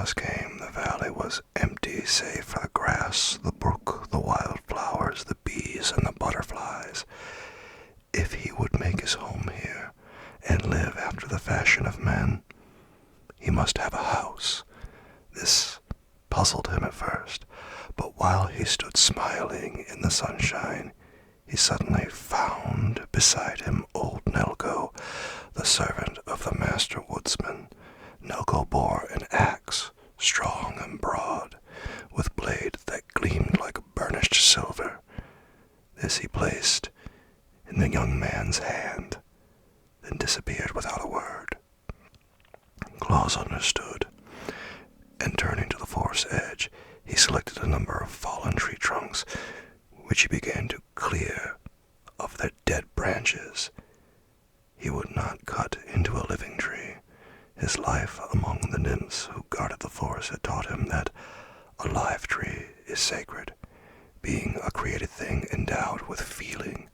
Claus came, the valley was empty save for the grass, the brook, the wildflowers, the bees, and the butterflies. If he would make his home here and live after the fashion of men, he must have a house. This puzzled him at first, but while he stood smiling in the sunshine, he suddenly found beside him old Nelko, the servant of the master woodsman. Nelko bore an axe, strong and broad, with blades that gleamed like burnished silver. This he placed in the young man's hand, then disappeared without a word. Claus understood, and turning to the forest's edge, he selected a number of fallen tree trunks, which he began to clear of their dead branches. He would not cut into a living tree. His life among the nymphs who guarded the forest had taught him that a live tree is sacred, being a created thing endowed with feeling.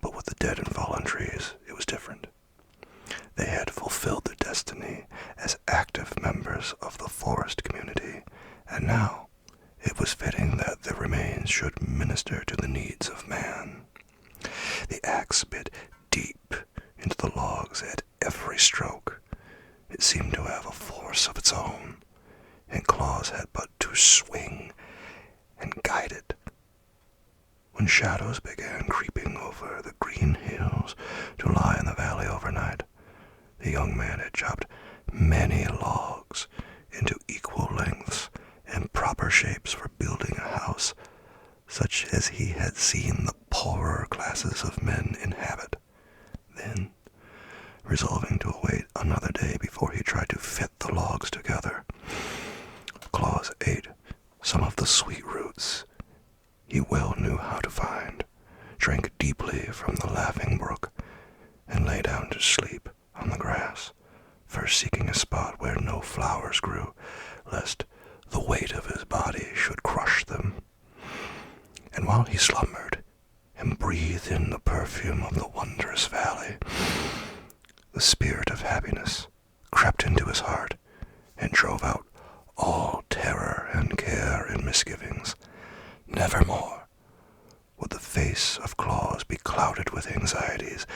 But with the dead and fallen trees, it was different. They had fulfilled their destiny as active members of the forest community, and now it was fitting that their remains should minister to the needs of man. The axe bit deep into the logs at every stroke. It seemed to have a force of its own, and Claus had but to swing and guide it. When shadows began creeping over the green hills to lie in the valley overnight, the young man had chopped many logs into equal lengths and proper shapes for building a house, such as he had seen the poorer classes of men inhabit. Then, resolving to await another day before he tried to fit the logs together, Claus ate some of the sweet roots he well knew how to find, drank deeply from the laughing brook, and lay down to sleep on the grass, first seeking a spot where no flowers grew, lest the weight of his body should crush them. And while he slumbered and breathed in the perfume of the wondrous valley, the spirit of happiness crept into his heart and drove out all terror and care and misgivings. Nevermore would the face of Claus be clouded with anxieties.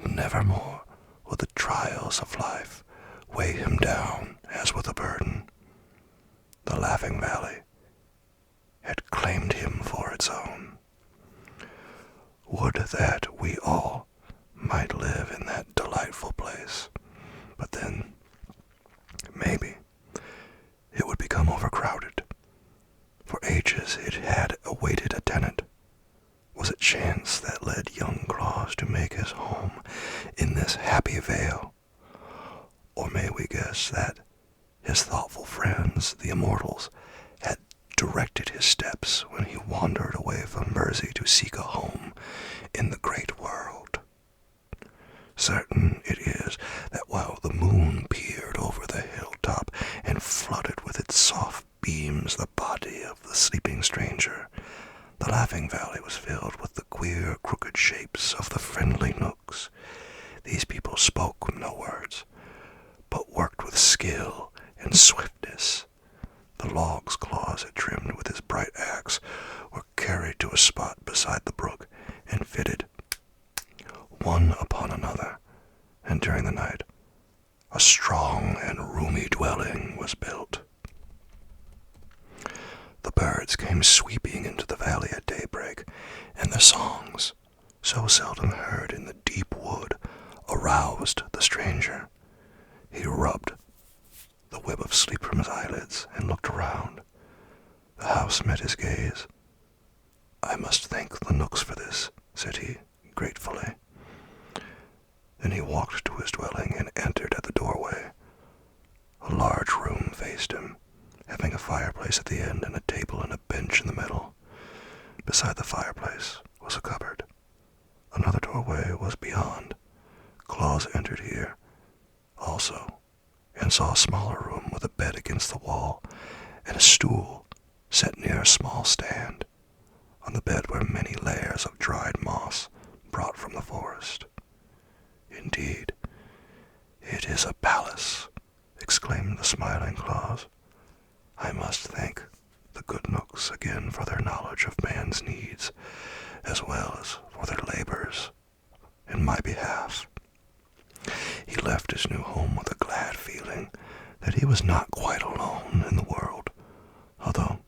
Nevermore would the trials of life weigh him down as with a burden. The Laughing Valley had claimed him for its own. Would that we all might live in that delightful place, but then, maybe, it would become overcrowded. For ages it had awaited a tenant. Was it chance that led young Claus to make his home in this happy vale? Or may we guess that his thoughtful friends, the immortals, had directed his steps when he wandered away from Mersey to seek a home in the great world? Certain it is that while the moon peered over the hilltop and flooded with its soft beams the body of the sleeping stranger, the Laughing Valley was filled with the queer, crooked shapes of the friendly nooks. These people spoke no words, but worked with skill and swiftness. The logs Claus had trimmed with his bright axe were carried to a spot beside the brook and fitted one upon another, and during the night a strong and roomy dwelling was built. The birds came sweeping into the valley at daybreak, and their songs, so seldom heard in the deep wood, aroused the stranger. He rubbed the web of sleep from his eyelids and looked around. The house met his gaze. "I must thank the Nooks for this," said he, gratefully. Then he walked to his dwelling and entered at the doorway. A large room faced him, having a fireplace at the end and a table and a bench in the middle. Beside the fireplace was a cupboard. Another doorway was beyond. Claus entered here also, and saw a smaller room with a bed against the wall and a stool set near a small stand. On the bed were many layers of dried moss brought from the forest. "Indeed, it is a palace," exclaimed the smiling Claus. I must thank the good Knooks again for their knowledge of man's needs, as well as for their labors in my behalf. He left his new home with a glad feeling that he was not quite alone in the world, although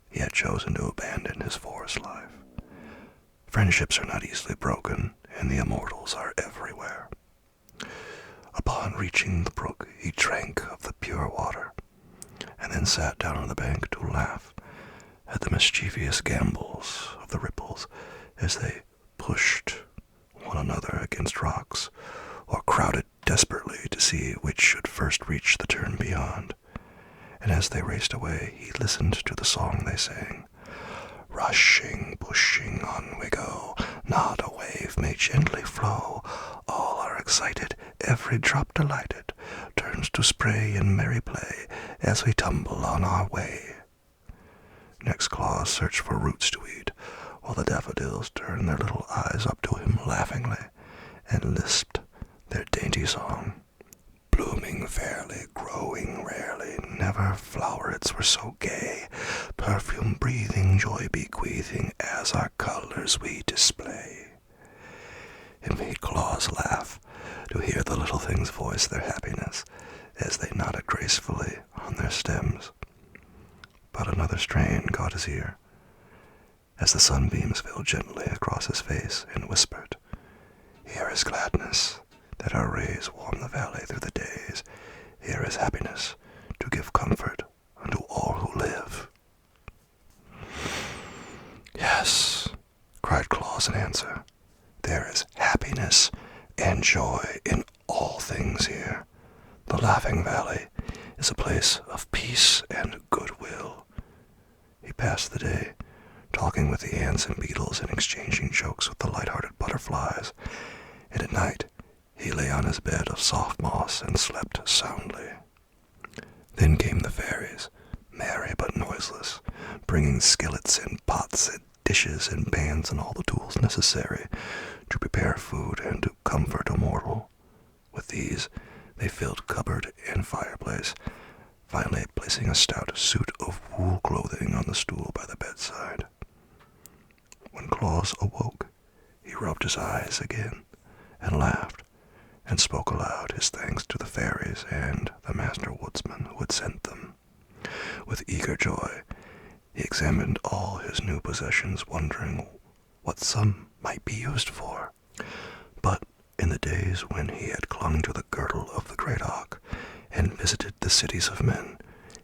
he had chosen to abandon his forest life. Friendships are not easily broken, and the immortals are everywhere. Upon reaching the brook, he drank of the pure water, and then sat down on the bank to laugh at the mischievous gambols of the ripples as they pushed one another against rocks, or crowded desperately to see which should first reach the turn beyond. And as they raced away, he listened to the song they sang. Rushing, pushing, on we go, not a wave may gently flow. All are excited, every drop delighted, turns to spray in merry play as we tumble on our way. Next Claus searched for roots to eat, while the daffodils turned their little eyes up to him laughingly, and lisped their dainty song. Blooming fairly, growing rarely, never flowerets were so gay, perfume breathing, joy bequeathing, as our colors we display. It made Claus laugh to hear the little things voice their happiness as they nodded gracefully on their stems. But another strain caught his ear, as the sunbeams fell gently across his face and whispered, Here is gladness, that our rays warm the valley through the days. Here is happiness, to give comfort unto all who live. Yes, cried Claus in answer, there is happiness and joy in all things here. The Laughing Valley is a place of peace and goodwill. He passed the day talking with the ants and beetles and exchanging jokes with the light-hearted butterflies, and at night he lay on his bed of soft moss and slept soundly. Then came the fairies, merry but noiseless, bringing skillets and pots and dishes and pans and all the tools necessary to prepare food and to comfort a mortal. With these they filled cupboard and fireplace, finally placing a stout suit of wool clothing on the stool by the bedside. When Claus awoke, he rubbed his eyes again and laughed, and spoke aloud his thanks to the fairies and the master woodsman who had sent them. With eager joy, he examined all his new possessions, wondering what some might be used for. But in the days when he had clung to the girdle of the great oak and visited the cities of men,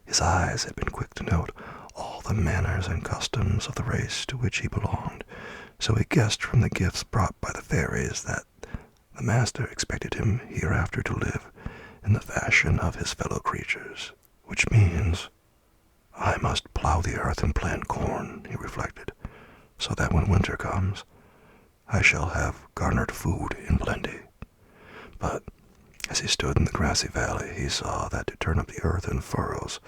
his eyes had been quick to note all the manners and customs of the race to which he belonged, so he guessed from the gifts brought by the fairies that the master expected him hereafter to live in the fashion of his fellow creatures, which means, I must plow the earth and plant corn, he reflected, so that when winter comes, I shall have garnered food in plenty. But as he stood in the grassy valley, he saw that to turn up the earth in furrows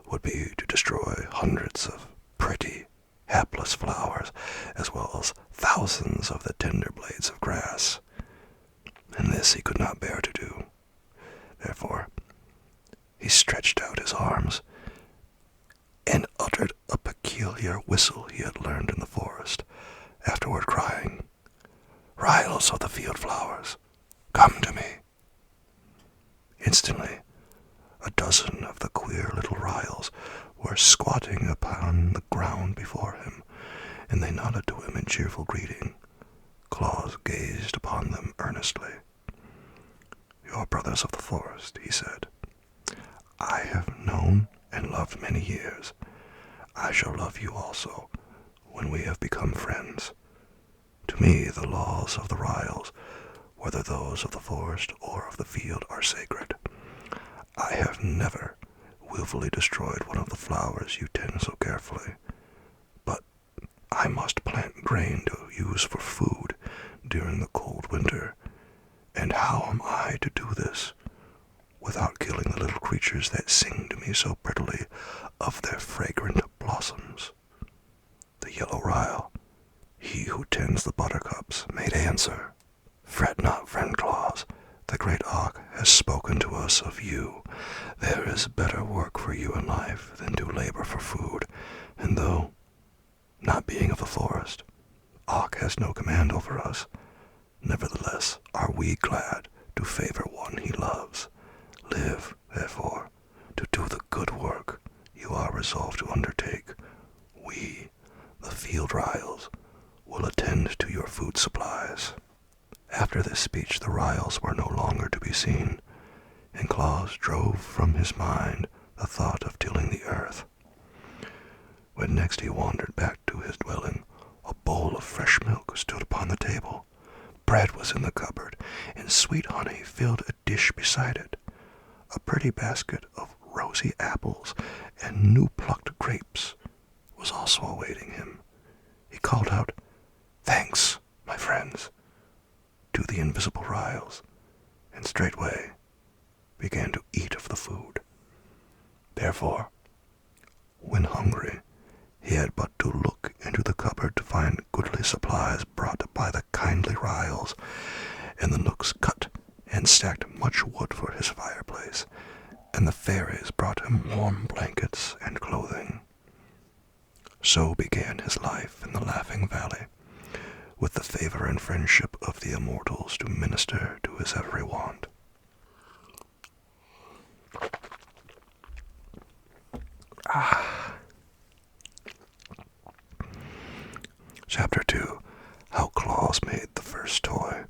would be to destroy hundreds of pretty, hapless flowers, as well as thousands of the tender blades of grass. And this he could not bear to do. Therefore, he stretched out his arms and uttered a peculiar whistle he had learned in the forest, afterward crying, Riles of the field flowers, come to me. Instantly, a dozen of the queer little riles were squatting upon the ground before him, and they nodded to him in cheerful greeting. Claus gazed upon them earnestly. Your brothers of the forest, he said, I have known and loved many years. I shall love you also when we have become friends. To me, the laws of the riles, whether those of the forest or of the field, are sacred. I have never willfully destroyed one of the flowers you tend so carefully, but I must plant grain to use for food during the cold winter, and how am I to do this without killing the little creatures that sing to me so prettily of their fragrant blossoms? The yellow ryle, he who tends the buttercups, made answer, Fret not, friend Claus, the great Auk has spoken to us of you. There is better work for you in life than to labor for food, and though, not being of the forest, Auk has no command over us, nevertheless are we glad to favor one he loves. Live, therefore, to do the good work you are resolved to undertake. We, the field Ryls, will attend to your food supplies." After this speech the Ryls were no longer to be seen, and Claus drove from his mind the thought of tilling the earth. When next he wandered back to his dwelling, a bowl of fresh milk stood upon the table. Bread was in the cupboard, and sweet honey filled a dish beside it. A pretty basket of rosy apples and new-plucked grapes was also awaiting him. He called out, "Thanks, my friends," to the invisible Ryls, and straightway began to eat of the food. Therefore, when hungry, he had but to look into the cupboard to find goodly supplies brought by the kindly Ryls, and the nooks cut and stacked much wood for his fireplace, and the fairies brought him warm blankets and clothing. So began his life in the Laughing Valley, with the favor and friendship of the immortals to minister to his every want. Chapter 2. How Claus Made the First Toy.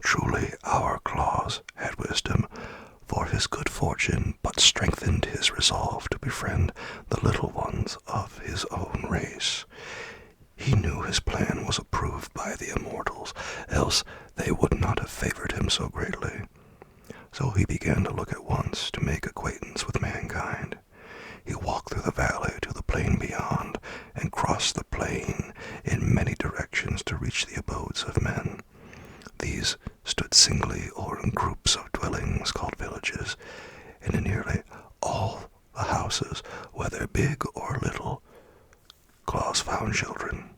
Truly our Claus had wisdom, for his good fortune but strengthened his resolve to befriend the little ones of his own race. He knew his plan was approved by the immortals, else they would not have favored him so greatly. So he began to look at once to make acquaintance with mankind. He walked through the valley to the plain beyond, and crossed the plain in many directions to reach the abodes of men. These stood singly or in groups of dwellings called villages, and in nearly all the houses, whether big or little, Claus found children.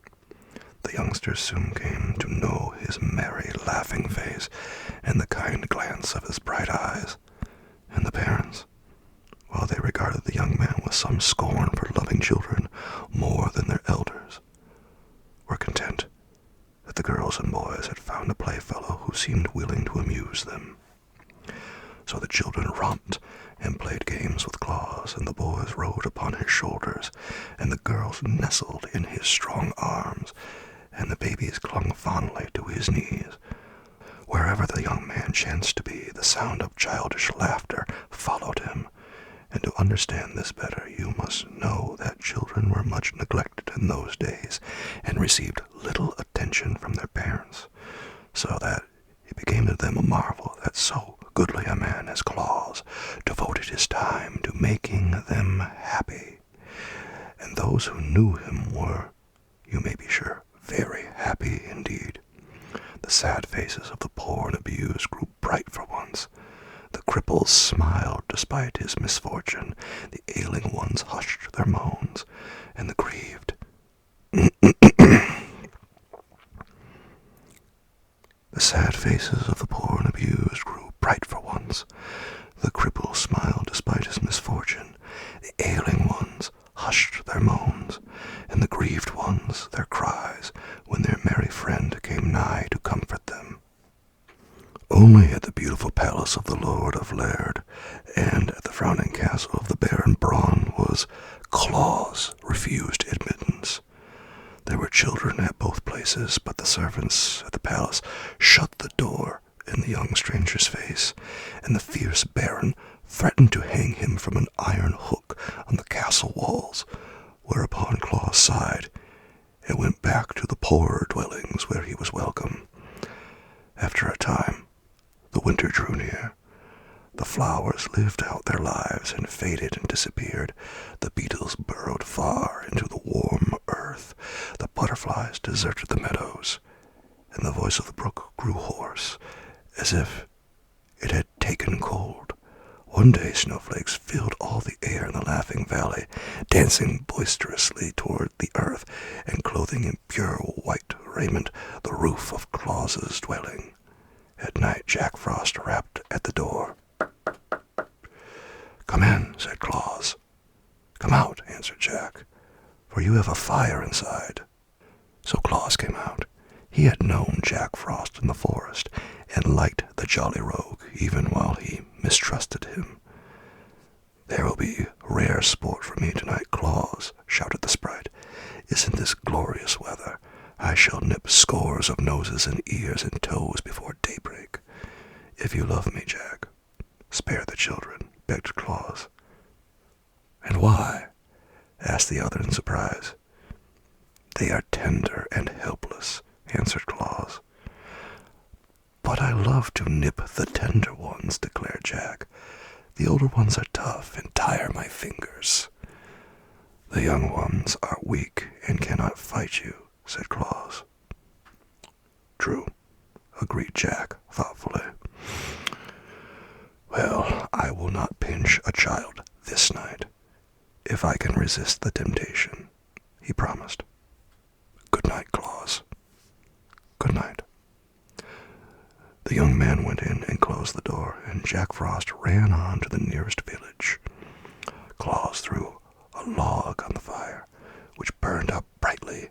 The youngsters soon came to know his merry, laughing face and the kind glance of his bright eyes, and the parents, while they regarded the young man with some scorn for loving children more than their elders, were content that the girls and boys had found a playfellow who seemed willing to amuse them. So the children romped and played games with Claus, and the boys rode upon his shoulders, and the girls nestled in his strong arms, and the babies clung fondly to his knees. Wherever the young man chanced to be, the sound of childish laughter followed him, and to understand this better you must know that children were much neglected in those days, and received little attention from their parents, so that it became to them a marvel that so goodly a man as Claus devoted his time to making them happy. And those who knew him were, you may be sure, very happy indeed. The sad faces of the poor and abused grew bright for once. The cripples smiled despite his misfortune, the ailing ones hushed their moans, and the grieved The sad faces of the poor and abused grew bright for once. The cripple smiled despite his misfortune, the ailing ones hushed their moans, and the grieved ones their cries, when their merry friend came nigh to comfort them. Only at the beautiful palace of the Lord of Laird, and at the frowning castle of the Baron Braun, was Claus refused admittance. There were children at both places, but the servants at the palace shut the door in the young stranger's face, and the fierce baron threatened to hang him from an iron hook on the castle walls, whereupon Claus sighed and went back to the poorer dwellings where he was welcome. After a time, the winter drew near. The flowers lived out their lives and faded and disappeared. The beetles burrowed far into the warm earth. The butterflies deserted the meadows, and the voice of the brook grew hoarse, as if it had taken cold. One day snowflakes filled all the air in the Laughing Valley, dancing boisterously toward the earth, and clothing in pure white raiment the roof of Claus's dwelling. At night, Jack Frost rapped at the door. "Come in," said Claus. "Come out," answered Jack, "for you have a fire inside." So Claus came out. He had known Jack Frost in the forest, and liked the jolly rogue, even while he mistrusted him. "There will be rare sport for me tonight, Claus," shouted the sprite. "Isn't this glorious weather? I shall nip scores of noses and ears and toes before daybreak. If you love me, Jack, spare the children," begged Claus. "And why?" asked the other in surprise. "They are tender and helpless," answered Claus. "But I love to nip the tender ones," declared Jack. "The older ones are tough and tire my fingers." "The young ones are weak and cannot fight you," said Claus. "True," agreed Jack thoughtfully. "Well, I will not pinch a child this night, if I can resist the temptation," he promised. "Good night, Claus." "Good night." The young man went in and closed the door, and Jack Frost ran on to the nearest village. Claus threw a log on the fire, which burned up brightly.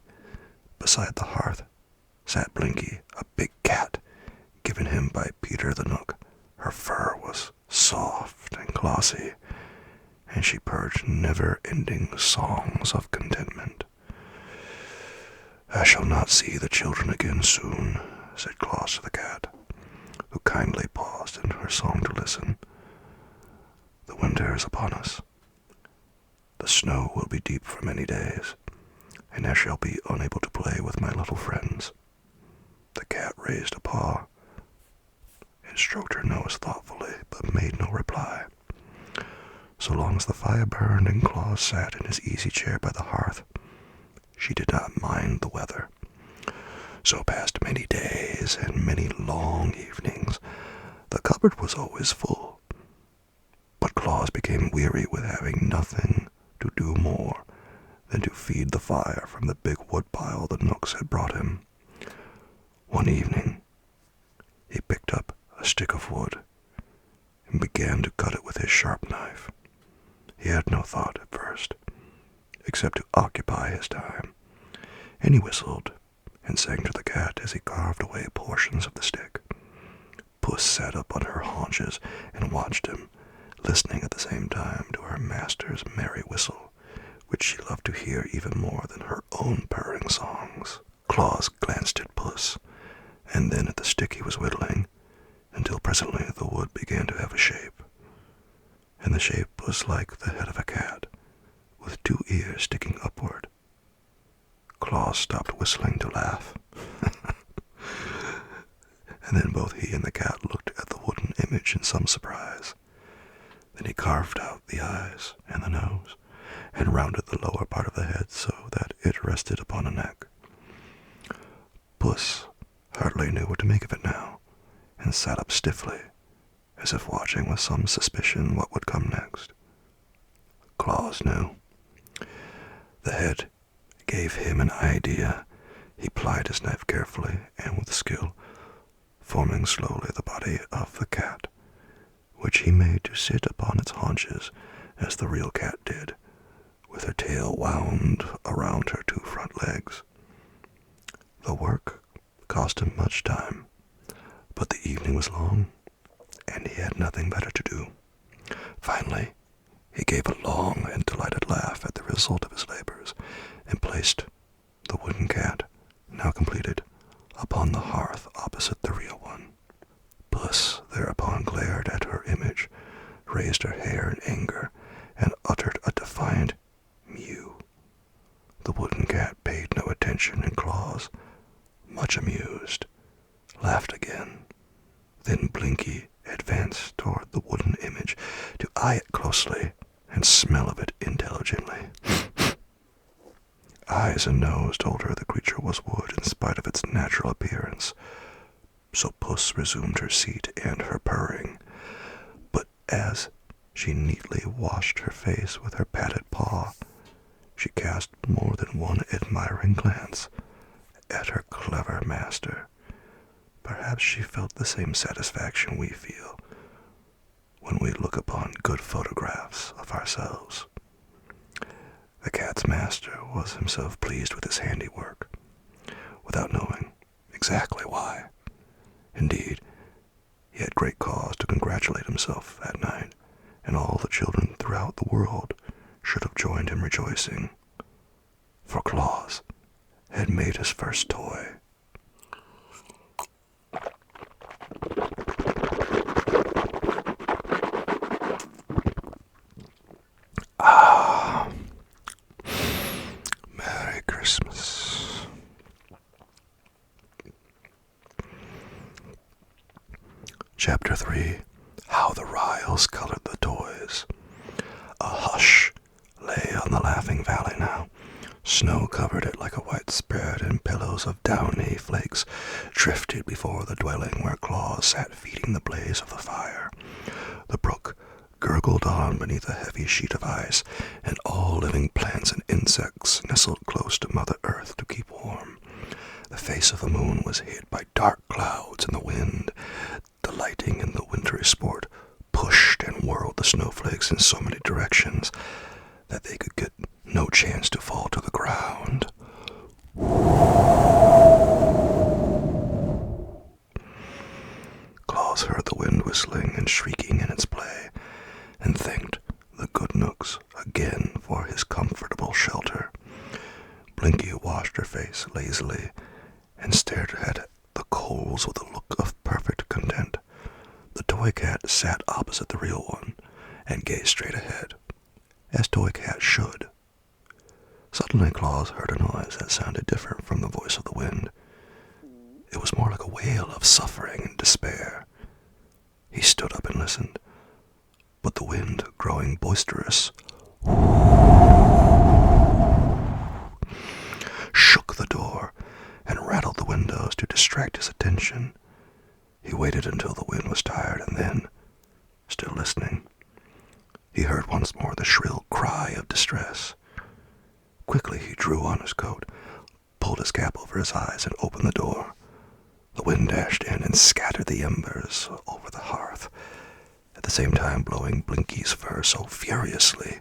Beside the hearth sat Blinky, a big cat, given him by Peter the Knook. Her fur was soft and glossy, and she purred never-ending songs of contentment. "I shall not see the children again soon," said Claus to the cat, who kindly paused in her song to listen. "The winter is upon us. The snow will be deep for many days, and I shall be unable to play with my little friends." The cat raised a paw and stroked her nose thoughtfully, but made no reply. So long as the fire burned and Claus sat in his easy chair by the hearth, she did not mind the weather. So passed many days and many long evenings. The cupboard was always full, but Claus became weary with having nothing to do more than to feed the fire from the big woodpile the Knooks had brought him. One evening, he picked up a stick of wood and began to cut it with his sharp knife. He had no thought at first, except to occupy his time, and he whistled and sang to the cat as he carved away portions of the stick. Puss sat up on her haunches and watched him, listening at the same time to her master's merry whistle, which she loved to hear even more than her own purring songs. Claus glanced at Puss, and then at the stick he was whittling, until presently the wood began to have a shape, and the shape was like the head of a cat, with 2 ears sticking upward. Claus stopped whistling to laugh, and then both he and the cat looked at the wooden image in some surprise. Then he carved out the eyes and the nose, and rounded the lower part of the head so that it rested upon a neck. Puss hardly knew what to make of it now, and sat up stiffly, as if watching with some suspicion what would come next. Claus knew. The head gave him an idea. He plied his knife carefully and with skill, forming slowly the body of the cat, which he made to sit upon its haunches as the real cat did, with her tail wound around her 2 front legs. The work cost him much time, but the evening was long, and he had nothing better to do. Finally, he gave a long and delighted laugh at the result of his labors, and placed the wooden cat, now completed, upon the hearth opposite the real one. Puss thereupon glared at her image, raised her hair in anger, and uttered a defiant mew. The wooden cat paid no attention, and Claus, much amused, laughed again. Then Blinky advanced toward the wooden image to eye it closely and smell of it intelligently. Eyes and nose told her the creature was wood in spite of its natural appearance, so Puss resumed her seat and her purring. But as she neatly washed her face with her padded paw, she cast more than one admiring glance at her clever master. Perhaps she felt the same satisfaction we feel when we look upon good photographs of ourselves. The cat's master was himself pleased with his handiwork, without knowing exactly why. Indeed, he had great cause to congratulate himself that night, and all the children throughout the world should have joined him rejoicing, for Claus had made his first toy. Merry Christmas. Chapter 3. How the Ryls Colored the Toys. A hush lay on the Laughing Valley now. Snow covered it like a white spread, and pillows of downy flakes drifted before the dwelling where Claus sat feeding the blaze of the fire. The brook gurgled on beneath a heavy sheet of ice, and all living plants and insects nestled close to Mother Earth to keep warm. The face of the moon was hid by dark clouds, and the wind, delighting in the wintry sport, pushed and whirled the snowflakes in so many directions that they could get no chance to fall to the ground. Claus heard the wind whistling and shrieking in its play, and thanked the good Nooks again for his comfortable shelter. Blinky washed her face lazily and stared at the coals with a look of perfect content. The toy cat sat opposite the real one and gazed straight ahead, as toy cats should. Suddenly Claus heard a noise that sounded different from the voice of the wind. It was more like a wail of suffering and despair. He stood up and listened, but the wind, growing boisterous, shook the door and rattled the windows to distract his attention. He waited until the wind was tired, and then, still listening, he heard once more the shrill cry of distress. Quickly he drew on his coat, pulled his cap over his eyes, and opened the door. The wind dashed in and scattered the embers over the hearth, at the same time blowing Blinky's fur so furiously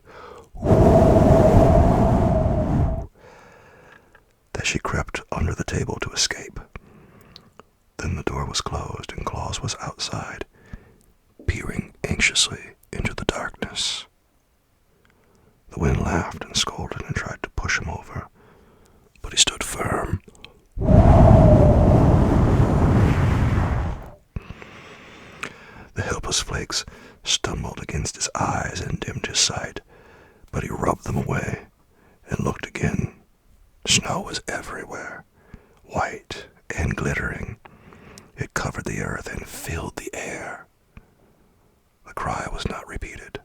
that she crept under the table to escape. Then the door was closed, and Claus was outside, peering anxiously into the darkness. The wind laughed and scolded and tried to push him over, but he stood firm. The helpless flakes stumbled against his eyes and dimmed his sight, but he rubbed them away and looked again. Snow was everywhere, white and glittering. It covered the earth and filled the air. The cry was not repeated.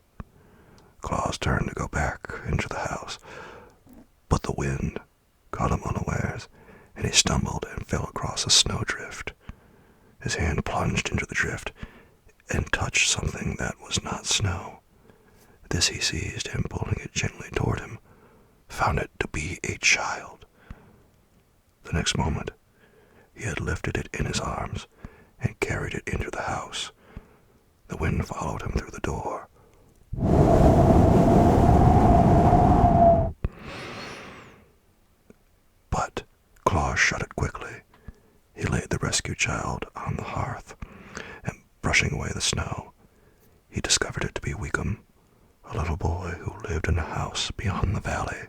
Claus turned to go back into the house, but the wind caught him unawares, and he stumbled and fell across a snowdrift. His hand plunged into the drift and touched something that was not snow. This he seized, and pulling it gently toward him, found it to be a child. The next moment, he had lifted it in his arms and carried it into the house. The wind followed him through the door. But Claus shut it quickly. He laid the rescued child on the hearth, and brushing away the snow, he discovered it to be Weekum, a little boy who lived in a house beyond the valley.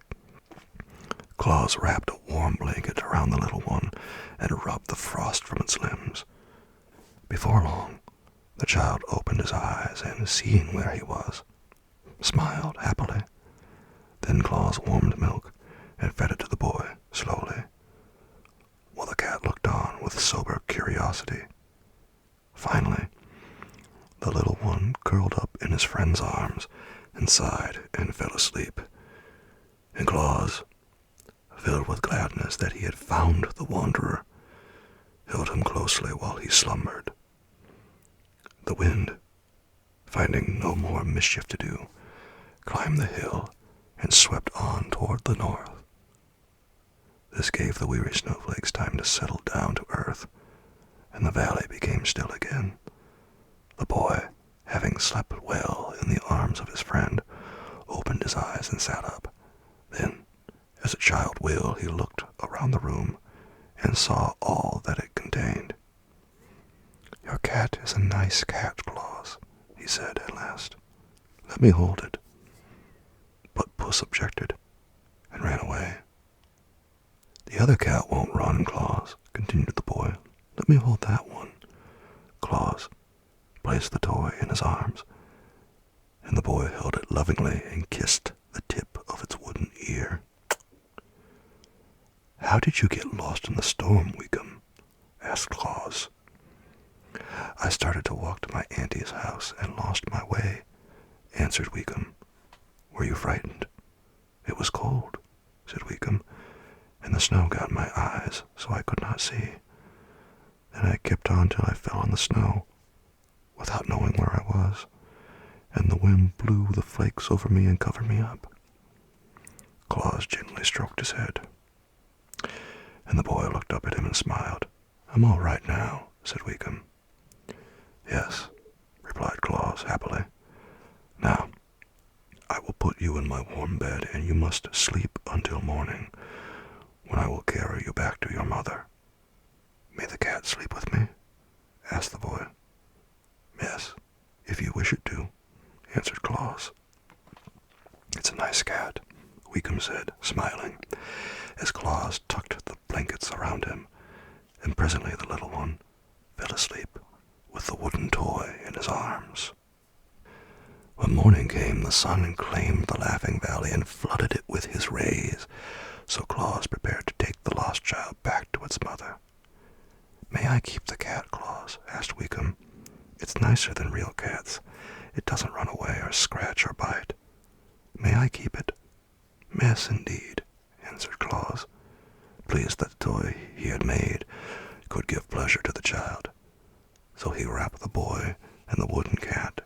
Claus wrapped a warm blanket around the little one and rubbed the frost from its limbs. Before long, the child opened his eyes and, seeing where he was, smiled happily. Then Claus warmed milk and fed it to the boy slowly, while the cat looked on with sober curiosity. Finally, the little one curled up in his friend's arms and sighed and fell asleep. And Claus, filled with gladness that he had found the wanderer, held him closely while he slumbered. The wind, finding no more mischief to do, climbed the hill and swept on toward the north. This gave the weary snowflakes time to settle down to earth and the valley became still again. The boy, having slept well in the arms of his friend, opened his eyes and sat up. Then, as a child will, he looked around the room and saw all that it contained. "Your cat is a nice cat, Claus," he said at last. "Let me hold it." But Puss objected and ran away. "The other cat won't run, Claus," continued the boy. "Let me hold that one." Claus placed the toy in his arms, and the boy held it lovingly and kissed the tip of its wooden ear. "How did you get lost in the storm, Weekum?" asked Claus. "I started to walk to my auntie's house and lost my way," answered Weekum. "Were you frightened?" "It was cold," said Weekum, "and the snow got in my eyes, so I could not see. Then I kept on till I fell on the snow, without knowing where I was, and the wind blew the flakes over me and covered me up." Claus gently stroked his head, and the boy looked up at him and smiled. "I'm all right now," said Weekum. "Yes," replied Claus happily. "Now, I will put you in my warm bed, and you must sleep until morning, when I will carry you back to your mother." "May the cat sleep with me?" asked the boy. "Yes, if you wish it to," answered Claus. "It's a nice cat," Weekum said, smiling, as Claus tucked the blankets around him, and presently the little one fell asleep with the wooden toy in his arms. When morning came, the sun claimed the Laughing Valley and flooded it with his rays, so Claus prepared to take the lost child back to its mother. "May I keep the cat, Claus?" asked Weekum. "It's nicer than real cats. It doesn't run away or scratch or bite. May I keep it?" "Yes, indeed," answered Claus, pleased that the toy he had made could give pleasure to the child. So he wrapped the boy and the wooden cat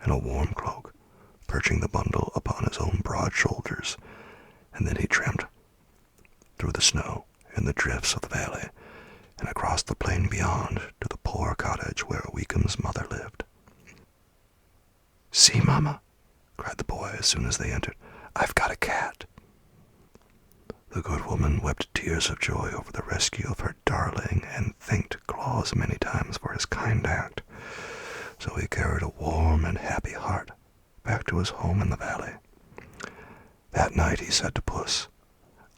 in a warm cloak, perching the bundle upon his own broad shoulders, and then he tramped through the snow and the drifts of the valley, and across the plain beyond to the poor cottage where Weekum's mother lived. "See, Mama," cried the boy as soon as they entered. "I've got a cat." The good woman wept tears of joy over the rescue of her darling and thanked Claus many times for his kind act. So he carried a warm and happy heart back to his home in the valley. That night he said to Puss,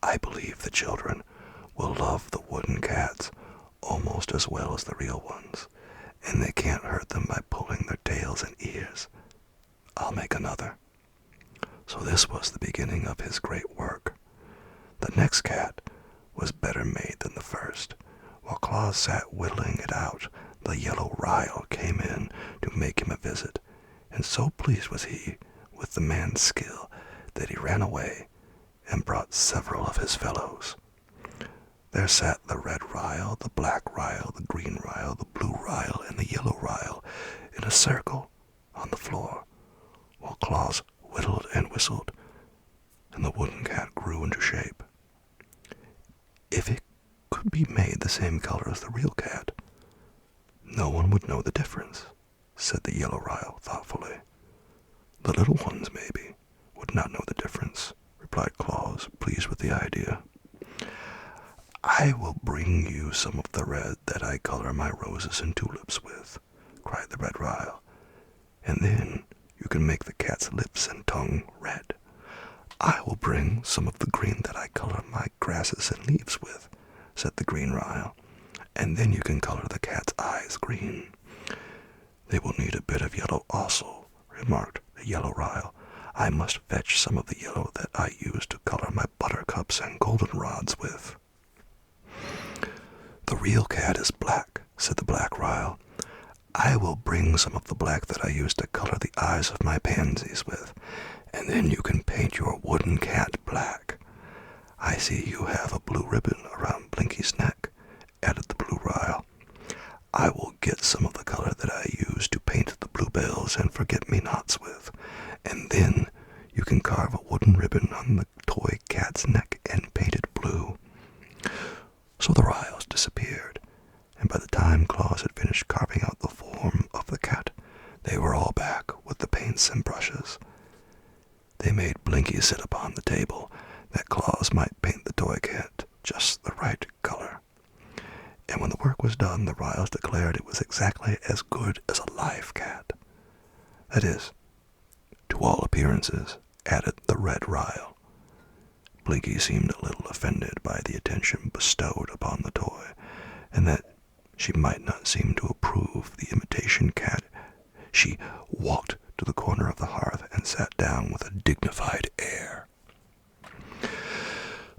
"I believe the children will love the wooden cats almost as well as the real ones, and they can't hurt them by pulling their tails and ears. I'll make another." So this was the beginning of his great work. The next cat was better made than the first. While Claus sat whittling it out, the yellow Ryle came in to make him a visit, and so pleased was he with the man's skill that he ran away and brought several of his fellows. There sat the red Ryle, the black Ryle, the green Ryle, the blue Ryle, and the yellow Ryle in a circle on the floor, while Claus whittled and whistled, and the wooden cat grew into shape. If it could be made the same color as the real cat, no one would know the difference, said the yellow Ryle thoughtfully. The little ones, maybe, would not know the difference, replied Claus, pleased with the idea. I will bring you some of the red that I color my roses and tulips with, cried the red Ryle, and then you can make the cat's lips and tongue red. I will bring some of the green that I color my grasses and leaves with, said the green Ryle, and then you can color the cat's eyes green. They will need a bit of yellow also, remarked the yellow Ryle. I must fetch some of the yellow that I use to color my buttercups and goldenrods with. The real cat is black, said the black Ryle. I will bring some of the black that I use to color the eyes of my pansies with, and then you can paint your wooden cat black. I see you have a blue ribbon around Blinky's neck, added the blue Ryle. I will get some of the color that I use to paint the bluebells and forget-me-nots with, and then you can carve a wooden ribbon on the toy cat's neck and paint it blue. So the Ryles disappeared, and by the time Claus paints and brushes. They made Blinky sit upon the table that Claus might paint the toy cat just the right color. And when the work was done, the Ryles declared it was exactly as good as a live cat. That is, to all appearances, added the Red Ryle. Blinky seemed a little offended by the attention bestowed upon the toy, and that she might not seem to approve the imitation cat. She walked to the corner of the hearth and sat down with a dignified air.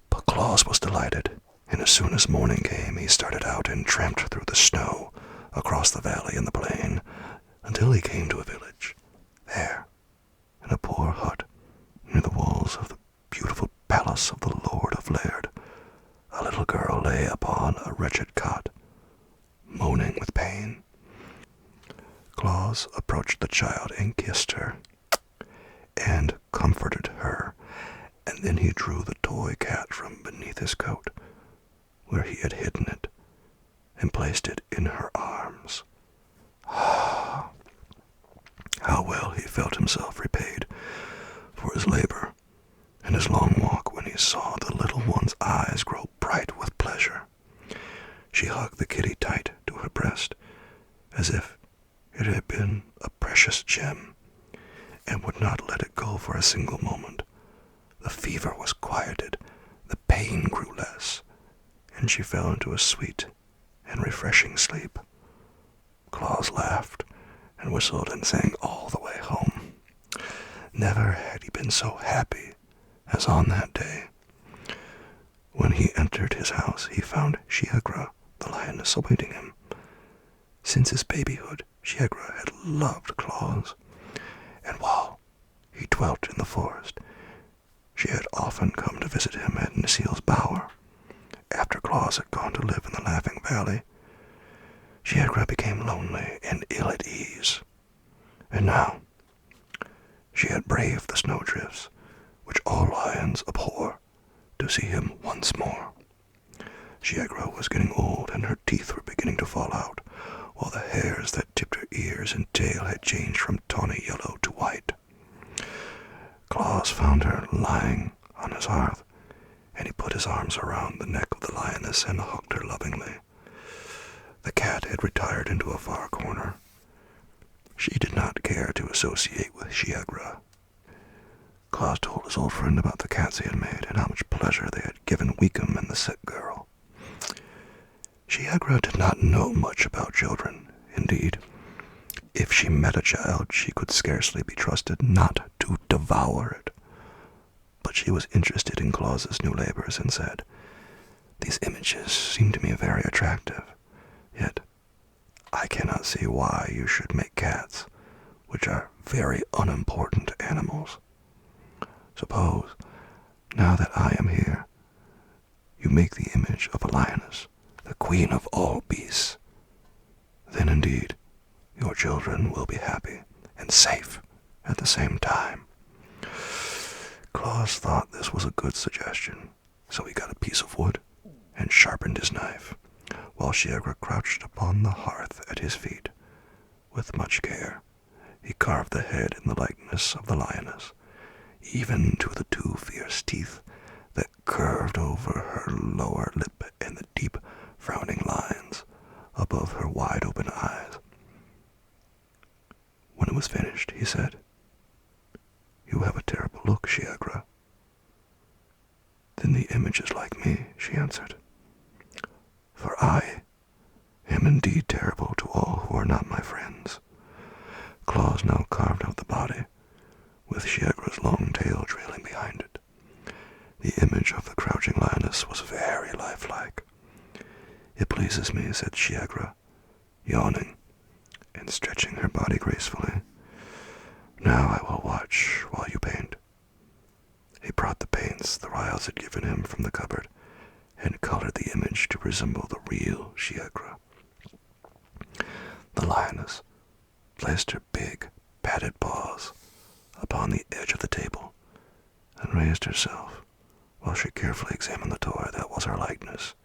But Claus was delighted, and as soon as morning came, he started out and tramped through the snow, across the valley and the plain, until he came to a village. There, in a poor hut, near the walls of the beautiful palace of the Lord of Laird, a little girl lay upon a wretched cot, moaning with pain. Claus approached the child and kissed her, and comforted her, and then he drew the toy cat from beneath his coat, where he had hidden it, and placed it in her arms. How well he felt himself repaid for his labor and his long walk when he saw the little one's eyes grow bright with pleasure. She hugged the kitty tight to her breast, as if it had been a precious gem, and would not let it go for a single moment. The fever was quieted, the pain grew less, and she fell into a sweet and refreshing sleep. Claus laughed and whistled and sang all the way home. Never had he been so happy as on that day. When he entered his house, he found Shiegra, the lioness, awaiting him. Since his babyhood, Shiegra had loved Claus, and while he dwelt in the forest, she had often come to visit him at Nisiel's bower. After Claus had gone to live in the Laughing Valley, Shiegra became lonely and ill at ease. And now, she had braved the snowdrifts, which all lions abhor, to see him once more. Shiegra was getting old, and her teeth were beginning to fall out, while the hairs that tipped her ears and tail had changed from tawny yellow to white. Claus found her lying on his hearth, and he put his arms around the neck of the lioness and hugged her lovingly. The cat had retired into a far corner. She did not care to associate with Shiegra. Claus told his old friend about the cats he had made, and how much pleasure they had given Weekum and the sick girl. Shiegra did not know much about children. Indeed, if she met a child, she could scarcely be trusted not to devour it. But she was interested in Claus's new labors and said, "These images seem to me very attractive, yet I cannot see why you should make cats, which are very unimportant animals. Suppose, now that I am here, you make the image of a lioness, the queen of all beasts. Then indeed, your children will be happy and safe at the same time." Claus thought this was a good suggestion, so he got a piece of wood and sharpened his knife, while Shiegra crouched upon the hearth at his feet. With much care, he carved the head in the likeness of the lioness, even to the two fierce teeth that curved over her lower lip and the deep frowning lines above her wide-open eyes. When it was finished, he said, "You have a terrible look, Shiegra." "Then the image is like me," she answered, "for I am indeed terrible to all who are not my friends." Claus now carved out the body, with Shiegra's long tail trailing behind it. The image of the crouching lioness was very lifelike. "It pleases me," said Shiegra, yawning and stretching her body gracefully. "Now I will watch while you paint." He brought the paints the Ryles had given him from the cupboard, and colored the image to resemble the real Shiegra. The lioness placed her big, padded paws upon the edge of the table, and raised herself, while she carefully examined the toy that was her likeness.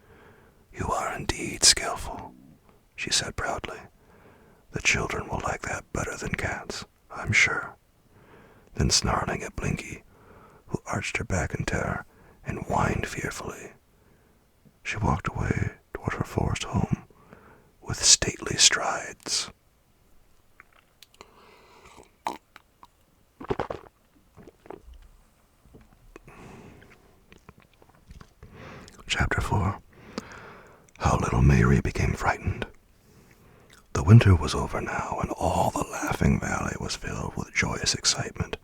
"You are indeed skillful," she said proudly. "The children will like that better than cats, I'm sure." then snarling at Blinky, who arched her back in terror and whined fearfully. She walked away toward her forest home with stately strides. Chapter 4. How Little Mary Became Frightened. The winter was over now, and all the Laughing Valley was filled with joyous excitement.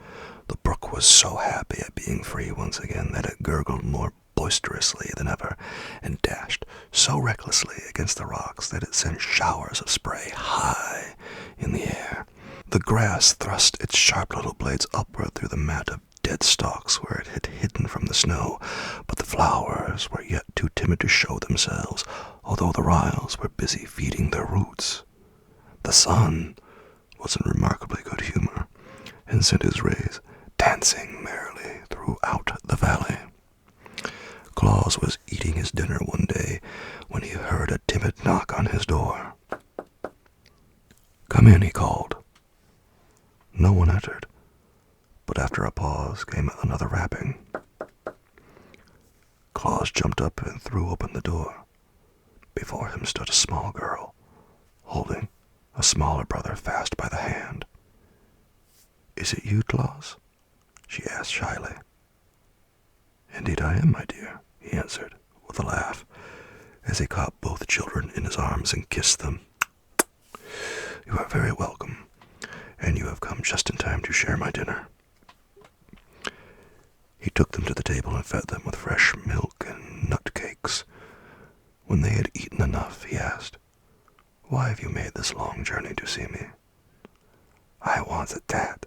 The brook was so happy at being free once again that it gurgled more boisterously than ever, and dashed so recklessly against the rocks that it sent showers of spray high in the air. The grass thrust its sharp little blades upward through the mat of dead stalks where it had hidden from the snow, but the flowers were yet too timid to show themselves, although the ryls were busy feeding their roots. The sun was in remarkably good humor, and sent his rays dancing merrily throughout the valley. Claus was eating his dinner one day when he heard a timid knock on his door. "Come in," he called. No one entered, but after a pause came another rapping. Claus jumped up and threw open the door. Before him stood a small girl, holding a smaller brother fast by the hand. "Is it you, Claus?" she asked shyly. "Indeed I am, my dear," he answered with a laugh, as he caught both children in his arms and kissed them. "You are very welcome, and you have come just in time to share my dinner." He took them to the table and fed them with fresh milk and nut cakes. When they had eaten enough, he asked, "Why have you made this long journey to see me?" "I want a dad,"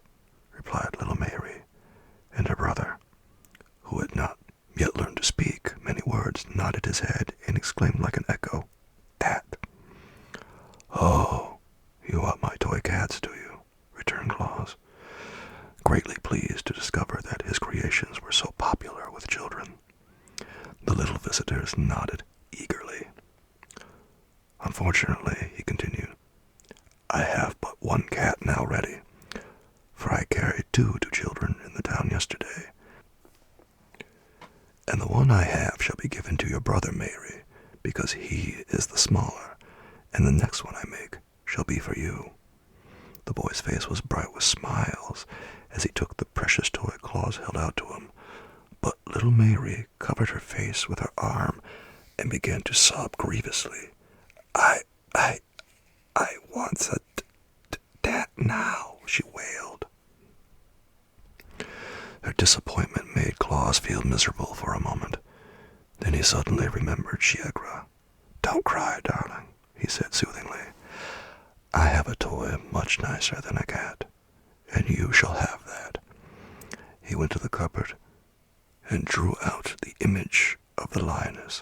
replied little Mary, and her brother, who had not yet learned to speak many words, nodded his head and exclaimed like an echo, "Dad." "Oh, you want my toy cats, do you?" returned Claus, greatly pleased to discover that his creations were so popular with children. The little visitors nodded eagerly. "Unfortunately," he continued, "I have but one cat now ready, for I carried two to children in the town yesterday. And the one I have shall be given to your brother Mary, because he is the smaller, and the next one I make shall be for you." The boy's face was bright with smiles as he took the precious toy Claus held out to him, but little Mary covered her face with her arm and began to sob grievously. I want a dad now," she wailed. Her disappointment made Claus feel miserable for a moment. Then he suddenly remembered Shiegra. "Don't cry, darling," he said soothingly. "I have a toy much nicer than a cat, and you shall have that." He went to the cupboard and drew out the image of the lioness,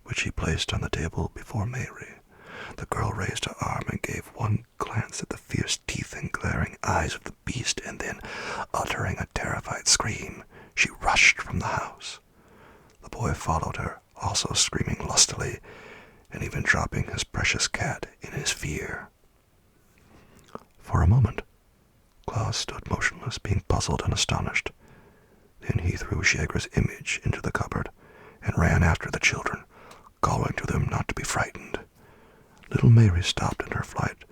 which he placed on the table before Mary. The girl raised her arm and gave one glance at the fierce teeth and glaring eyes of the beast, and then, uttering a terrified scream, she rushed from the house. The boy followed her, also screaming lustily, and even dropping his precious cat in his fear. For a moment, Claus stood motionless, being puzzled and astonished. Then he threw Shiegra's image into the cupboard and ran after the children, calling to them not to be frightened. Little Mary stopped in her flight,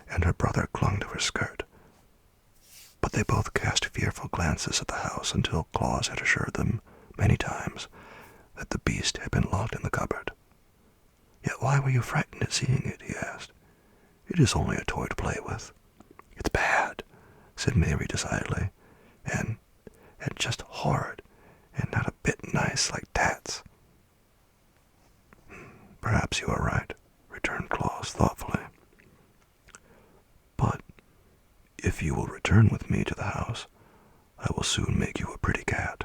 and her brother clung to her skirt. But they both cast fearful glances at the house until Claus had assured them many times that the beast had been locked in the cupboard. "Yet why were you frightened at seeing it?" he asked. "It is only a toy to play with." "It's bad," said Mary decidedly, and just horrid, and not a bit nice like Tat's." "Perhaps you are right," returned Claus thoughtfully. "But if you will return with me to the house, I will soon make you a pretty cat."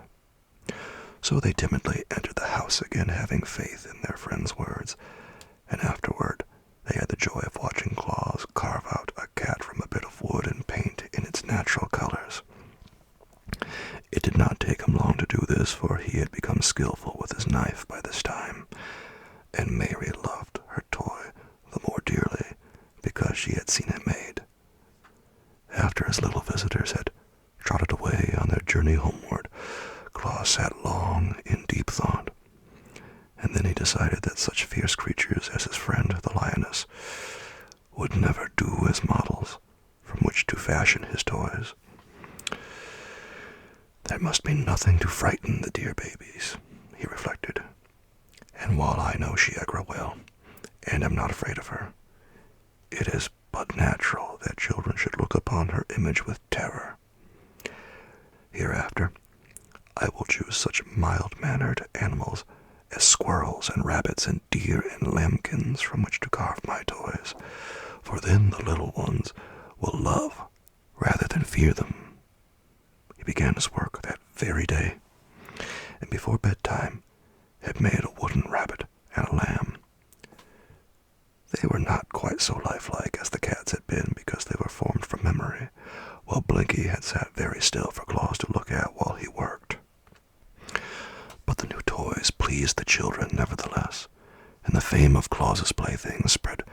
So they timidly entered the house again, having faith in their friend's words, and afterward they had the joy of watching Claus carve out a cat from a bit of wood and paint in its natural colors. It did not take him long to do this, for he had become skillful with his knife by this time, and Mary loved her toy the more dearly because she had seen it made. After his little visitors had trotted away on their journey homeward, Claus sat long in deep thought, and then he decided that such fierce creatures as his friend the lioness would never do as models from which to fashion his toys. There must be nothing to frighten the dear babies, he reflected, and while I know Shiegra well, and am not afraid of her, it is but natural that children should look upon her image with terror. Hereafter, I will choose such mild-mannered animals as squirrels and rabbits and deer and lambkins from which to carve my toys, for then the little ones will love rather than fear them. He began his work that very day, and before bedtime had made a wooden rabbit and a lamb. They were not quite so lifelike as the cats had been because they were formed from memory, while Blinky had sat very still for Claus to look at while he worked. But the new toys pleased the children nevertheless, and the fame of Claus's playthings spread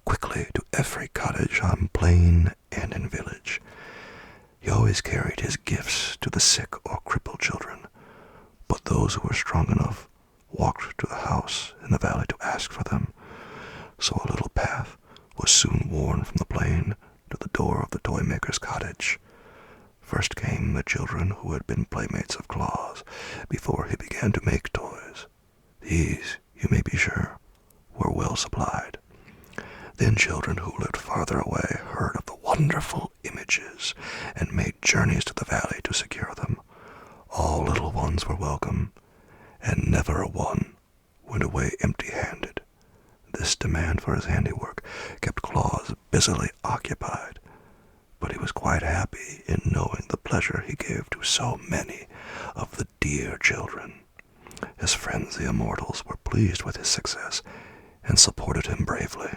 quickly to every cottage on plain and in village. He always carried his gifts to the sick or crippled children, but those who were strong enough walked to the house in the valley to ask for them, so a little path was soon worn from the plain to the door of the toy-maker's cottage. First came the children who had been playmates of Claus before he began to make toys. These, you may be sure, were well supplied. Then children who lived farther away heard of the wonderful images and made journeys to the valley to secure them. All little ones were welcome, and never a one went away empty-handed. This demand for his handiwork kept Claus busily occupied, but he was quite happy in knowing the pleasure he gave to so many of the dear children. His friends the immortals were pleased with his success and supported him bravely.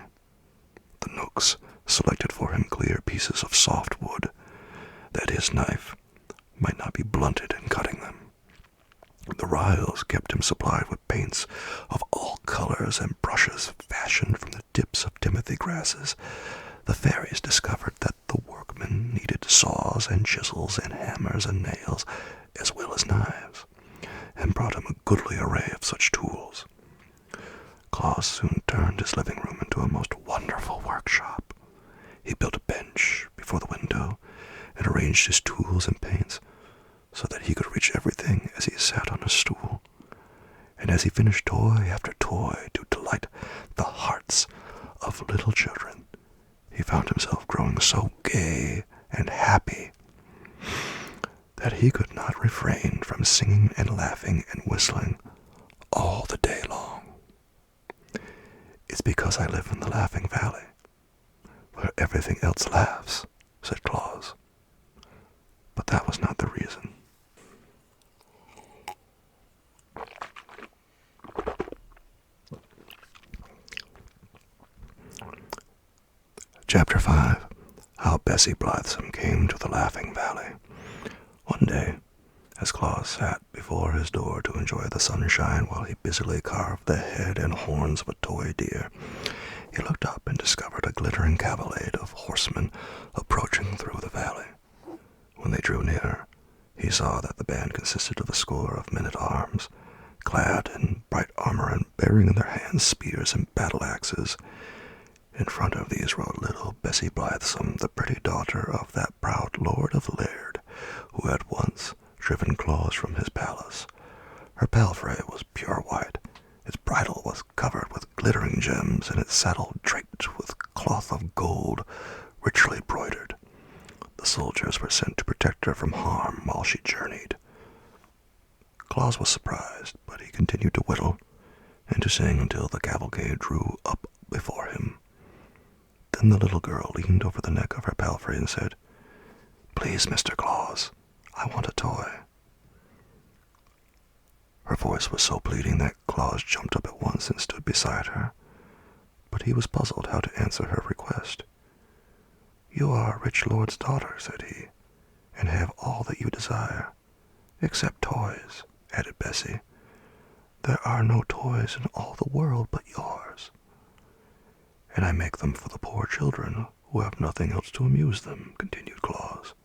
The Knooks selected for him clear pieces of soft wood, that his knife might not be blunted in cutting them. The Ryls kept him supplied with paints of all colors and brushes fashioned from the tips of timothy grasses. The fairies discovered that the workmen needed saws and chisels and hammers and nails, as well as knives, and brought him a goodly array of such tools. Claus soon turned his living room into a most wonderful workshop. He built a bench before the window and arranged his tools and paints so that he could reach everything as he sat on a stool. And as he finished toy after toy to delight the hearts of little children, he found himself growing so gay and happy that he could not refrain from singing and laughing and whistling all the day long. "It's because I live in the Laughing Valley, where everything else laughs," said Claus. But that was not the reason. Chapter 5. How Bessie Blithesome Came to the Laughing Valley. One day, as Claus sat before his door to enjoy the sunshine while he busily carved the head and horns of a toy deer, he looked up and discovered a glittering cavalcade of horsemen approaching through the valley. When they drew near, he saw that the band consisted of a score of men-at-arms, clad in bright armor and bearing in their hands spears and battle-axes. In front of these rode little Bessie Blithesome, the pretty daughter of that proud lord of Laird, who had once driven Claus from his palace. Her palfrey was pure white, its bridle was covered with glittering gems, and its saddle draped with cloth of gold, richly broidered. The soldiers were sent to protect her from harm while she journeyed. Claus was surprised, but he continued to whittle and to sing until the cavalcade drew up before him. Then the little girl leaned over the neck of her palfrey and said, "Please, Mr. Claus, I want a toy." Her voice was so pleading that Claus jumped up at once and stood beside her, but he was puzzled how to answer her request. "You are a rich lord's daughter," said he, "and have all that you desire, except toys," added Bessie. "There are no toys in all the world but yours. And I make them for the poor children who have nothing else to amuse them," continued Claus.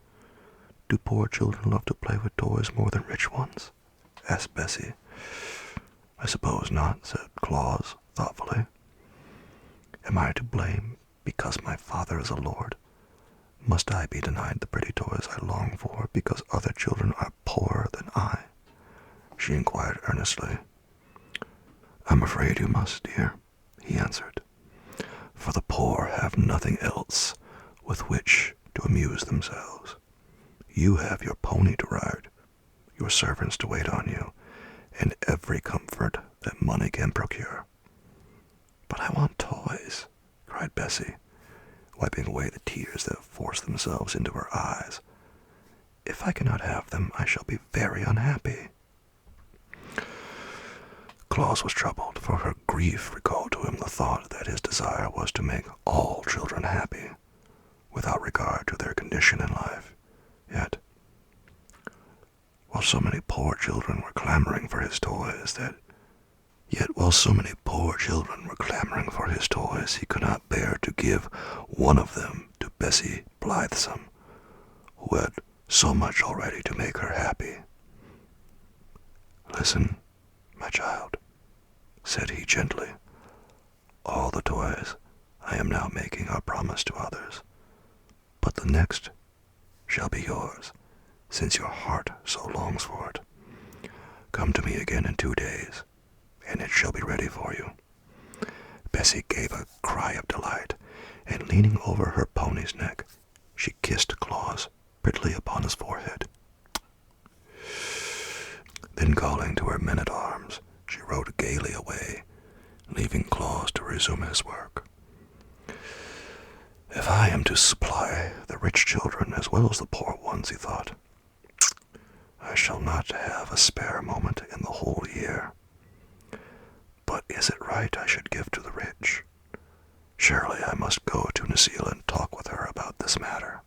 Do poor children love to play with toys more than rich ones? Asked Bessie. I suppose not, said Claus thoughtfully. Am I to blame because my father is a lord? Must I be denied the pretty toys I long for because other children are poorer than I? She inquired earnestly. I'm afraid you must, dear, he answered, for the poor have nothing else with which to amuse themselves. You have your pony to ride, your servants to wait on you, and every comfort that money can procure. But I want toys, cried Bessie, wiping away the tears that forced themselves into her eyes. If I cannot have them, I shall be very unhappy. Claus was troubled, for her grief recalled to him the thought that his desire was to make all children happy, without regard to their condition in life. Yet, while so many poor children were clamoring for his toys, he could not bear to give one of them to Bessie Blithesome, who had so much already to make her happy. Listen, my child, said he gently. All the toys I am now making are promised to others, but the next shall be yours, since your heart so longs for it. Come to me again in 2 days, and it shall be ready for you. Bessie gave a cry of delight, and leaning over her pony's neck, she kissed Claus prettily upon his forehead. Then calling to her men-at-arms, she rode gaily away, leaving Claus to resume his work. If I am to supply the rich children as well as the poor ones, he thought, I shall not have a spare moment in the whole year. But is it right I should give to the rich? Surely I must go to Necile and talk with her about this matter.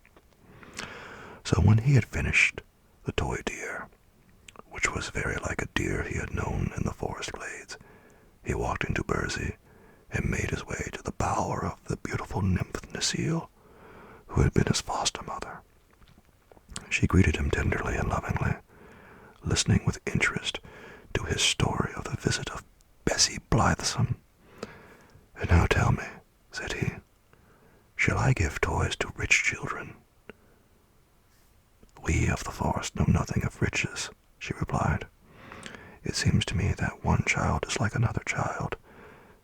So when he had finished the toy deer, which was very like a deer he had known in the forest glades, he walked into Bersey and made his way to the bower of the beautiful nymph Necile, who had been his foster mother. She greeted him tenderly and lovingly, listening with interest to his story of the visit of Bessie Blithesome. And now tell me, said he, shall I give toys to rich children? We of the forest know nothing of riches, she replied. It seems to me that one child is like another child,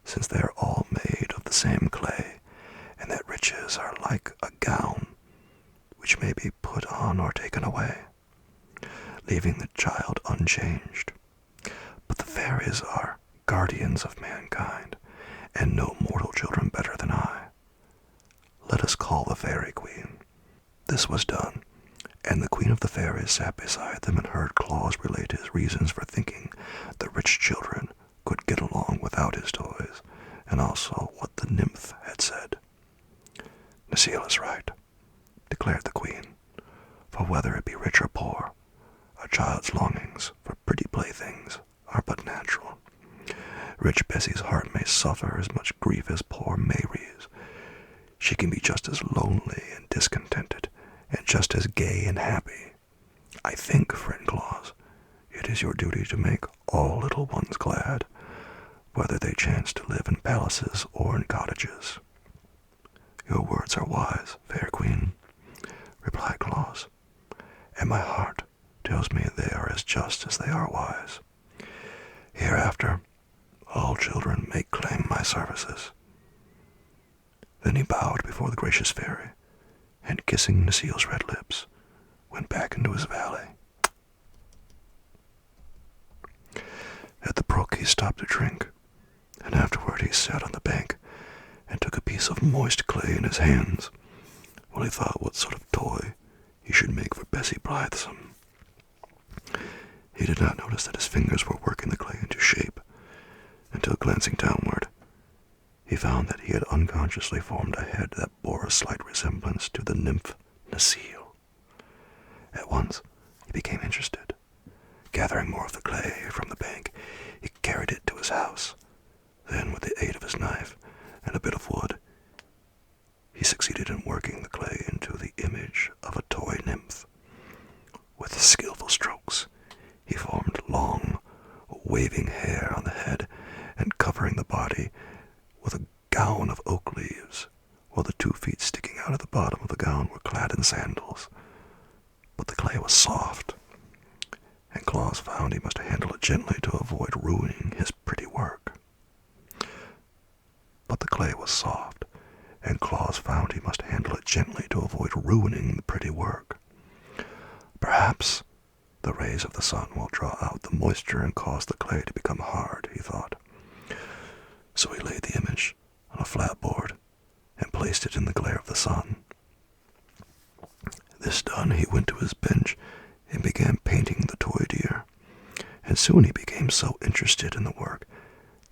since they are all made of the same clay, and that riches are like a gown, which may be put on or taken away, leaving the child unchanged. But the fairies are guardians of mankind, and know mortal children better than I. Let us call the fairy queen. This was done, and the queen of the fairies sat beside them and heard Claus relate his reasons for thinking the rich children could get along without his toys, and also what the nymph had said. Necile is right, declared the queen, for whether it be rich or poor, a child's longings for pretty playthings are but natural. Rich Bessie's heart may suffer as much grief as poor Mayre's. She can be just as lonely and discontented, and just as gay and happy. I think, friend Claus, it is your duty to make all little ones glad, whether they chance to live in palaces or in cottages. Your words are wise, fair queen, replied Claus, and my heart tells me they are as just as they are wise. Hereafter, all children may claim my services. Then he bowed before the gracious fairy, and kissing Necile's red lips, went back into his valley. At the brook he stopped to drink, and afterward he sat on the bank and took a piece of moist clay in his hands, while he thought what sort of toy he should make for Bessie Blithesome. He did not notice that his fingers were working the clay into shape, until glancing downward, he found that he had unconsciously formed a head that bore a slight resemblance to the nymph Necile. At once he became interested. Gathering more of the clay from the bank, he carried it to his house. Then, with the aid of his knife and a bit of wood, he succeeded in working the clay into the image of a toy nymph. at the bottom of the gown were clad in sandals, but the clay was soft, and Claus found he must handle it gently to avoid ruining his pretty work. But the clay was soft, and Claus found he must handle it gently to avoid ruining the pretty work. Perhaps the rays of the sun will draw out the moisture and cause the clay to become hard, he thought. So he laid the image on a flat board and placed it in the glare of the sun. This done, he went to his bench and began painting the toy deer, and soon he became so interested in the work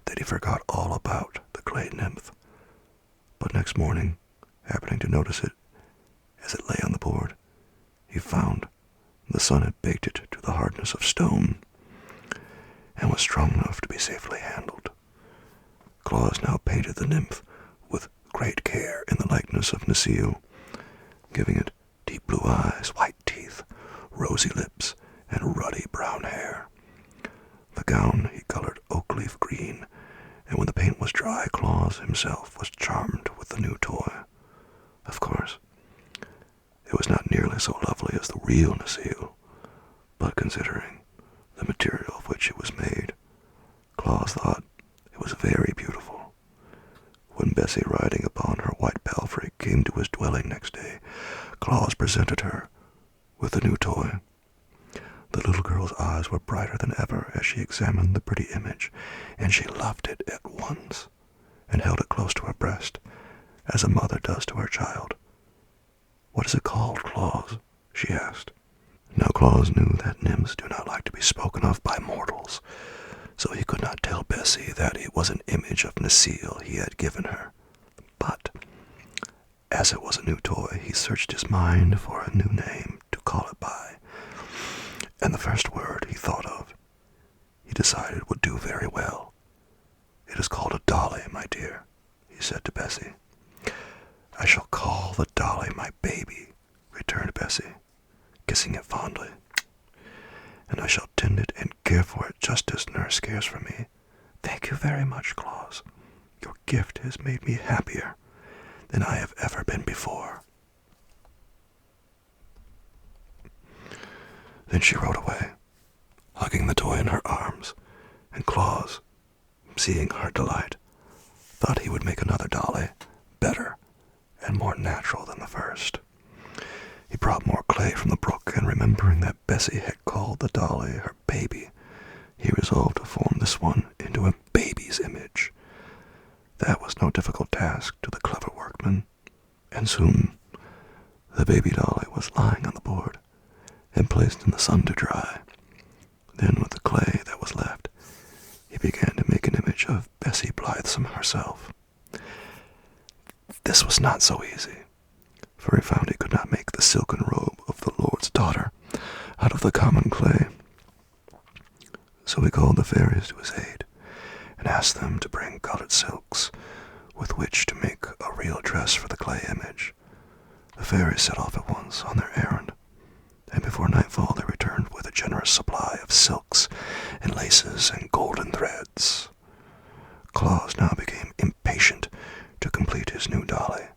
that he forgot all about the clay nymph. But next morning, happening to notice it as it lay on the board, he found the sun had baked it to the hardness of stone and was strong enough to be safely handled. Claus now painted the nymph with great care in the likeness of Necile, giving it deep blue eyes, white teeth, rosy lips, and ruddy brown hair. The gown he colored oak leaf green, and when the paint was dry, Claus himself was charmed with the new toy. Of course, it was not nearly so lovely as the real Necile, but considering the material of which it was made, Claus thought it was very beautiful. When Bessie, riding upon her white palfrey, came to his dwelling next day, Claus presented her with the new toy. The little girl's eyes were brighter than ever as she examined the pretty image, and she loved it at once, and held it close to her breast, as a mother does to her child. "What is it called, Claus?" she asked. Now Claus knew that nymphs do not like to be spoken of by mortals, so he could not tell Bessie that it was an image of Necile he had given her. But, as it was a new toy, he searched his mind for a new name to call it by, and the first word he thought of, he decided would do very well. "It is called a dolly, my dear," he said to Bessie. "I shall call the dolly my baby," returned Bessie, kissing it fondly, "and I shall tend it and care for it just as nurse cares for me. Thank you very much, Claus. Your gift has made me happier than I have ever been before." Then she rode away, hugging the toy in her arms, and Claus, seeing her delight, thought he would make another dolly, better and more natural than the first. He brought more clay from the brook, and remembering that Bessie had called the dolly her baby, he resolved to form this one into a baby's image. That was no difficult task to the clever workman, and soon the baby dolly was lying on the board and placed in the sun to dry. Then, with the clay that was left, he began to make an image of Bessie Blithesome herself. This was not so easy, for he found he could not make the silken robe of the Lord's daughter out of the common clay. So he called the fairies to his aid, and asked them to bring colored silks with which to make a real dress for the clay image. The fairies set off at once on their errand, and before nightfall they returned with a generous supply of silks and laces and golden threads. Claus now became impatient to complete his new dolly,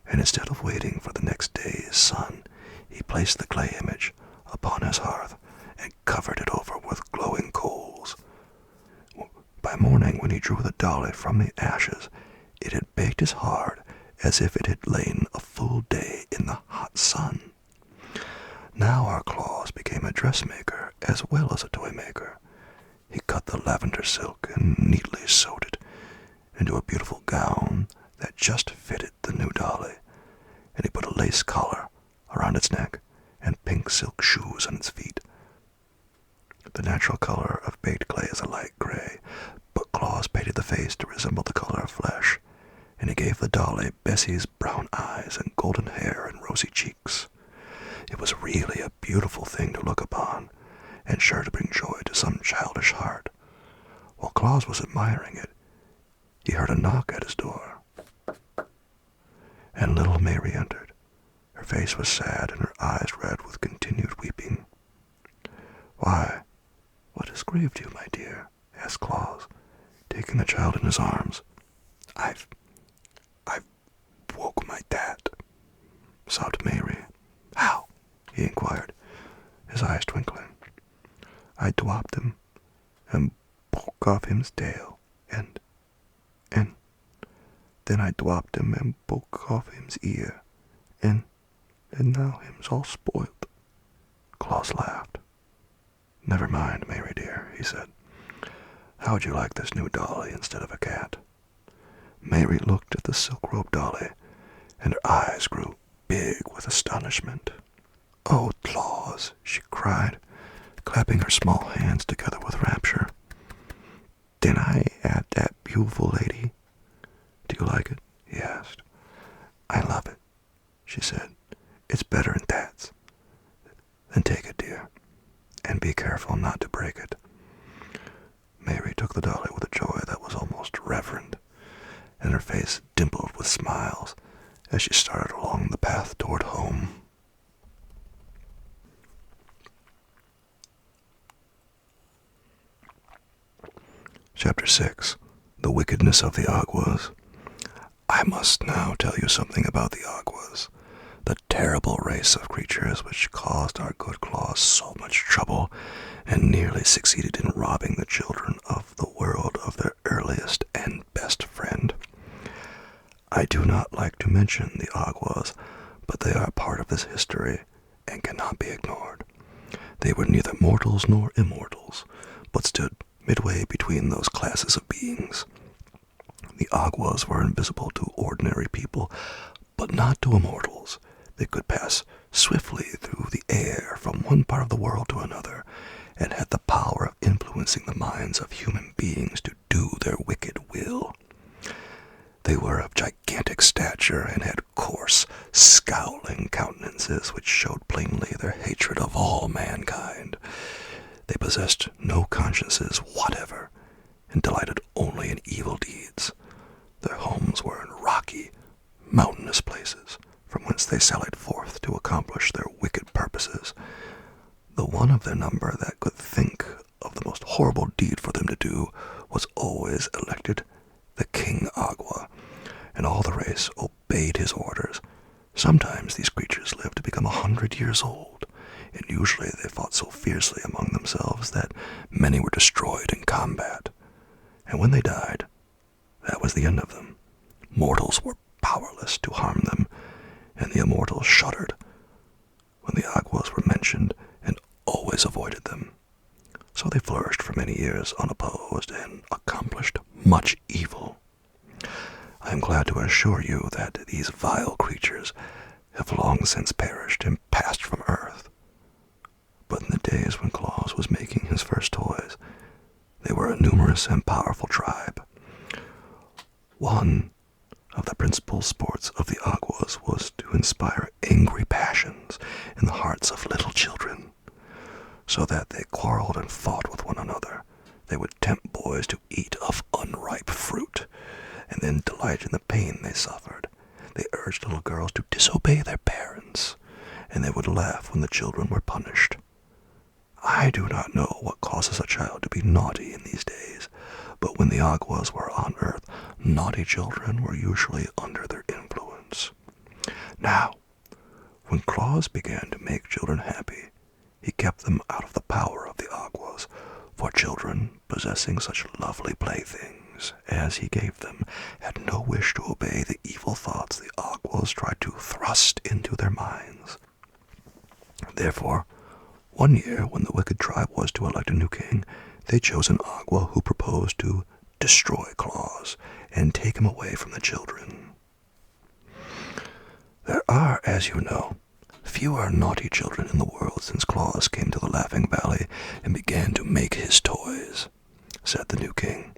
and instead of waiting for the next day's sun, he placed the clay image upon his hearth and covered it over with glowing coals. By morning, when he drew the dolly from the ashes, it had baked as hard as if it had lain a full day in the hot sun. Now our Claus became a dressmaker as well as a toy maker. He cut the lavender silk and neatly sewed it into a beautiful gown that just fitted the new dolly, and he put a lace collar around its neck and pink silk shoes on its feet. The natural color of baked clay is a light gray, but Claus painted the face to resemble the color of flesh, and he gave the dolly Bessie's brown eyes and golden hair and rosy cheeks. It was really a beautiful thing to look upon, and sure to bring joy to some childish heart. While Claus was admiring it, he heard a knock at his door, and little Mary entered. Her face was sad, and her eyes red with continued weeping. "Why, what has grieved you, my dear?" asked Claus, taking the child in his arms. I've woke my dad," sobbed Mary. How? He inquired, his eyes twinkling. I dwopped him and broke off him's tail, and then I dwopped him and broke off him's ear, and now him's all spoiled. Claus laughed. Never mind, Mary dear, he said. How would you like this new dolly instead of a cat? Mary looked at the silk-robed dolly, and her eyes grew big with astonishment. Oh, Claus, she cried, clapping her small hands together with rapture. Then I add that beautiful lady. Do you like it? He asked. I love it, she said. It's better than Dad's. Then take it, dear, and be careful not to break it. Mary took the dolly with a joy that was almost reverent, and her face dimpled with smiles as she started along the path toward home. Chapter 6. The Wickedness of the Aguas. I must now tell you something about the Aguas, the terrible race of creatures which caused our good Claus so much trouble and nearly succeeded in robbing the children of the world of their earliest and best friend. I do not like to mention the Aguas, but they are part of this history and cannot be ignored. They were neither mortals nor immortals, but stood midway between those classes of beings. The Aguas were invisible to ordinary people, but not to immortals. They could pass swiftly through the air from one part of the world to another, and had the power of influencing the minds of human beings to do their wicked will. They were of gigantic stature and had coarse, scowling countenances which showed plainly their hatred of all mankind. They possessed no consciences whatever, and delighted only in evil deeds. Their homes were in rocky, mountainous places, from whence they sallied forth to accomplish their wicked purposes. The one of their number that could think of the most horrible deed for them to do was always elected the King Agua, and all the race obeyed his orders. Sometimes these creatures lived to become 100 years old, and usually they fought so fiercely among themselves that many were destroyed in combat. And when they died, that was the end of them. Mortals were powerless to harm them, and the immortals shuddered when the Aguas were mentioned and always avoided them. So they flourished for many years unopposed and accomplished much evil. I am glad to assure you that these vile creatures have long since perished and passed from earth. But in the days when Claus was making his first toys, they were a numerous and powerful tribe. One of the principal sports of the Aguas was to inspire angry passions in the hearts of little children, so that they quarreled and fought with one another. They would tempt boys to eat of unripe fruit, and then delight in the pain they suffered. They urged little girls to disobey their parents, and they would laugh when the children were punished. I do not know what causes a child to be naughty in these days, but when the Aguas were on earth, naughty children were usually under their influence. Now, when Claus began to make children happy, he kept them out of the power of the Aguas, for children possessing such lovely playthings as he gave them had no wish to obey the evil thoughts the Aguas tried to thrust into their minds. Therefore, one year, when the wicked tribe was to elect a new king, they chose an Agua who proposed to destroy Claus and take him away from the children. There are, as you know, fewer naughty children in the world since Claus came to the Laughing Valley and began to make his toys, said the new king,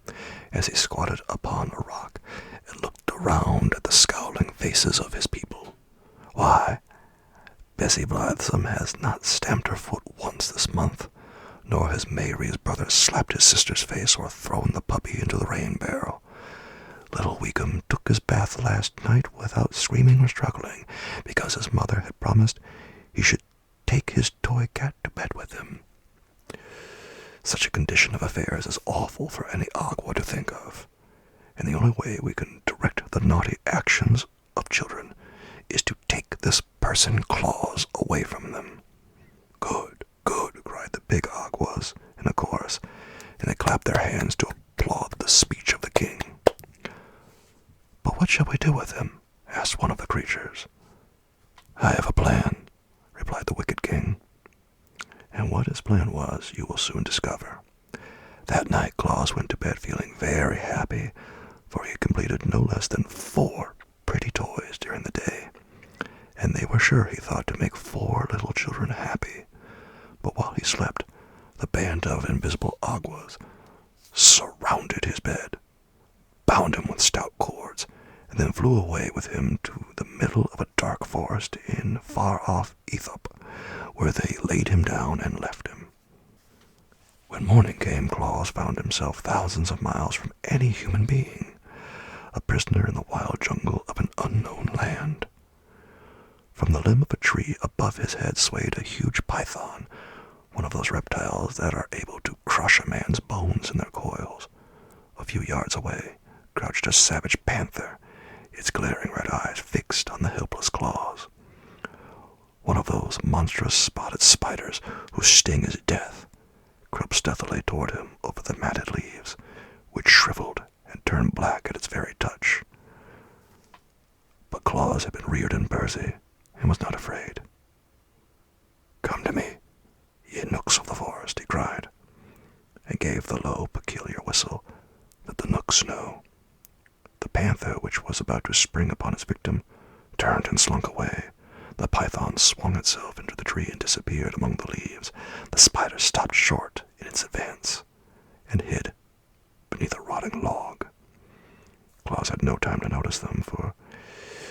as he squatted upon a rock and looked around at the scowling faces of his people. Why, Bessie Blithesome has not stamped her foot once this month, nor has Mary's brother slapped his sister's face or thrown the puppy into the rain barrel. Little Weekum took his bath last night without screaming or struggling, because his mother had promised he should take his toy cat to bed with him. Such a condition of affairs is awful for any Agua to think of, and the only way we can direct the naughty actions of children is to take this arson claws away from them. Good, good, cried the big Aguas in a chorus, and they clapped their hands to applaud the speech of the king. But what shall we do with him? Asked one of the creatures. I have a plan, replied the wicked king. And what his plan was, you will soon discover. That night, Claus went to bed feeling very happy, for he had completed no less than 4 pretty toys during the day, and they were sure, he thought, to make 4 little children happy. But while he slept, the band of invisible Aguas surrounded his bed, bound him with stout cords, and then flew away with him to the middle of a dark forest in far-off Aethiop, where they laid him down and left him. When morning came, Claus found himself thousands of miles from any human being, a prisoner in the wild jungle of an unknown land. From the limb of a tree above his head swayed a huge python, one of those reptiles that are able to crush a man's bones in their coils. A few yards away crouched a savage panther, its glaring red eyes fixed on the helpless Claus. One of those monstrous spotted spiders whose sting is death crept stealthily toward him over the matted leaves, which shriveled and turned black at its very touch. But Claus had been reared in Burzee and was not afraid. Come to me, ye nooks of the forest, he cried, and gave the low, peculiar whistle that the nooks know. The panther, which was about to spring upon its victim, turned and slunk away. The python swung itself into the tree and disappeared among the leaves. The spider stopped short in its advance and hid beneath a rotting log. Claus had no time to notice them, for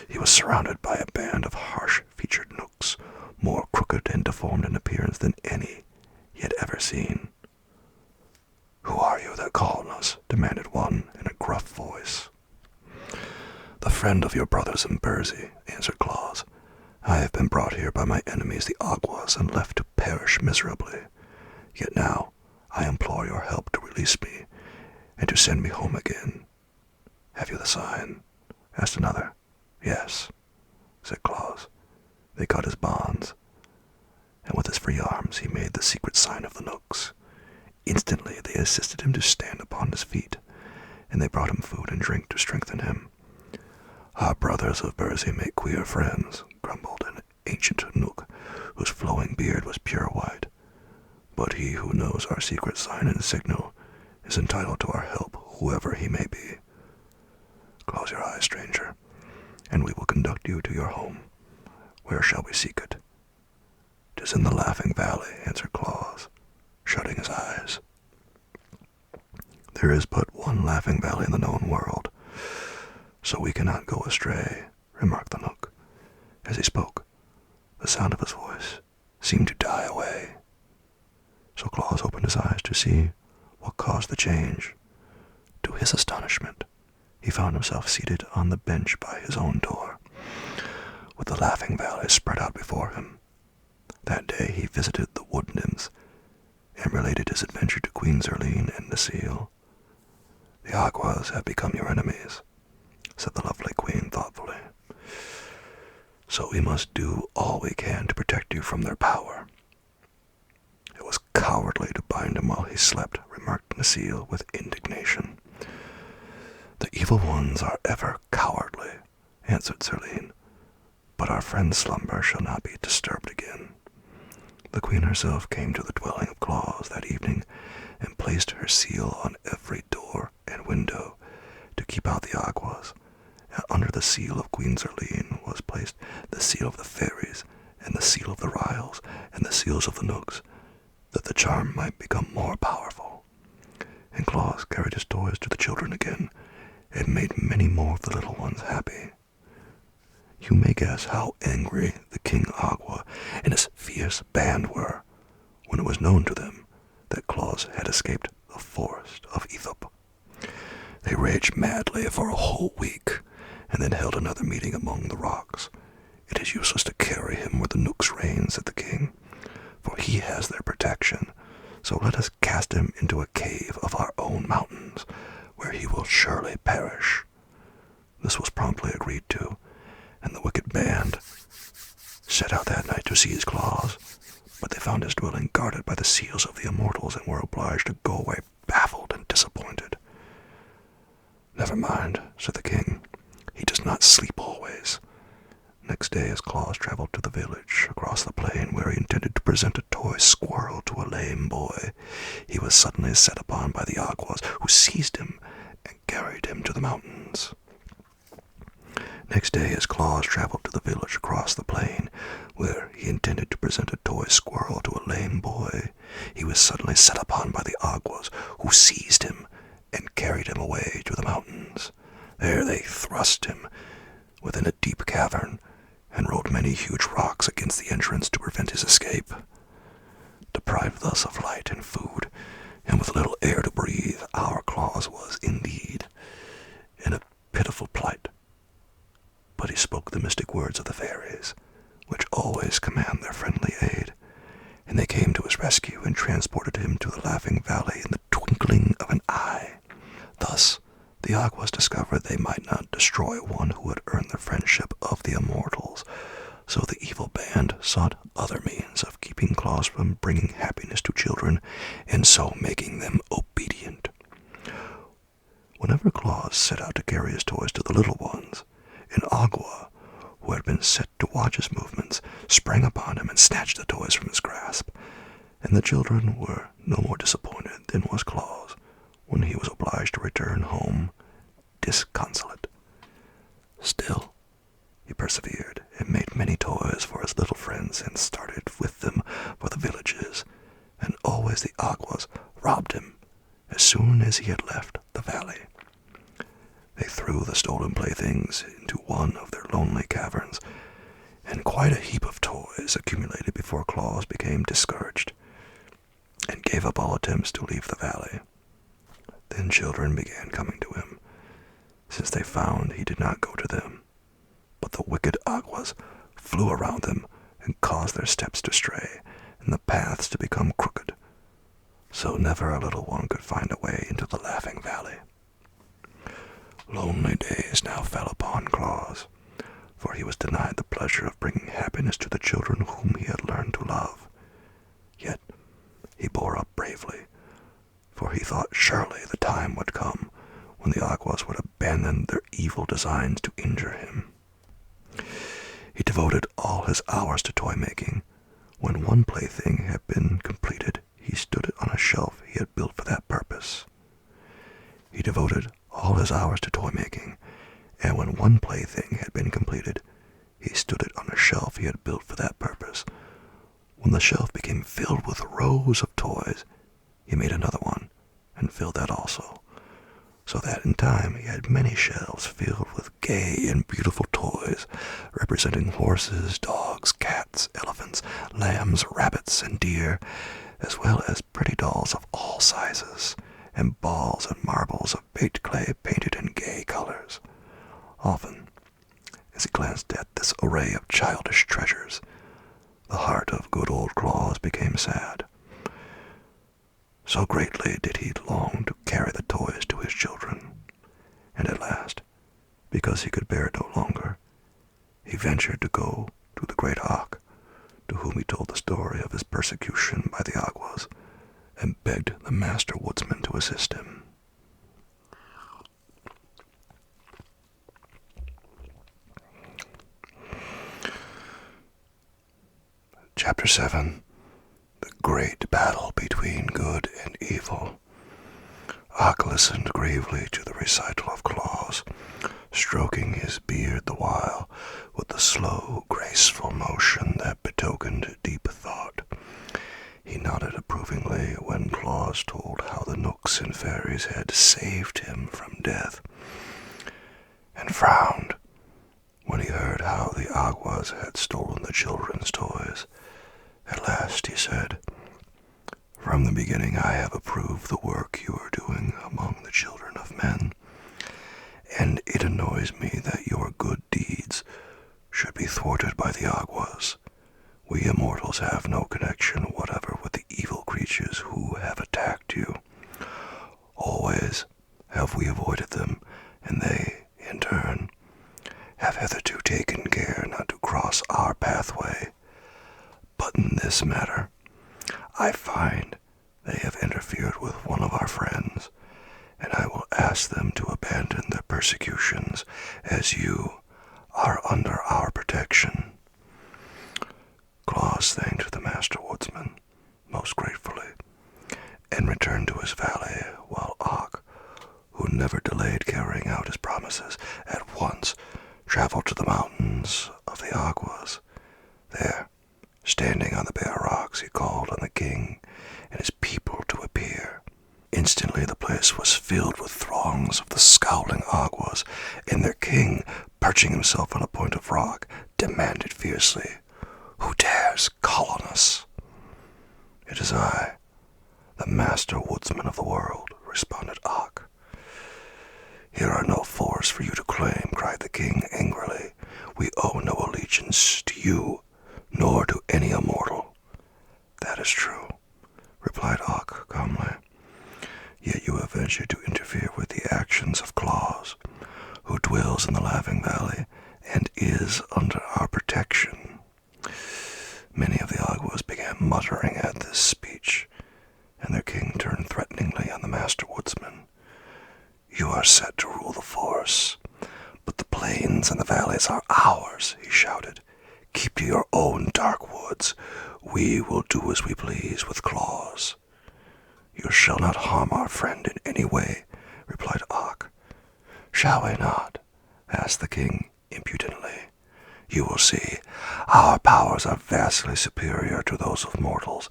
he was surrounded by a band of harsh-featured nooks, more crooked and deformed in appearance than any he had ever seen. "Who are you that called us?" demanded one in a gruff voice. "The friend of your brothers in Burzee," answered Claus. "I have been brought here by my enemies, the Aguas, and left to perish miserably. Yet now I implore your help to release me and to send me home again." "Have you the sign?" asked another. "Yes," said Claus. They cut his bonds, and with his free arms he made the secret sign of the nooks. Instantly they assisted him to stand upon his feet, and they brought him food and drink to strengthen him. "Our brothers of Burzee make queer friends," grumbled an ancient nook whose flowing beard was pure white. "But he who knows our secret sign and signal is entitled to our help, whoever he may be. Close your eyes, stranger, and we will conduct you to your home. Where shall we seek it?" "'Tis in the Laughing Valley," answered Claus, shutting his eyes. "There is but one Laughing Valley in the known world, so we cannot go astray," remarked the Nook. As he spoke, the sound of his voice seemed to die away. So Claus opened his eyes to see what caused the change. To his astonishment, he found himself seated on the bench by his own door, with the Laughing Valley spread out before him. That day he visited the wood nymphs and related his adventure to Queen Zerline and Necile. "The Aguas have become your enemies," said the lovely queen thoughtfully. "So we must do all we can to protect you from their power." "It was cowardly to bind him while he slept," remarked Necile with indignation. "The evil ones are ever cowardly," answered Zerline, "but our friend's slumber shall not be disturbed again." The queen herself came to the dwelling of Claus that evening and placed her seal on every door and window to keep out the Aguas, and under the seal of Queen Zerline was placed the seal of the fairies and the seal of the Ryls and the seals of the Nooks, that the charm might become more powerful. And Claus carried his toys to the children again and made many more of the little ones happy. You may guess how angry the King Agua and his fierce band were when it was known to them that Claus had escaped the forest of Aethiop. They raged madly for a whole week, and then held another meeting among the rocks. "It is useless to carry him where the Nooks reign," said the king, "for he has their protection. So let us cast him into a cave of our own mountains, where he will surely perish." This was promptly agreed to, and the wicked band set out that night to seize Claus, but they found his dwelling guarded by the seals of the immortals and were obliged to go away baffled and disappointed. "Never mind," said the king. "He does not sleep always." Next day, as Claus traveled to the village across the plain where he intended to present a toy squirrel to a lame boy, he was suddenly set upon by the Aguas, who seized him and carried him to the mountains. Next day, as Claus traveled to the village across the plain where he intended to present a toy squirrel to a lame boy, he was suddenly set upon by the Aguas, who seized him and carried him away to the mountains. There they thrust him within a deep cavern and rolled many huge rocks against the entrance to prevent his escape. Deprived thus of light and food, and with little air to breathe, our Claus was indeed in a pitiful plight. But he spoke the mystic words of the fairies, which always command their friendly aid, and they came to his rescue and transported him to the Laughing Valley in the twinkling of an eye. Thus, the Aguas discovered they might not destroy one who had earned the friendship of the immortals, so the evil band sought other means of keeping Claus from bringing happiness to children, and so making them obedient. Whenever Claus set out to carry his toys to the little ones, an Agua, who had been set to watch his movements, sprang upon him and snatched the toys from his grasp, and the children were no more disappointed than was Claus when he was obliged to return home disconsolate. Still, he persevered and made many toys for his little friends and started with them for the villages, and always the Aguas robbed him as soon as he had left the valley. They threw the stolen playthings into one of their lonely caverns, and quite a heap of toys accumulated before Claus became discouraged and gave up all attempts to leave the valley. Then children began coming to him, since they found he did not go to them, but the wicked Aguas flew around them and caused their steps to stray and the paths to become crooked, so never a little one could find a way into the Laughing Valley. Lonely days now fell upon Claus, for he was denied the pleasure of bringing happiness to the children whom he had learned to love. Yet he bore up bravely, for he thought surely the time would come when the Aguas would abandon their evil designs to injure him. He devoted all his hours to toy-making. When one plaything had been completed, he stood it on a shelf he had built for that purpose. He devoted all his hours to toy-making, and when one plaything had been completed, he stood it on a shelf he had built for that purpose. When the shelf became filled with rows of toys, he made another one and filled that also, so that in time he had many shelves filled with gay and beautiful toys, representing horses, dogs, cats, elephants, lambs, rabbits, and deer, as well as pretty dolls of all sizes, and balls and marbles of baked clay painted in gay colors. Often, as he glanced at this array of childish treasures, the heart of good old Claus became sad. So greatly did he long to carry the toys to his children, and at last, because he could bear it no longer, he ventured to go to the great Hawk, to whom he told the story of his persecution by the Aguas, and begged the master woodsman to assist him. Chapter 7. The Great Battle Between Good and Evil. Hawk listened gravely to the recital of Claus, stroking his beard the while with the slow, graceful motion that betokened deep thought. He nodded approvingly when Claus told how the Nooks and Fairies had saved him from death, and frowned when he heard how the Aguas had stolen the children's toys. At last he said, "From the beginning I have approved the work you are doing among the children of men, and it annoys me that your good deeds should be thwarted by the Aguas. We immortals have no connection whatever with the evil creatures who have attacked you. Always have we avoided them, and they, in turn, have hitherto taken care not to cross our pathway. But in this matter, I find they have interfered with one of our friends, and I will ask them to abandon their persecutions, as you are under our protection." Claus thanked the Master Woodsman most gratefully, and returned to his valley, while Og, who never delayed carrying out his promises, at once traveled to the mountains of the Aguas. There, standing on the bare rocks, he called on the king and his people to appear. Instantly the place was filled with throngs of the scowling Aguas, and their king, perching himself on a point of rock, demanded fiercely, "Who dares call on us?" "It is I, the Master Woodsman of the world," responded Og. "Here are no forests for you to claim," cried the king angrily. "We owe no allegiance to you, nor to any immortal." "That is true," replied Og calmly. "Yet you have ventured to interfere with the actions of Claus, who dwells in the Laughing Valley and is under our protection." Many of the Aguas began muttering at this speech, and their king turned threateningly on the Master Woodsman. "You are set to rule the forests, but the plains and the valleys are ours," he shouted. "Keep to your own dark woods. We will do as we please with Claus." "You shall not harm our friend in any way," replied Og. "Shall we not?" asked the king impudently. "You will see. Our powers are vastly superior to those of mortals,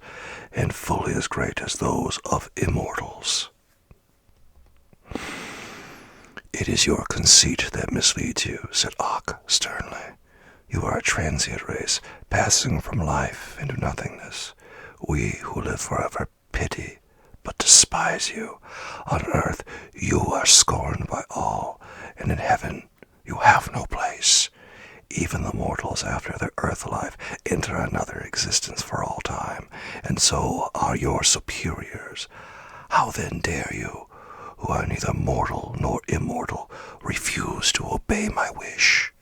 and fully as great as those of immortals." "It is your conceit that misleads you," said Og sternly. "You are a transient race, passing from life into nothingness. We who live forever pity but despise you. On earth you are scorned by all, and in heaven you have no place. Even the mortals after their earth life enter another existence for all time, and so are your superiors. How then dare you, who are neither mortal nor immortal, refuse to obey my wish?"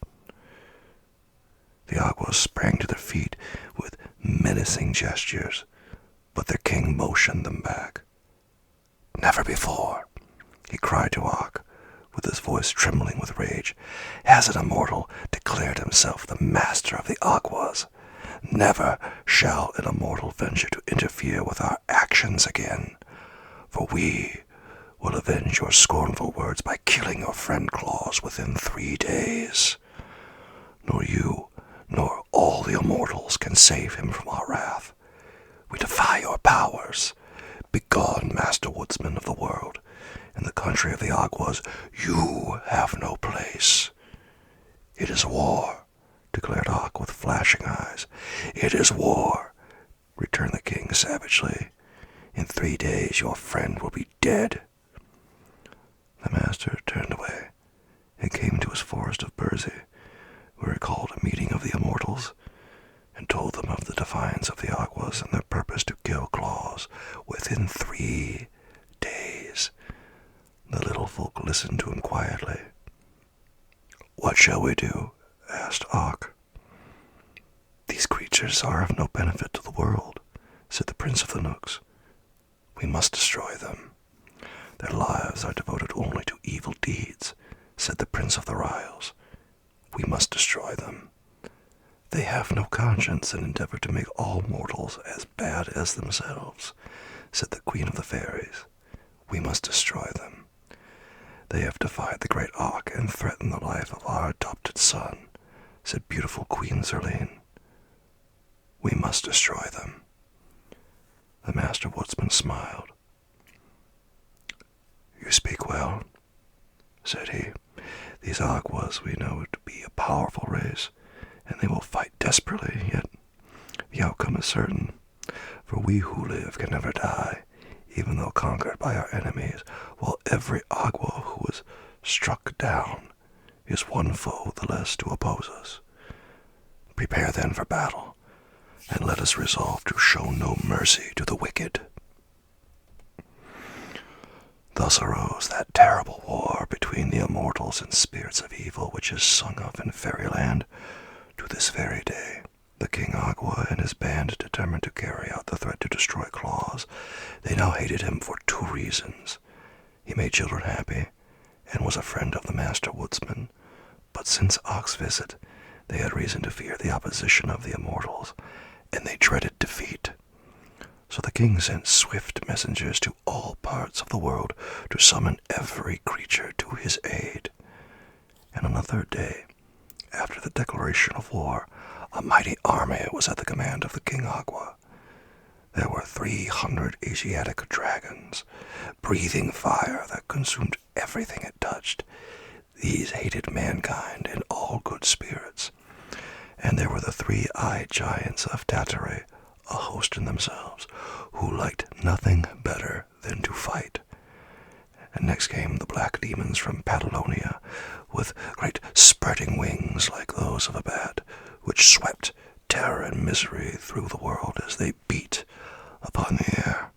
The Aguas sprang to their feet with menacing gestures, but their king motioned them back. "Never before," he cried to Og, with his voice trembling with rage, "has an immortal declared himself the master of the Aguas. Never shall an immortal venture to interfere with our actions again, for we will avenge your scornful words by killing your friend Claus within 3 days. Nor you, nor all the immortals can save him from our wrath. We defy your powers. Begone, Master Woodsman of the world. In the country of the Aguas, you have no place." "It is war," declared Og with flashing eyes. "It is war," returned the king savagely. "In 3 days your friend will be dead." The master turned away and came to his forest of Burzy, where he called a meeting of the immortals and told them of the defiance of the Aguas and their purpose to kill Claus within 3 days. The little folk listened to him quietly. "What shall we do?" asked Og. "These creatures are of no benefit to the world," said the Prince of the Nooks. "We must destroy them. Their lives are devoted only to evil deeds," said the Prince of the Ryles. "We must destroy them. They have no conscience and endeavor to make all mortals as bad as themselves," said the Queen of the Fairies. "We must destroy them. They have defied the great Og and threatened the life of our adopted son," said beautiful Queen Zerlene. "We must destroy them." The Master Woodsman smiled. "You speak well," said he. "These Aguas we know to be a powerful race, and they will fight desperately, yet the outcome is certain, for we who live can never die, even though conquered by our enemies, while every Agua who is struck down is one foe the less to oppose us. Prepare then for battle, and let us resolve to show no mercy to the wicked." Thus arose that terrible war between the immortals and spirits of evil which is sung of in fairyland to this very day. The King Agua and his band determined to carry out the threat to destroy Claus. They now hated him for two reasons. He made children happy, and was a friend of the Master Woodsman. But since Ock's visit, they had reason to fear the opposition of the immortals, and they dreaded defeat. So the king sent swift messengers to all parts of the world to summon every creature to his aid. And on the third day, after the declaration of war, a mighty army was at the command of the King Agua. There were 300 Asiatic dragons, breathing fire that consumed everything it touched. These hated mankind and all good spirits. And there were the three-eyed giants of Tatare, a host in themselves, who liked nothing better than to fight. And next came the black demons from Patagonia, with great spreading wings like those of a bat, which swept terror and misery through the world as they beat upon the air.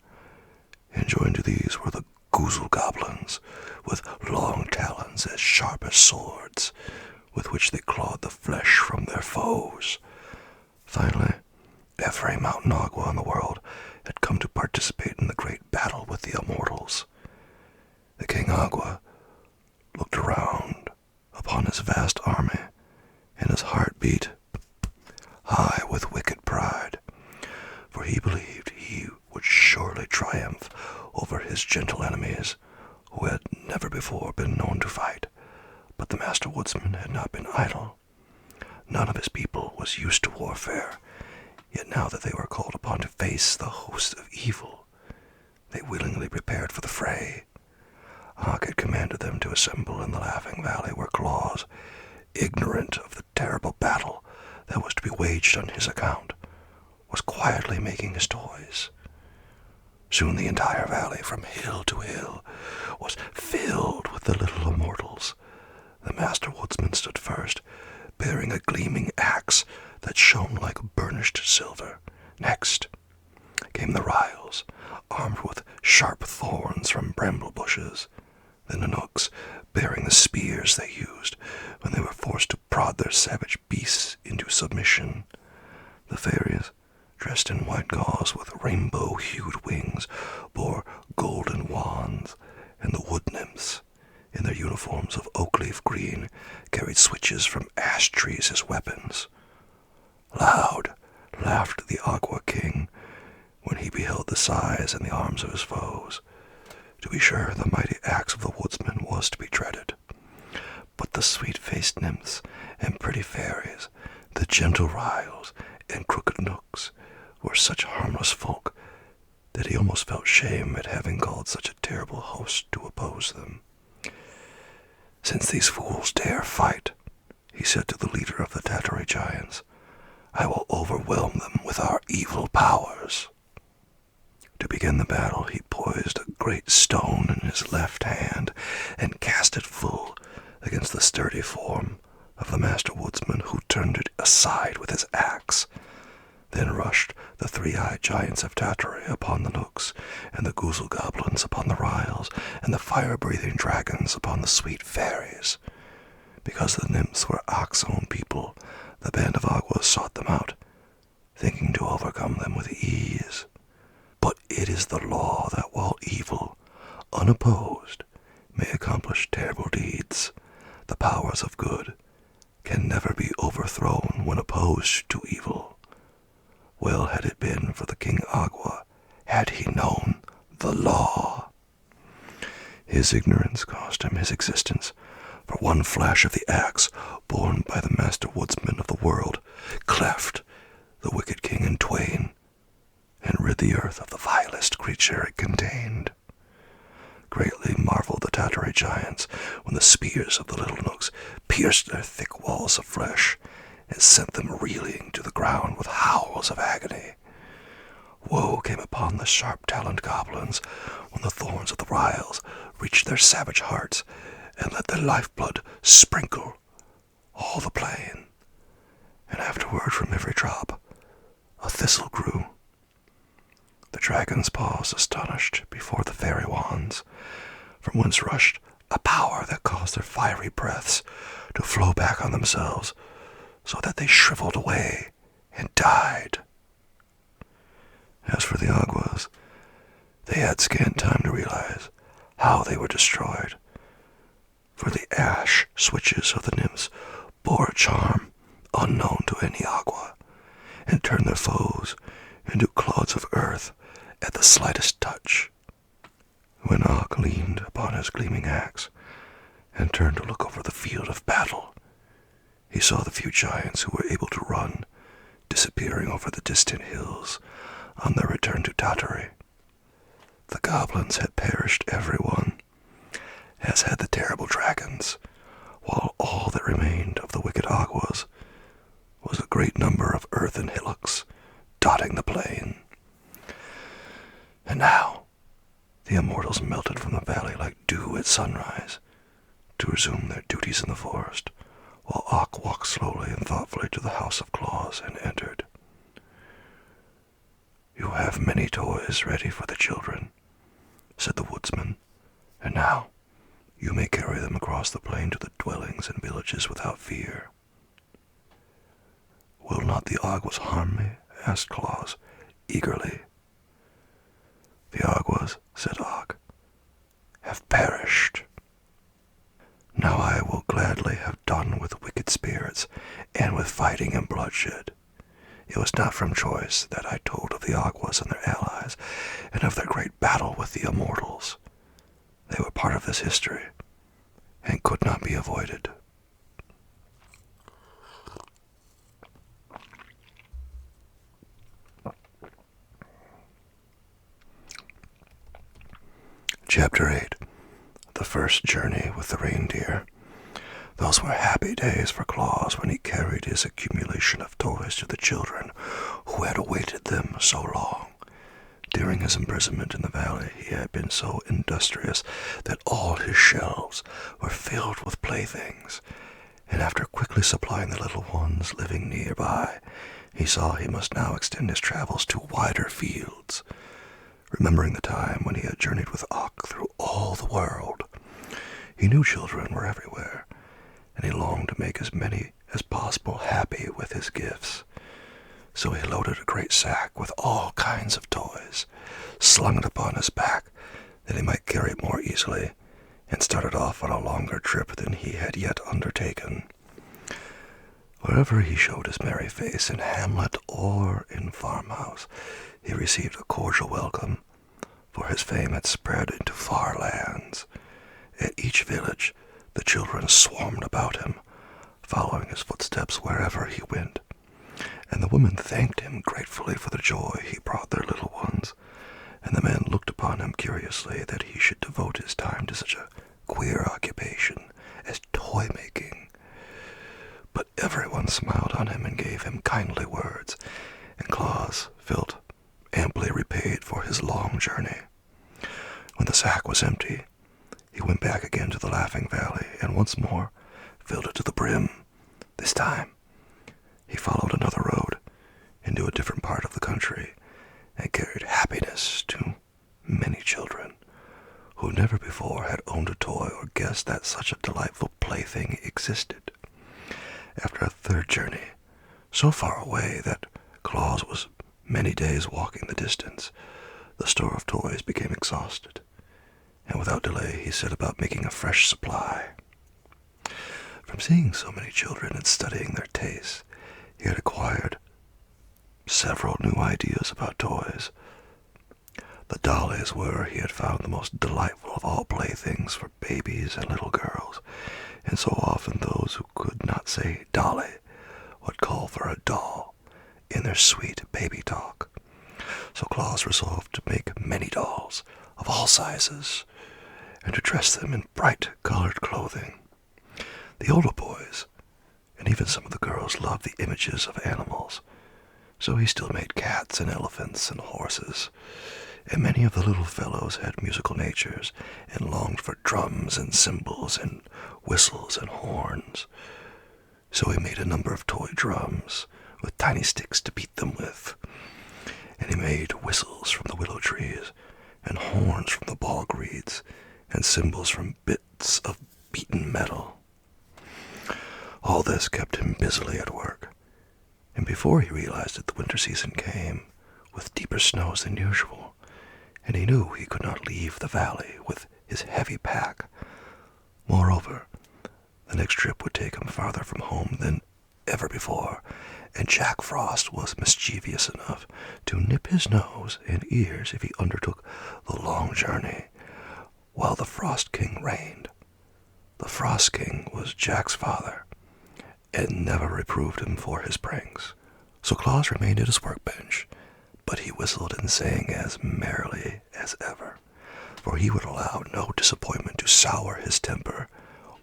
And joined to these were the goozle goblins, with long talons as sharp as swords, with which they clawed the flesh from their foes. Finally, every mountain agua in the world had come to participate in the great battle with the immortals. The King Agua looked around upon his vast army, and his heart beat high with wicked pride, for he believed he would surely triumph over his gentle enemies, who had never before been known to fight. But the Master Woodsman had not been idle. None of his people was used to warfare, yet now that they were called upon to face the host of evil, they willingly prepared for the fray. Ock had commanded them to assemble in the Laughing Valley, where Claus, ignorant of the terrible battle that was to be waged on his account, was quietly making his toys. Soon the entire valley, from hill to hill, was filled with the little immortals. The Master Woodsman stood first, bearing a gleaming axe that shone like burnished silver. Next came the Riles, armed with sharp thorns from bramble bushes. Then the Nooks, bearing the spears they used when they were forced to prod their savage beasts into submission. The fairies, dressed in white gauze with rainbow-hued wings, bore golden wands, and the wood nymphs, in their uniforms of oak-leaf green, carried switches from ash trees as weapons. Loud laughed the Agua King when he beheld the size and the arms of his foes. To be sure, the mighty axe of the woodsman was to be dreaded, but the sweet-faced nymphs and pretty fairies, the gentle Riles and crooked Nooks, were such harmless folk that he almost felt shame at having called such a terrible host to oppose them. "Since these fools dare fight," he said to the leader of the Tatari giants, "I will overwhelm them with our evil powers." To begin the battle, he poised a great stone in his left hand and cast it full against the sturdy form of the Master Woodsman, who turned it aside with his axe. Then rushed the three-eyed giants of Tatari upon the Nooks, and the goozle goblins upon the Riles, and the fire-breathing dragons upon the sweet fairies. Because the nymphs were Ock's own people, the band of Agua sought them out, thinking to overcome them with ease. But it is the law that while evil, unopposed, may accomplish terrible deeds, the powers of good can never be overthrown when opposed to evil. Well had it been for the King Agua had he known the law. His ignorance cost him his existence, for one flash of the axe borne by the Master Woodsman of the world cleft the wicked king in twain, and rid the earth of the vilest creature it contained. Greatly marveled the Tatari giants when the spears of the little Nooks pierced their thick walls of flesh and sent them reeling to the ground with howls of agony. Woe came upon the sharp-taloned goblins when the thorns of the Riles reached their savage hearts and let their lifeblood sprinkle all the plain. And afterward, from every drop, a thistle grew. The dragons paused astonished before the fairy wands, from whence rushed a power that caused their fiery breaths to flow back on themselves, so that they shriveled away and died. As for the Aguas, they had scant time to realize how they were destroyed, for the ash switches of the nymphs bore a charm unknown to any Agua, and turned their foes into clods of earth at the slightest touch. When Og leaned upon his gleaming axe and turned to look over the field of battle, he saw the few giants who were able to run disappearing over the distant hills on their return to Tartary. The goblins had perished every one, as had the terrible dragons, while all that remained of the wicked Aguas was a great number of earthen hillocks dotting the plain. And now the immortals melted from the valley like dew at sunrise to resume their duties in the forest, while Og walked slowly and thoughtfully to the house of Claus and entered. "You have many toys ready for the children," said the woodsman, "and now you may carry them across the plain to the dwellings and villages without fear." "Will not the Aguas harm me?" asked Claus, eagerly. "The Aguas," said Og, "have perished. Now I will gladly have done with wicked spirits and with fighting and bloodshed. It was not from choice that I told of the Aguas and their allies, and of their great battle with the immortals. They were part of this history, and could not be avoided." Chapter 8. The First Journey with the Reindeer. Those were happy days for Claus when he carried his accumulation of toys to the children who had awaited them so long. During his imprisonment in the valley, he had been so industrious that all his shelves were filled with playthings, and after quickly supplying the little ones living nearby, he saw he must now extend his travels to wider fields. Remembering the time when he had journeyed with Og through all the world, he knew children were everywhere, and he longed to make as many as possible happy with his gifts. So he loaded a great sack with all kinds of toys, slung it upon his back that he might carry it more easily, and started off on a longer trip than he had yet undertaken. Wherever he showed his merry face, in hamlet or in farmhouse, he received a cordial welcome, for his fame had spread into far lands. At each village, the children swarmed about him, following his footsteps wherever he went, and the women thanked him gratefully for the joy he brought their little ones, and the men looked upon him curiously that he should devote his time to such a queer occupation as toy-making. But everyone smiled on him and gave him kindly words, and Claus felt amply repaid for his long journey. When the sack was empty, he went back again to the Laughing Valley and once more filled it to the brim. This time, he followed another road into a different part of the country and carried happiness to many children who never before had owned a toy or guessed that such a delightful plaything existed. After a third journey, so far away that Claus was many days walking the distance, the store of toys became exhausted, and without delay he set about making a fresh supply. From seeing so many children and studying their tastes, he had acquired several new ideas about toys. The dollies were, he had found, the most delightful of all playthings for babies and little girls, and so often those who could not say dolly would call for a doll in their sweet baby talk. So Claus resolved to make many dolls of all sizes and to dress them in bright colored clothing. The older boys, and even some of the girls, loved the images of animals, so he still made cats and elephants and horses, and many of the little fellows had musical natures and longed for drums and cymbals and whistles and horns. So he made a number of toy drums with tiny sticks to beat them with, and he made whistles from the willow trees and horns from the bog reeds and cymbals from bits of beaten metal. All this kept him busily at work, And before he realized it, the winter season came, with deeper snows than usual, and he knew he could not leave the valley with his heavy pack. Moreover, the next trip would take him farther from home than ever before, and Jack Frost was mischievous enough to nip his nose and ears if he undertook the long journey, while the Frost King reigned. The Frost King was Jack's father, and never reproved him for his pranks. So Claus remained at his workbench, but he whistled and sang as merrily as ever, for he would allow no disappointment to sour his temper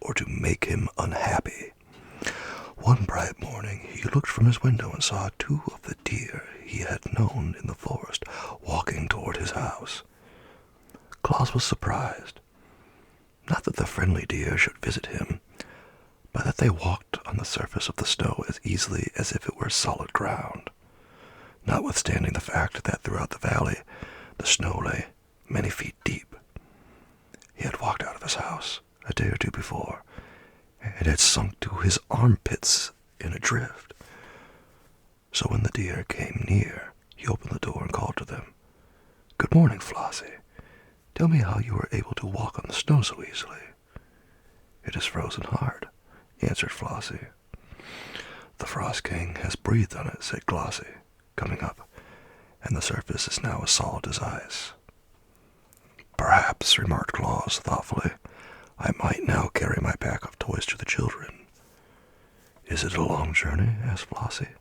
or to make him unhappy. One bright morning he looked from his window and saw 2 of the deer he had known in the forest walking toward his house. Claus was surprised, not that the friendly deer should visit him, but that they walked on the surface of the snow as easily as if it were solid ground, notwithstanding the fact that throughout the valley the snow lay many feet deep. He had walked out of his house a day or 2 before, and had sunk to his armpits in a drift. So when the deer came near, he opened the door and called to them, "Good morning, Flossie. Tell me how you were able to walk on the snow so easily." "It is frozen hard," answered Flossie. "The Frost King has breathed on it," said Glossie, coming up, "and the surface is now as solid as ice." "Perhaps," remarked Claus thoughtfully, "I might now carry my pack of toys to the children." "Is it a long journey?" asked Flossie.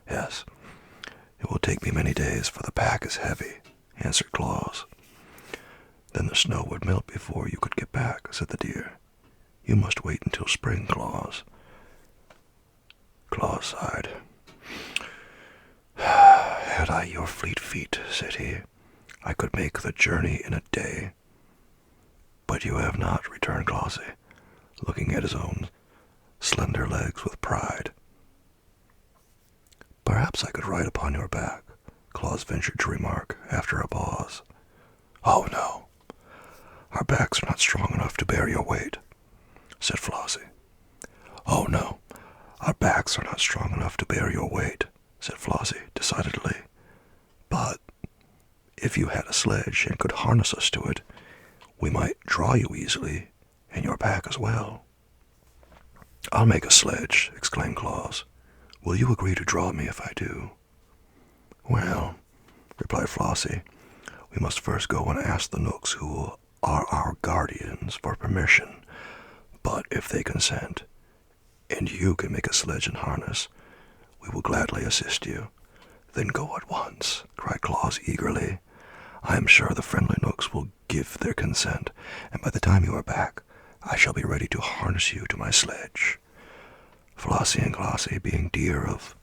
"Yes, it will take me many days, for the pack is heavy," answered Claus. "Then the snow would melt before you could get back," said the deer. "You must wait until spring, Claus." Claus sighed. "Had I your fleet feet," said he, "I could make the journey in a day." "But you have not," returned Glossie, looking at his own slender legs with pride. "Perhaps I could ride upon your back," Claus ventured to remark after a pause. "Oh, no. Our backs are not strong enough to bear your weight," said Flossie. "Oh, no. Our backs are not strong enough to bear your weight," said Flossie decidedly. "But if you had a sledge and could harness us to it, we might draw you easily, and your pack as well." "I'll make a sledge," exclaimed Claus. "Will you agree to draw me if I do?" "Well," replied Flossie, "we must first go and ask the Knooks, who are our guardians, for permission. But if they consent, and you can make a sledge and harness, we will gladly assist you." "Then go at once," cried Claus eagerly. "I am sure the friendly Knooks will give their consent, and by the time you are back, I shall be ready to harness you to my sledge." Flossie and Glossie, being deer of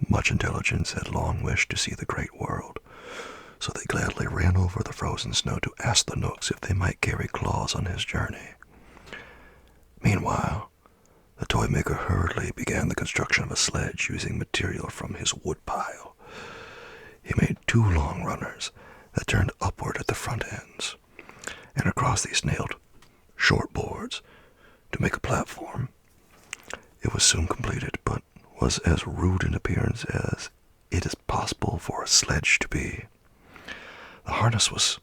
much intelligence, had long wished to see the great world, so they gladly ran over the frozen snow to ask the Knooks if they might carry Claus on his journey. Meanwhile, the toy maker hurriedly began the construction of a sledge using material from his wood pile. He made 2 long runners that turned upward at the front ends, and across these nailed short boards to make a platform. It was soon completed, but was as rude in appearance as it is possible for a sledge to be. The harness was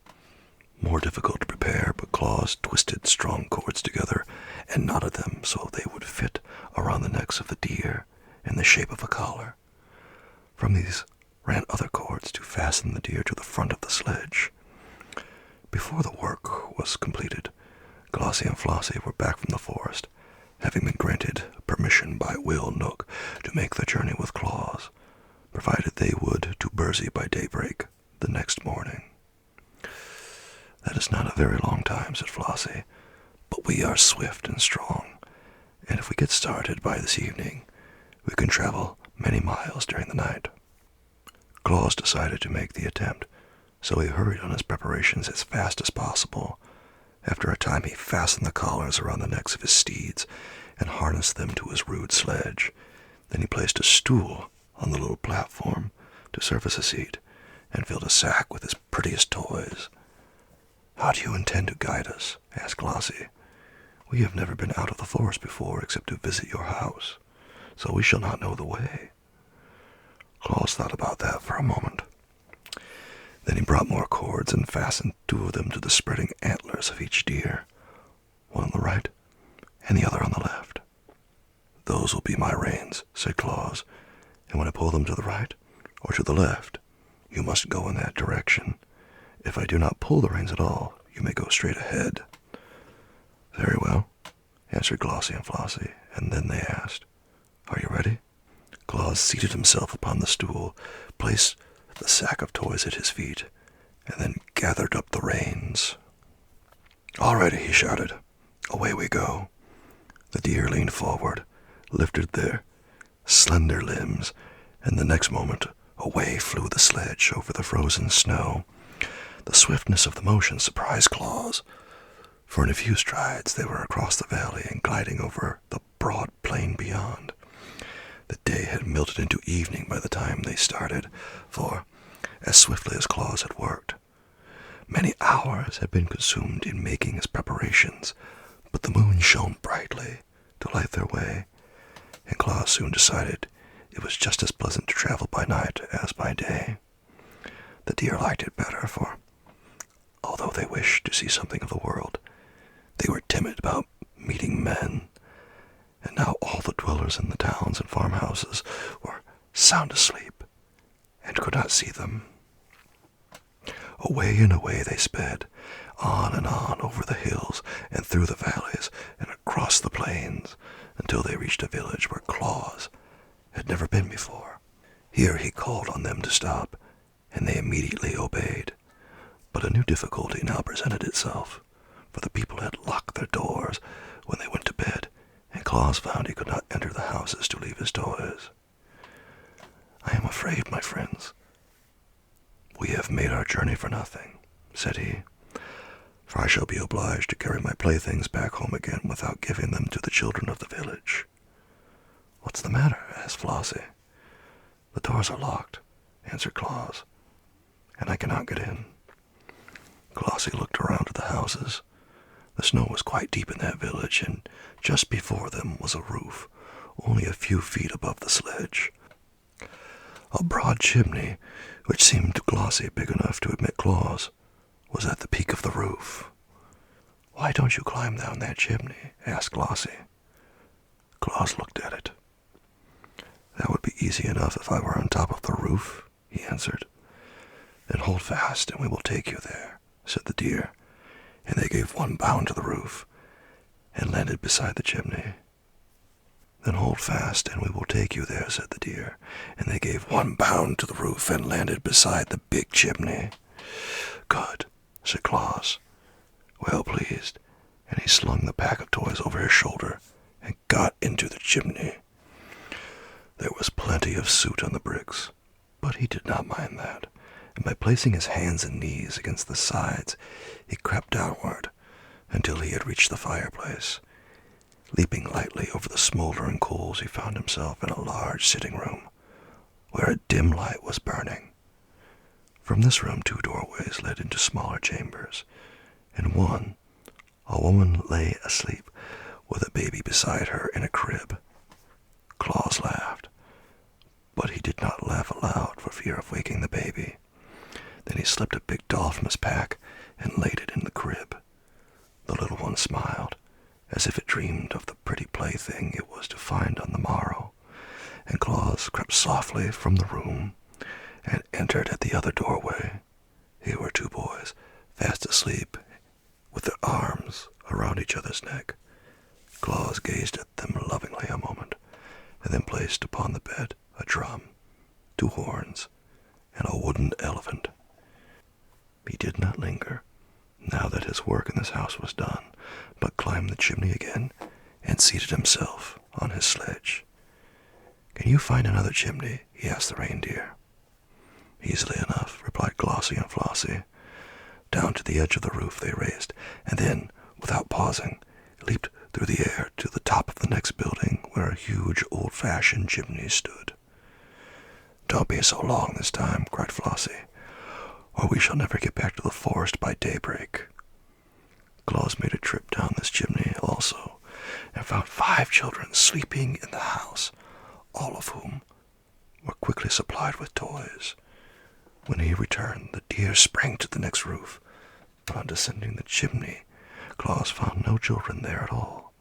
more difficult to prepare, but Claus twisted strong cords together and knotted them so they would fit around the necks of the deer in the shape of a collar. From these ran other cords to fasten the deer to the front of the sledge. Before the work was completed, Glossie and Flossie were back from the forest, having been granted permission by Will Knook to make the journey with Claus, provided they would to Bursey by daybreak the next morning. "That is not a very long time," said Flossie, "but we are swift and strong, and if we get started by this evening, we can travel many miles during the night." Claus decided to make the attempt, so he hurried on his preparations as fast as possible. After a time he fastened the collars around the necks of his steeds and harnessed them to his rude sledge. Then he placed a stool on the little platform to serve as a seat, and filled a sack with his prettiest toys. "How do you intend to guide us?" asked Glossie. "We have never been out of the forest before except to visit your house, so we shall not know the way." Claus thought about that for a moment. Then he brought more cords and fastened 2 of them to the spreading antlers of each deer, one on the right and the other on the left. "Those will be my reins," said Claus, "and when I pull them to the right or to the left, you must go in that direction. If I do not pull the reins at all, you may go straight ahead." "Very well," answered Glossie and Flossie, and then they asked, "Are you ready?" Claus seated himself upon the stool, placed the sack of toys at his feet, and then gathered up the reins. "All ready," he shouted. "Away we go." The deer leaned forward, lifted their slender limbs, and the next moment away flew the sledge over the frozen snow. The swiftness of the motion surprised Claus, for in a few strides they were across the valley and gliding over the broad plain beyond. The day had melted into evening by the time they started, for, as swiftly as Claus had worked, many hours had been consumed in making his preparations, but the moon shone brightly to light their way, and Claus soon decided it was just as pleasant to travel by night as by day. The deer liked it better, for, although they wished to see something of the world, they were timid about meeting men, and now all the dwellers in the towns and farmhouses were sound asleep and could not see them. Away and away they sped, on and on over the hills and through the valleys and across the plains, until they reached a village where Claus had never been before. Here he called on them to stop, and they immediately obeyed. But a new difficulty now presented itself, for the people had locked their doors when they went to bed, and Claus found he could not enter the houses to leave his toys. "I am afraid, my friends, we have made our journey for nothing," said he, "for I shall be obliged to carry my playthings back home again without giving them to the children of the village." "What's the matter?" asked Flossie. "The doors are locked," answered Claus, "and I cannot get in." Glossie looked around at the houses. The snow was quite deep in that village, and just before them was a roof, only a few feet above the sledge. A broad chimney, which seemed to Glossie big enough to admit Claus, was at the peak of the roof. "Why don't you climb down that chimney?" asked Glossie. Claus looked at it. "That would be easy enough if I were on top of the roof," he answered. "Then hold fast, and we will take you there," said the deer, and they gave one bound to the roof and landed beside the chimney. "Then hold fast, and we will take you there," said the deer, and they gave one bound to the roof and landed beside the big chimney. "Good," said Claus, well pleased, and he slung the pack of toys over his shoulder and got into the chimney. There was plenty of soot on the bricks, but he did not mind that, and by placing his hands and knees against the sides, he crept downward until he had reached the fireplace. Leaping lightly over the smoldering coals, he found himself in a large sitting room, where a dim light was burning. From this room 2 doorways led into smaller chambers. In one, a woman lay asleep with a baby beside her in a crib. Claus laughed, but he did not laugh aloud for fear of waking the baby. Then he slipped a big doll from his pack and laid it in the crib. The little one smiled, as if it dreamed of the pretty plaything it was to find on the morrow, and Claus crept softly from the room and entered at the other doorway. Here were 2 boys, fast asleep, with their arms around each other's neck. Claus gazed at them lovingly a moment, and then placed upon the bed a drum, 2 horns, and a wooden elephant. He did not linger, now that his work in this house was done, but climbed the chimney again and seated himself on his sledge. "Can you find another chimney?" he asked the reindeer. "Easily enough," replied Glossie and Flossie. Down to the edge of the roof they raced, and then, without pausing, leaped through the air to the top of the next building, where a huge old-fashioned chimney stood. "Don't be so long this time," cried Flossie, "or we shall never get back to the forest by daybreak." Claus made a trip down this chimney also, and found 5 children sleeping in the house, all of whom were quickly supplied with toys. When he returned, the deer sprang to the next roof, but on descending the chimney, Claus found no children there at all.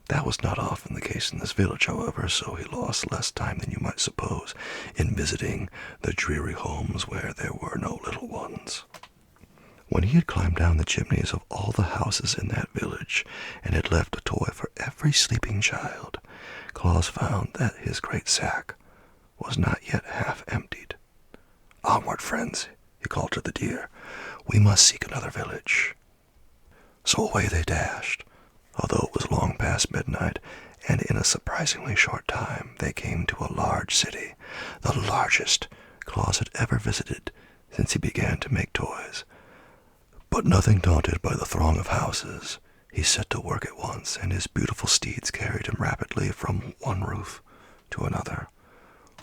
That was not often the case in this village, however, so he lost less time than you might suppose in visiting the dreary homes where there were no little ones. When he had climbed down the chimneys of all the houses in that village and had left a toy for every sleeping child, Claus found that his great sack was not yet half emptied. "Onward, friends," he called to the deer. "We must seek another village." So away they dashed, although it was long past midnight, and in a surprisingly short time they came to a large city, the largest Claus had ever visited since he began to make toys. But nothing daunted by the throng of houses, he set to work at once, and his beautiful steeds carried him rapidly from one roof to another,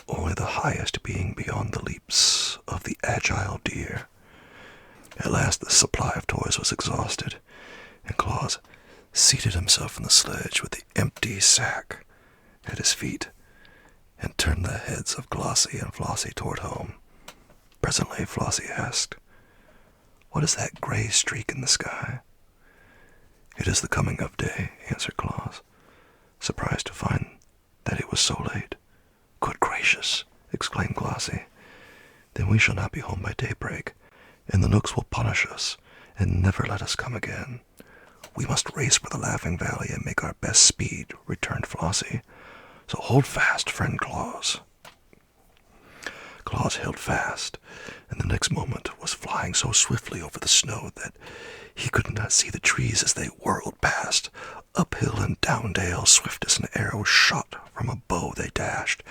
only the highest being beyond the leaps of the agile deer. At last the supply of toys was exhausted, and Claus seated himself in the sledge with the empty sack at his feet and turned the heads of Glossie and Flossie toward home. Presently Flossie asked, "What is that gray streak in the sky?" "It is the coming of day," answered Claus, surprised to find that it was so late. "Good gracious!" exclaimed Glossie. "Then we shall not be home by daybreak, and the Knooks will punish us and never let us come again." "We must race for the Laughing Valley and make our best speed," returned Flossie. "So hold fast, friend Claus." Claus held fast, and the next moment was flying so swiftly over the snow that he could not see the trees as they whirled past. Uphill and down dale, swift as an arrow shot from a bow, they dashed,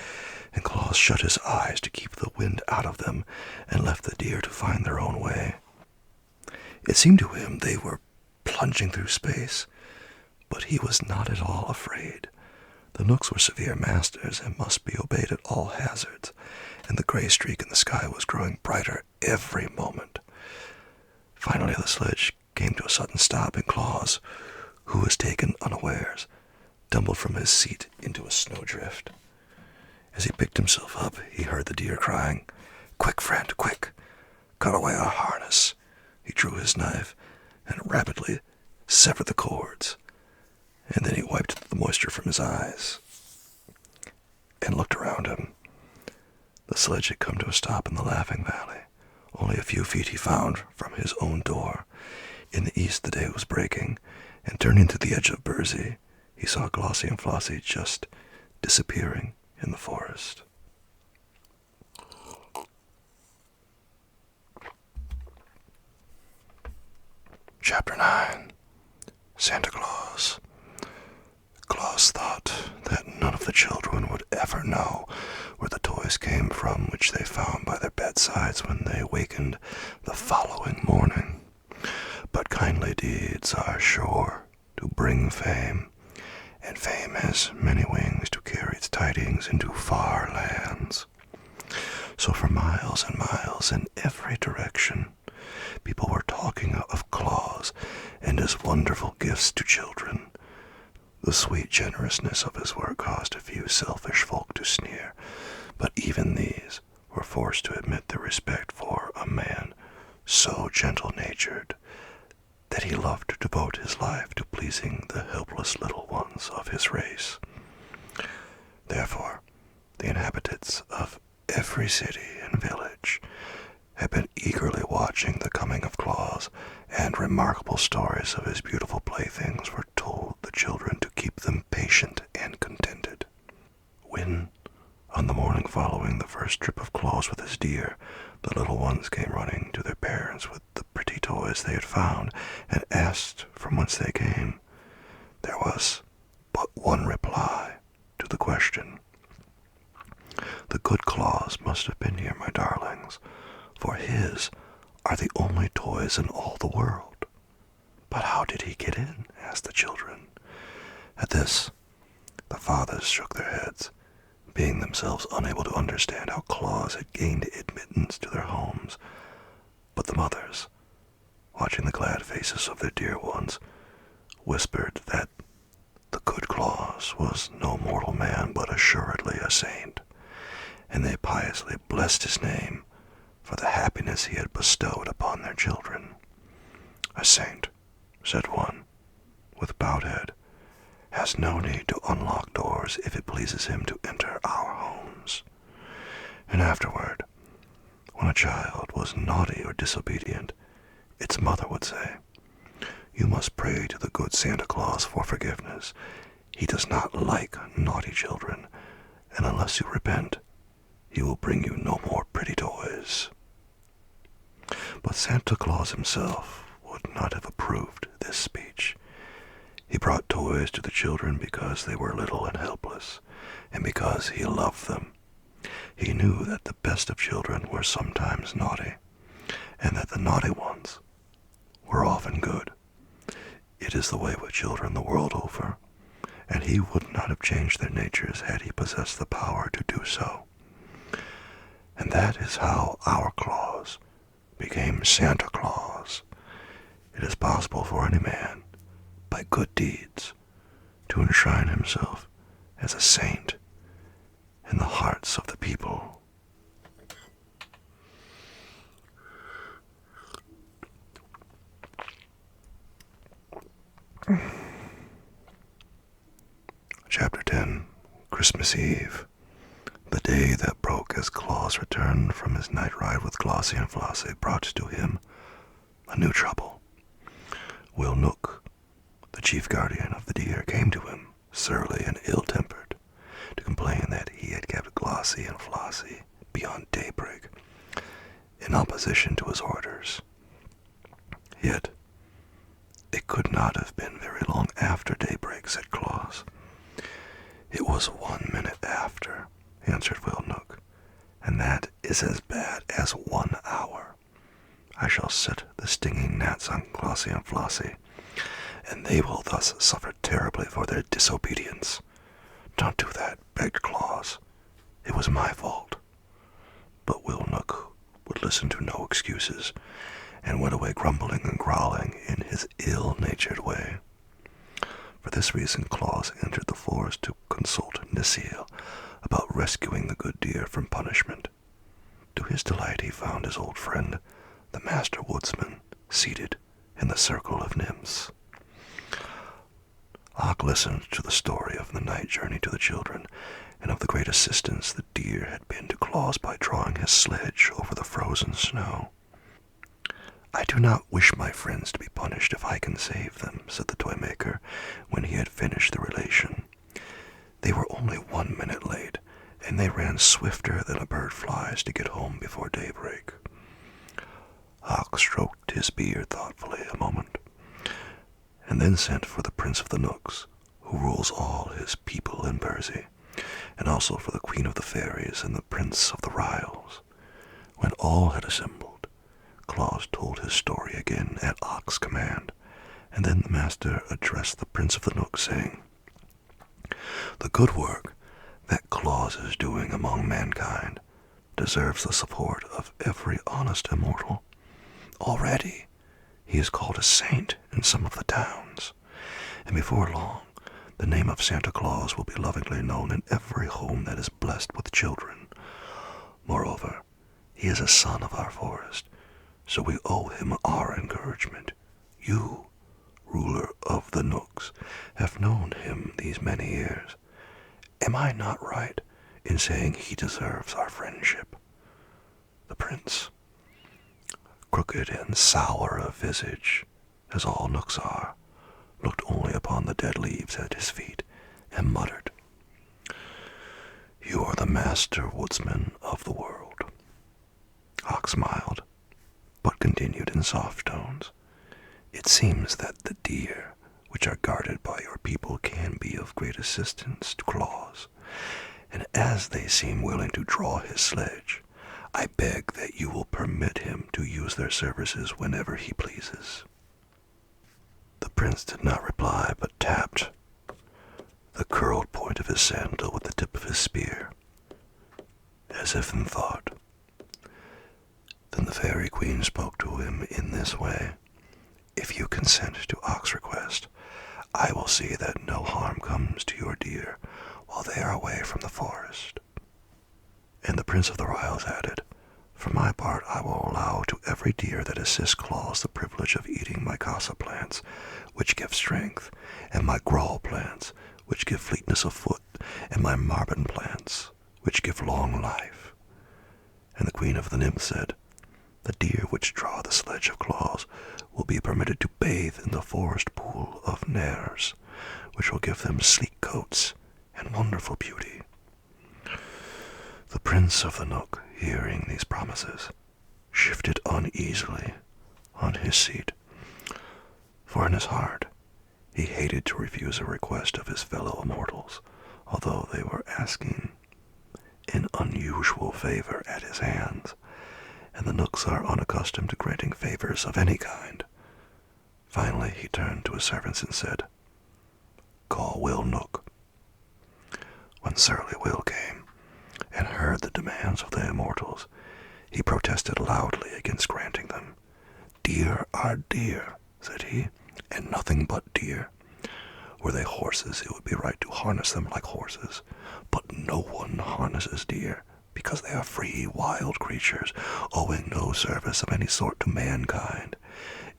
and Claus shut his eyes to keep the wind out of them and left the deer to find their own way. It seemed to him they were plunging through space, but he was not at all afraid. The Knooks were severe masters and must be obeyed at all hazards, and the gray streak in the sky was growing brighter every moment. Finally the sledge came to a sudden stop, and Claus, who was taken unawares, tumbled from his seat into a snowdrift. As he picked himself up, he heard the deer crying, "Quick, friend, quick! Cut away our harness!" He drew his knife and rapidly severed the cords, and then he wiped the moisture from his eyes and looked around him. The sledge had come to a stop in the Laughing Valley. Only a few feet he found from his own door. In the east the day was breaking, and turning to the edge of Burzee, he saw Glossie and Flossie just disappearing in the forest. Chapter 9. Santa Claus. Claus thought that none of the children would ever know where the toys came from which they found by their bedsides when they wakened the following morning. But kindly deeds are sure to bring fame, and fame has many wings to carry its tidings into far lands. So for miles and miles in every direction, people were talking of Claus and his wonderful gifts to children. The sweet generousness of his work caused a few selfish folk to sneer, but even these were forced to admit their respect for a man so gentle-natured that he loved to devote his life to pleasing the helpless little ones of his race. Therefore, the inhabitants of every city and village had been eagerly watching the coming of Claus, and remarkable stories of his beautiful playthings were told the children to keep them patient and contented. When, on the morning following the first trip of Claus with his deer, the little ones came running to their parents with the pretty toys they had found and asked from whence they came, there was but one reply to the question. "The good Claus must have been here, my darlings, for his are the only toys in all the world." "But how did he get in?" asked the children. At this, the fathers shook their heads, being themselves unable to understand how Claus had gained admittance to their homes. But the mothers, watching the glad faces of their dear ones, whispered that the good Claus was no mortal man, but assuredly a saint, and they piously blessed his name for the happiness he had bestowed upon their children. "A saint," said one, with bowed head, "has no need to unlock doors if it pleases him to enter our homes." And afterward, when a child was naughty or disobedient, its mother would say, "You must pray to the good Santa Claus for forgiveness. He does not like naughty children, and unless you repent, he will bring you no more pretty toys." But Santa Claus himself would not have approved this speech. He brought toys to the children because they were little and helpless, and because he loved them. He knew that the best of children were sometimes naughty, and that the naughty ones were often good. It is the way with children the world over, and he would not have changed their natures had he possessed the power to do so. And that is how our Claus became Santa Claus. It is possible for any man, by good deeds, to enshrine himself as a saint in the hearts of the people. Chapter 10, Christmas Eve, the day that broke as Claus returned from his night ride with Glossie and Flossie, brought to him a new trouble. Will Nook, the chief guardian of the deer, came to him, surly and ill-tempered, to complain that he had kept Glossie and Flossie beyond daybreak, in opposition to his orders. Yet, it could not have been very long after daybreak, said Claus. It was 1 minute after, answered Will Nook, and that is as bad as 1 hour. I shall set the stinging gnats on Glossie and Flossie, and they will thus suffer terribly for their disobedience. Don't do that, begged Claus. It was my fault. But Will Nook would listen to no excuses, and went away grumbling and growling in his ill-natured way. For this reason Claus entered the forest to consult Nisiel about rescuing the good deer from punishment. To his delight he found his old friend, the master woodsman, seated in the circle of nymphs. Ock listened to the story of the night journey to the children, and of the great assistance the deer had been to Claus by drawing his sledge over the frozen snow. "I do not wish my friends to be punished if I can save them," said the toy maker, when he had finished the relation. "They were only 1 minute late, and they ran swifter than a bird flies to get home before daybreak." Ock stroked his beard thoughtfully a moment, and then sent for the Prince of the Nooks, who rules all his people in Bursey, and also for the Queen of the Fairies and the Prince of the Ryls. When all had assembled, Claus told his story again at Ock's command, and then the master addressed the Prince of the Nooks, saying, "The good work that Claus is doing among mankind deserves the support of every honest immortal. Already he is called a saint in some of the towns, and before long the name of Santa Claus will be lovingly known in every home that is blessed with children. Moreover, he is a son of our forest, so we owe him our encouragement. You, ruler of the Nooks, have known him these many years. Am I not right in saying he deserves our friendship?" The prince, crooked and sour of visage, as all Nooks are, looked only upon the dead leaves at his feet, and muttered, "You are the master woodsman of the world." Ock smiled, but continued in soft tones, "It seems that the deer which are guarded by your people can be of great assistance to Claus, and as they seem willing to draw his sledge, I beg that you will permit him to use their services whenever he pleases." The prince did not reply, but tapped the curled point of his sandal with the tip of his spear, as if in thought. Then the fairy queen spoke to him in this way, "If you consent to Ock's request, I will see that no harm comes to your deer while they are away from the forest." And the Prince of the Ryls added, "For my part, I will allow to every deer that assists Claus the privilege of eating my casa plants, which give strength, and my grawl plants, which give fleetness of foot, and my marbon plants, which give long life." And the Queen of the Nymphs said, "The deer which draw the sledge of Claus will be permitted to bathe in the forest pool of Nares, which will give them sleek coats and wonderful beauty." The Prince of the Nook, hearing these promises, shifted uneasily on his seat, for in his heart he hated to refuse a request of his fellow immortals, although they were asking an unusual favor at his hands, and the Nooks are unaccustomed to granting favors of any kind. Finally, he turned to his servants and said, "Call Will Nook." When surly Will came and heard the demands of the immortals, he protested loudly against granting them. "Deer are deer," said he, "and nothing but deer. Were they horses, it would be right to harness them like horses, but no one harnesses deer, because they are free, wild creatures, owing no service of any sort to mankind.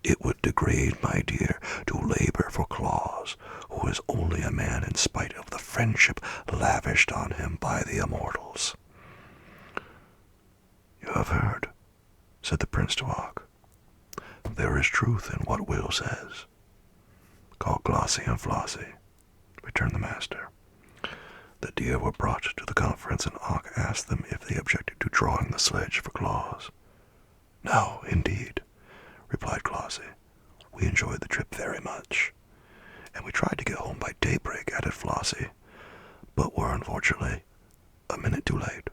It would degrade my deer to labor for Claus, who is only a man in spite of the friendship lavished on him by the immortals." "You have heard," said the Prince to Og. "There is truth in what Will says." "Call Glossie and Flossie," returned the master. The deer were brought to the conference, and Og asked them if they objected to drawing the sledge for Claus. "No, indeed," replied Glossie. "We enjoyed the trip very much. And we tried to get home by daybreak," added Flossie, "but were unfortunately a minute too late."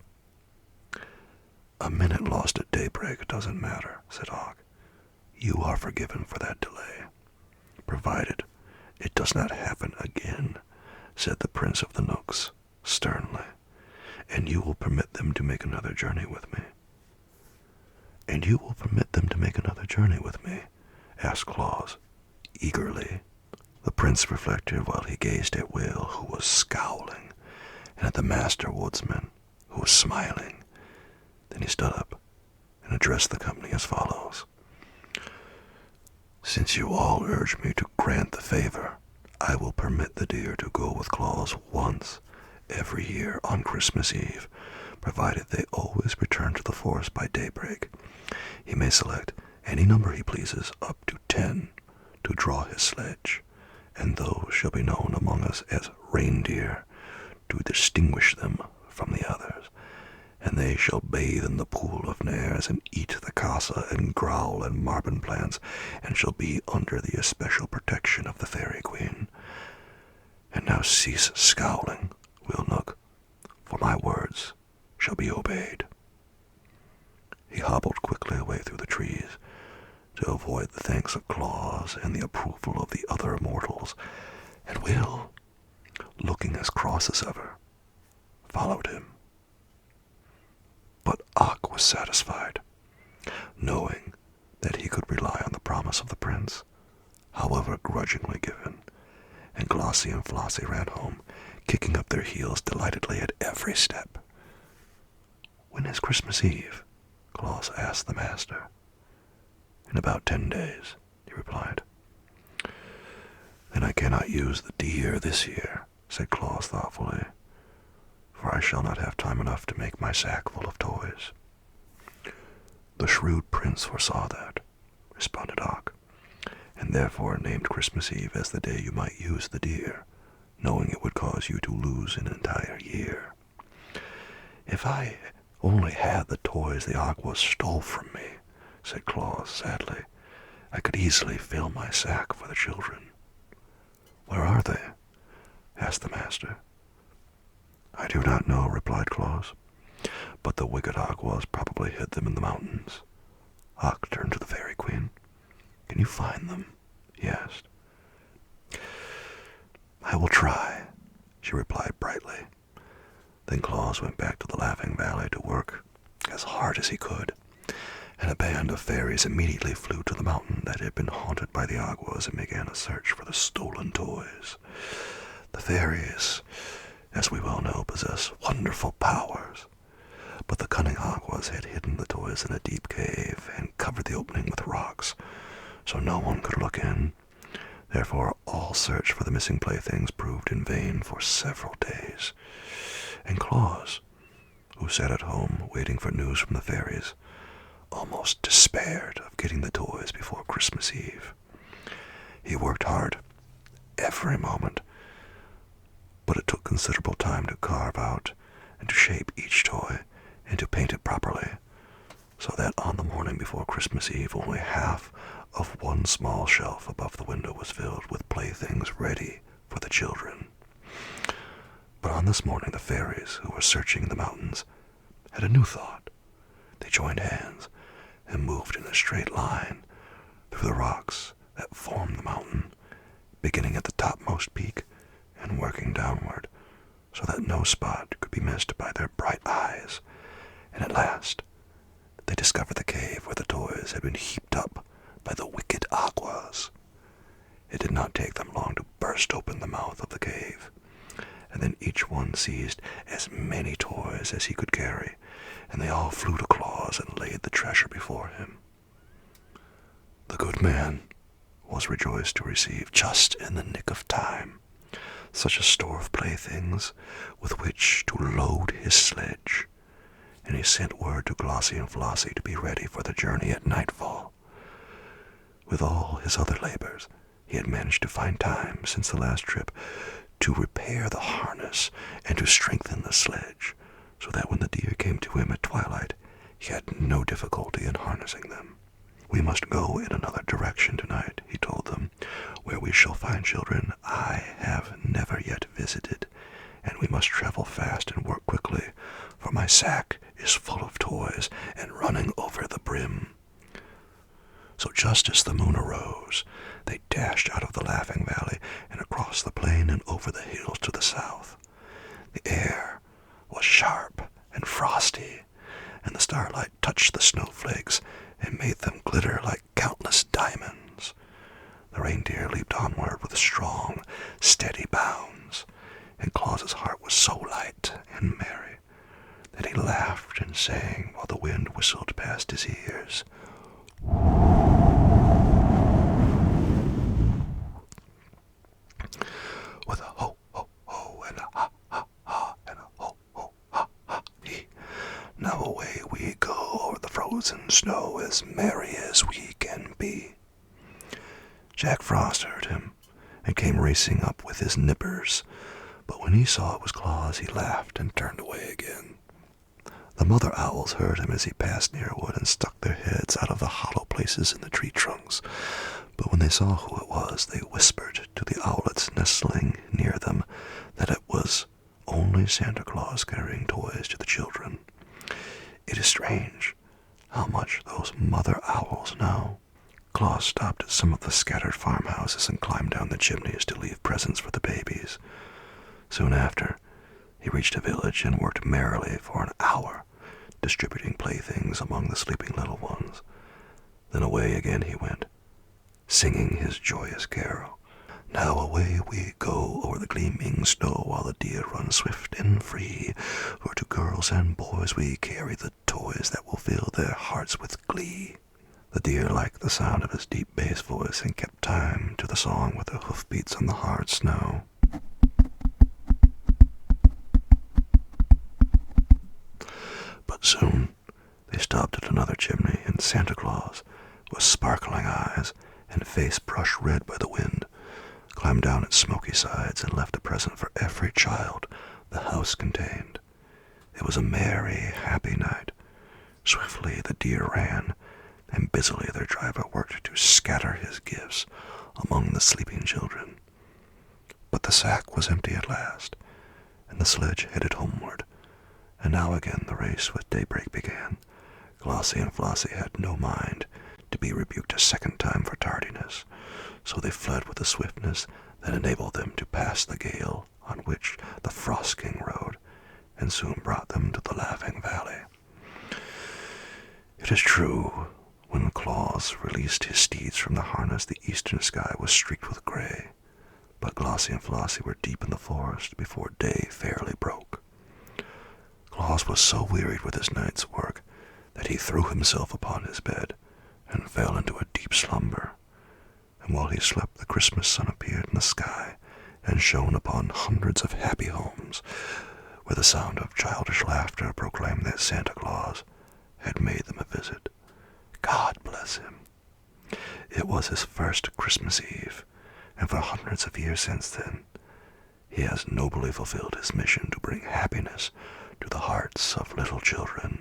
"A minute lost at daybreak doesn't matter," said Og. "You are forgiven for that delay, provided it does not happen again," said the Prince of the Nooks sternly, "and you will permit them to make another journey with me." "And you will permit them to make another journey with me?" asked Claus, eagerly. The Prince reflected while he gazed at Will, who was scowling, and at the Master Woodsman, who was smiling. Then he stood up and addressed the company as follows. "Since you all urge me to grant the favor, I will permit the deer to go with Claus once every year on Christmas Eve, provided they always return to the forest by daybreak. He may select any number he pleases, up to 10, to draw his sledge, and those shall be known among us as reindeer, to distinguish them from the others. And they shall bathe in the pool of Nares, and eat the casa and growl and marbon plants, and shall be under the especial protection of the Fairy Queen. And now cease scowling, Will Nook, for my words shall be obeyed." He hobbled quickly away through the trees to avoid the thanks of Claus and the approval of the other immortals, and Will, looking as cross as ever, followed him. But Og was satisfied, knowing that he could rely on the promise of the prince, however grudgingly given, and Glossie and Flossie ran home, kicking up their heels delightedly at every step. "When is Christmas Eve?" Claus asked the master. "In about 10 days, he replied. "Then I cannot use the deer this year," said Claus thoughtfully, "for I shall not have time enough to make my sack full of toys." "The shrewd prince foresaw that," responded Og, "and therefore named Christmas Eve as the day you might use the deer, knowing it would cause you to lose an entire year. If I only had the toys the Awkwas stole from me," said Claus sadly, "I could easily fill my sack for the children." "Where are they?" asked the master. "I do not know," replied Claus, "but the wicked Awkwas probably hid them in the mountains." Og turned to the Fairy Queen. "Can you find them?" he asked. "I will try," she replied brightly. Then Claus went back to the Laughing Valley to work as hard as he could, and a band of fairies immediately flew to the mountain that had been haunted by the Awkwas and began a search for the stolen toys. The fairies, as we well know, possess wonderful powers. But the cunning Aquas had hidden the toys in a deep cave and covered the opening with rocks, so no one could look in. Therefore, all search for the missing playthings proved in vain for several days, and Claus, who sat at home waiting for news from the fairies, almost despaired of getting the toys before Christmas Eve. He worked hard, every moment, but it took considerable time to carve out and to shape each toy and to paint it properly, so that on the morning before Christmas Eve only half of one small shelf above the window was filled with playthings ready for the children. But on this morning the fairies, who were searching the mountains, had a new thought. They joined hands and moved in a straight line through the rocks that formed the mountain, beginning at the topmost peak and working downward, so that no spot could be missed by their bright eyes. And at last they discovered the cave where the toys had been heaped up by the wicked Aquas. It did not take them long to burst open the mouth of the cave, and then each one seized as many toys as he could carry, and they all flew to Claus and laid the treasure before him. The good man was rejoiced to receive, just in the nick of time, such a store of playthings with which to load his sledge, and he sent word to Glossie and Flossie to be ready for the journey at nightfall. With all his other labors, he had managed to find time since the last trip to repair the harness and to strengthen the sledge, so that when the deer came to him at twilight, he had no difficulty in harnessing them. "We must go in another direction tonight," he told them, "where we shall find children I have never yet visited, and we must travel fast and work quickly, for my sack is full of toys and running over the brim." So just as the moon arose, they dashed out of the Laughing Valley and across the plain and over the hills to the south. The air was sharp and frosty, and the starlight touched the snowflakes and made them glitter like countless diamonds. The reindeer leaped onward with strong, steady bounds, and Claus's heart was so light and merry that he laughed and sang while the wind whistled past his ears. With a ho, ho, ho, and a ha, ha, ha, and a ho, ho, ha, ha, he. Now away we go over the frozen snow, as merry as we can be. Jack Frost heard him, and came racing up with his nippers, but when he saw it was Claus, he laughed and turned away again. The mother owls heard him as he passed near a wood and stuck their heads out of the hollow places in the tree trunks, but when they saw who it was, they whispered to the owlets nestling near them that it was only Santa Claus carrying toys to the children. It is strange how much those mother owls know. Claus stopped at some of the scattered farmhouses and climbed down the chimneys to leave presents for the babies. Soon after, he reached a village and worked merrily for an hour, distributing playthings among the sleeping little ones. Then away again he went, singing his joyous carol. Now away we go over the gleaming snow, while the deer run swift and free. For to girls and boys we carry the toys that will fill their hearts with glee. The deer liked the sound of his deep bass voice and kept time to the song with their hoofbeats on the hard snow. But soon they stopped at another chimney, and Santa Claus, with sparkling eyes and face brushed red by the wind, climbed down its smoky sides and left a present for every child the house contained. It was a merry, happy night. Swiftly the deer ran, and busily their driver worked to scatter his gifts among the sleeping children. But the sack was empty at last, and the sledge headed homeward, and now again the race with daybreak began. Glossie and Flossie had no mind to be rebuked a second time for tardiness, so they fled with a swiftness that enabled them to pass the gale on which the Frost King rode, and soon brought them to the Laughing Valley. It is true, when Claus released his steeds from the harness, the eastern sky was streaked with gray, but Glossie and Flossie were deep in the forest before day fairly broke. Claus Claus was so wearied with his night's work that he threw himself upon his bed and fell into a deep slumber. And while he slept, the Christmas sun appeared in the sky and shone upon hundreds of happy homes, where the sound of childish laughter proclaimed that Santa Claus had made them a visit. God bless him. It was his first Christmas Eve, and for hundreds of years since then, he has nobly fulfilled his mission to bring happiness to the hearts of little children.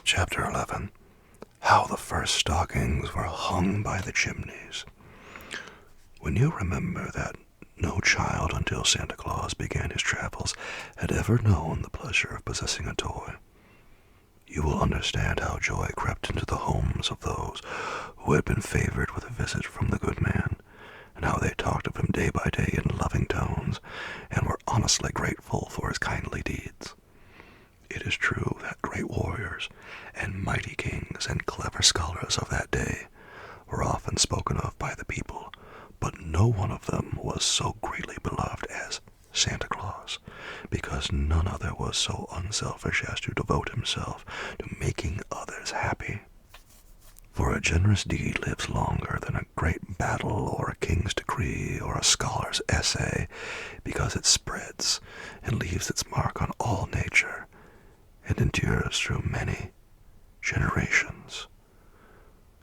Chapter 11. How the first stockings were hung by the chimneys. When you remember that no child until Santa Claus began his travels had ever known the pleasure of possessing a toy, you will understand how joy crept into the homes of those who had been favored with a visit from the good man, and how they talked of him day by day in loving tones, and were honestly grateful for his kindly deeds. It is true that great warriors and mighty kings and clever scholars of that day were often spoken of by the people, but no one of them was so greatly beloved as Santa Claus, because none other was so unselfish as to devote himself to making others happy. For a generous deed lives longer than a great battle or a king's decree or a scholar's essay, because it spreads and leaves its mark on all nature and endures through many generations.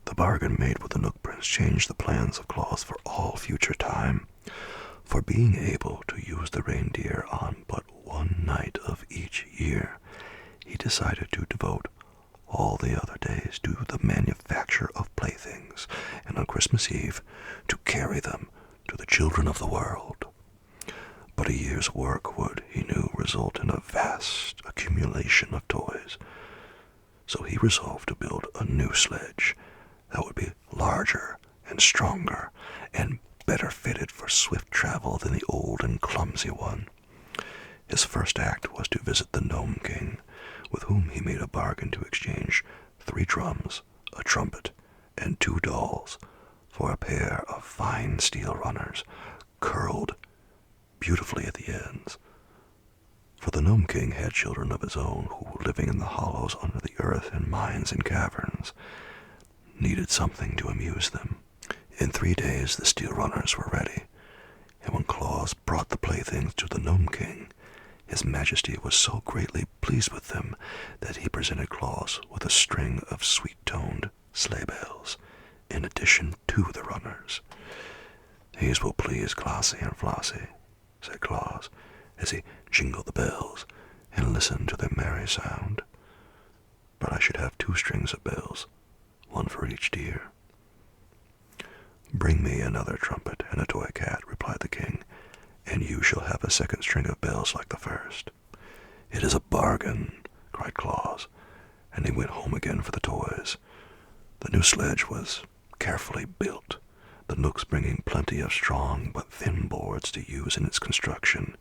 The bargain made with the Nook Prince changed the plans of Claus for all future time, for being able to use the reindeer on but one night of each year, he decided to devote all the other days to the manufacture of playthings, and on Christmas Eve to carry them to the children of the world. But a year's work would, he knew, result in a vast accumulation of toys, so he resolved to build a new sledge that would be larger and stronger and better fitted for swift travel than the old and clumsy one. His first act was to visit the Gnome King, with whom he made a bargain to exchange 3 drums, a trumpet, and 2 dolls for a pair of fine steel runners, curled beautifully at the ends. For the Gnome King had children of his own who, living in the hollows under the earth in mines and caverns, needed something to amuse them. In 3 days the steel runners were ready, and when Claus brought the playthings to the Gnome King, His Majesty was so greatly pleased with them that he presented Claus with a string of sweet-toned sleigh bells, in addition to the runners. "These will please Glossie and Flossie," said Claus, as he jingled the bells and listened to their merry sound. "But I should have 2 strings of bells, one for each deer." "Bring me another trumpet and a toy cat," replied the king, "and you shall have a 2nd string of bells like the first." "It is a bargain," cried Claus, and he went home again for the toys. The new sledge was carefully built, the Nooks bringing plenty of strong but thin boards to use in its construction.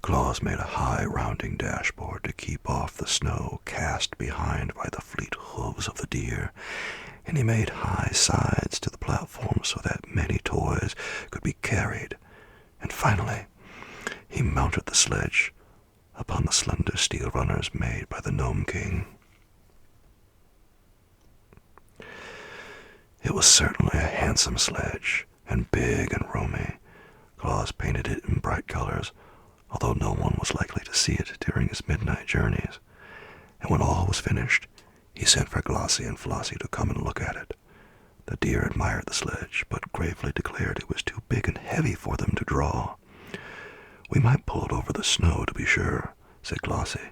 Claus made a high rounding dashboard to keep off the snow cast behind by the fleet hooves of the deer, and he made high sides to the platform so that many toys could be carried, and finally he mounted the sledge upon the slender steel runners made by the Gnome King. It was certainly a handsome sledge, and big and roomy. Claus painted it in bright colors, although no one was likely to see it during his midnight journeys. And when all was finished, he sent for Glossie and Flossie to come and look at it. The deer admired the sledge, but gravely declared it was too big and heavy for them to draw. "We might pull it over the snow, to be sure," said Glossie,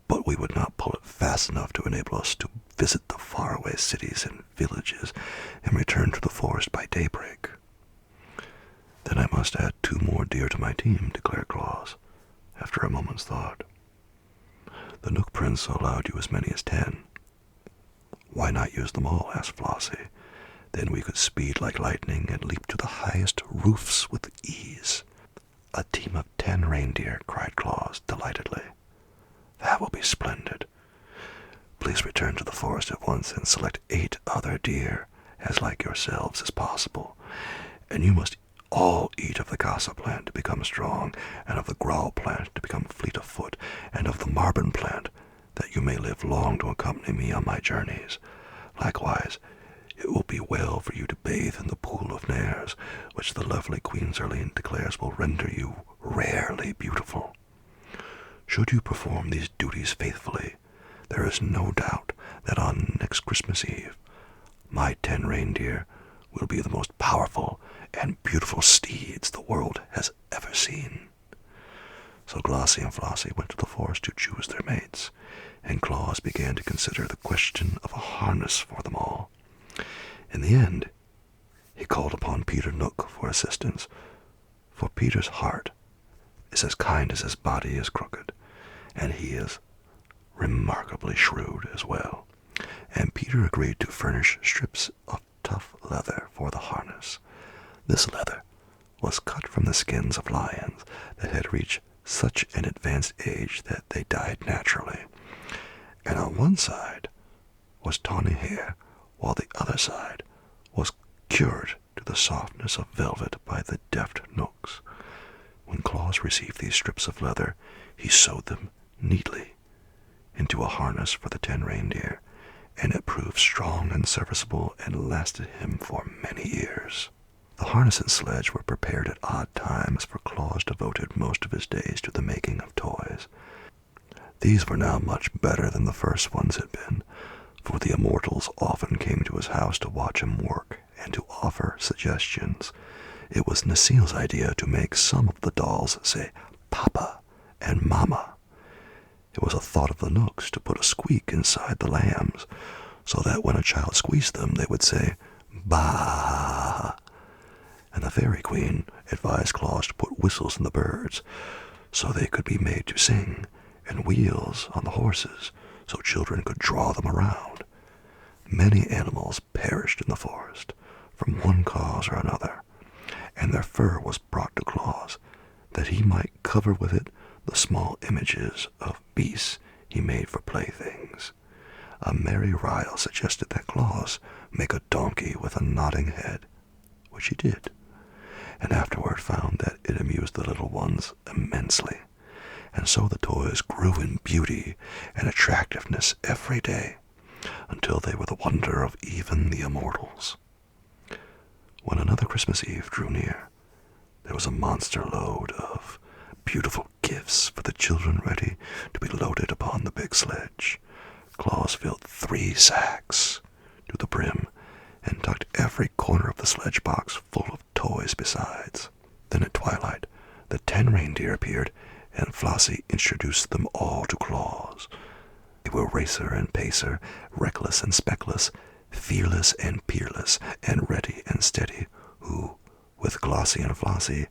"but we would not pull it fast enough to enable us to visit the faraway cities and villages and return to the forest by daybreak." "Then I must add 2 more deer to my team," declared Claus, after a moment's thought. "The Nook Prince allowed you as many as 10. "Why not use them all?" asked Flossie. "Then we could speed like lightning and leap to the highest roofs with ease." "A team of 10 reindeer," cried Claus delightedly. "That will be splendid. Please return to the forest at once and select 8 other deer as like yourselves as possible, and you must all eat of the casa plant to become strong, and of the grau plant to become fleet of foot, and of the marbon plant, that you may live long to accompany me on my journeys. Likewise, it will be well for you to bathe in the pool of Nares, which the lovely Queen Zerline declares will render you rarely beautiful. Should you perform these duties faithfully, there is no doubt that on next Christmas Eve, my 10 reindeer will be the most powerful and beautiful steeds the world has ever seen. So Glossie and Flossie went to the forest to choose their mates, and Claus began to consider the question of a harness for them all. In the end, he called upon Peter Nook for assistance, for Peter's heart is as kind as his body is crooked, and he is remarkably shrewd as well. And Peter agreed to furnish strips of tough leather for the harness. This leather was cut from the skins of lions that had reached such an advanced age that they died naturally, and on one side was tawny hair, while the other side was cured to the softness of velvet by the deft Nooks. When Claus received these strips of leather, he sewed them neatly into a harness for the 10 reindeer, and it proved strong and serviceable and lasted him for many years. The harness and sledge were prepared at odd times, for Claus devoted most of his days to the making of toys. These were now much better than the first ones had been, for the immortals often came to his house to watch him work and to offer suggestions. It was Nasile's idea to make some of the dolls say Papa and Mama. It was a thought of the Nooks to put a squeak inside the lambs, so that when a child squeezed them, they would say, Bah! And the Fairy Queen advised Claus to put whistles in the birds, so they could be made to sing, and wheels on the horses, so children could draw them around. Many animals perished in the forest, from one cause or another, and their fur was brought to Claus, that he might cover with it the small images of beasts he made for playthings. A merry Ryle suggested that Claus make a donkey with a nodding head, which he did, and afterward found that it amused the little ones immensely, and so the toys grew in beauty and attractiveness every day, until they were the wonder of even the immortals. When another Christmas Eve drew near, there was a monster load of beautiful gifts for the children ready to be loaded upon the big sledge. Claus filled 3 sacks to the brim and tucked every corner of the sledge box full of toys besides. Then at twilight, the 10 reindeer appeared, and Flossie introduced them all to Claus. They were racer and pacer, reckless and speckless, fearless and peerless, and ready and steady, who, with Glossie and Flossie,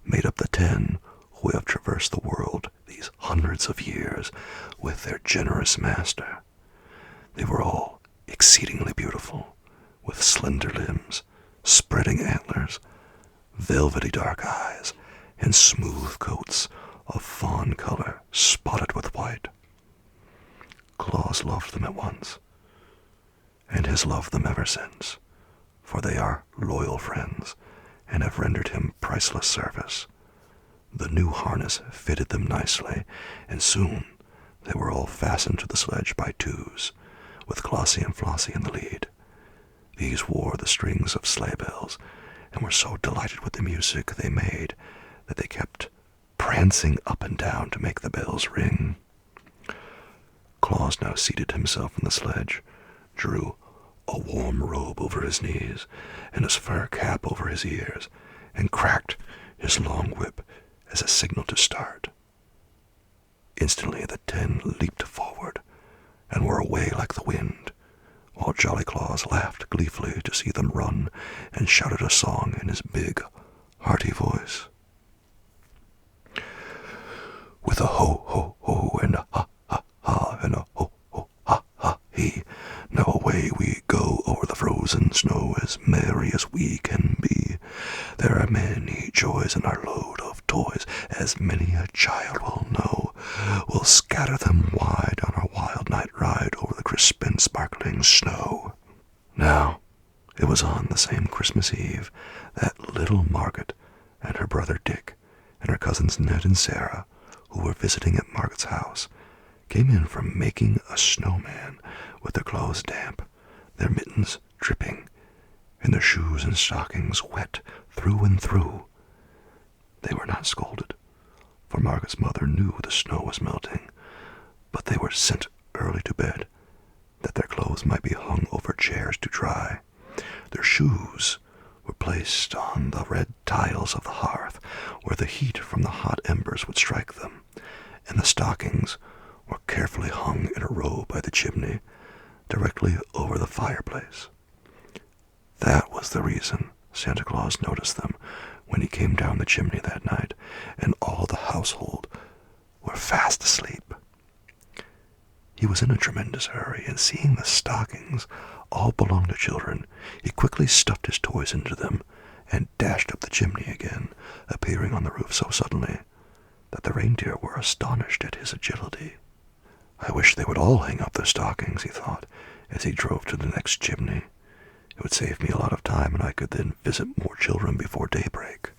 made up the 10 who have traversed the world these hundreds of years with their generous master. They were all exceedingly beautiful, with slender limbs, spreading antlers, velvety dark eyes, and smooth coats of fawn color spotted with white. Claus loved them at once, and has loved them ever since, for they are loyal friends and have rendered him priceless service. The new harness fitted them nicely, and soon they were all fastened to the sledge by 2s, with Glossie and Flossie in the lead. These wore the strings of sleigh bells, and were so delighted with the music they made that they kept prancing up and down to make the bells ring. Claus now seated himself in the sledge, drew a warm robe over his knees, and his fur cap over his ears, and cracked his long whip as a signal to start. Instantly the 10 leaped forward, and were away like the wind, while Jolly Claus laughed gleefully to see them run, and shouted a song in his big, hearty voice. With a ho, ho, ho, and a ha, ha, ha, and a ho, ho, ha, ha, he, now away we go over the frozen snow, as merry as we can be. There are many joys in our load of toys, as many a child will know. We'll scatter them wide on our wild night ride over the crisp and sparkling snow. Now, it It was on the same Christmas Eve that little Margaret and her brother Dick and her cousins Ned and Sarah, who were visiting at Margaret's house, came in from making a snowman with their clothes damp, their mittens dripping, and their shoes and stockings wet through and through. They were not scolded, for Margaret's mother knew the snow was melting, but they were sent early to bed, that their clothes might be hung over chairs to dry. Their shoes were placed on the red tiles of the hearth, where the heat from the hot embers would strike them, and the stockings were carefully hung in a row by the chimney, directly over the fireplace. That was the reason Santa Claus noticed them when he came down the chimney that night, and all the household were fast asleep. He was in a tremendous hurry, and seeing the stockings all belonged to children, he quickly stuffed his toys into them and dashed up the chimney again, appearing on the roof so suddenly that the reindeer were astonished at his agility. I wish they would all hang up their stockings, he thought, as he drove to the next chimney. It would save me a lot of time, and I could then visit more children before daybreak.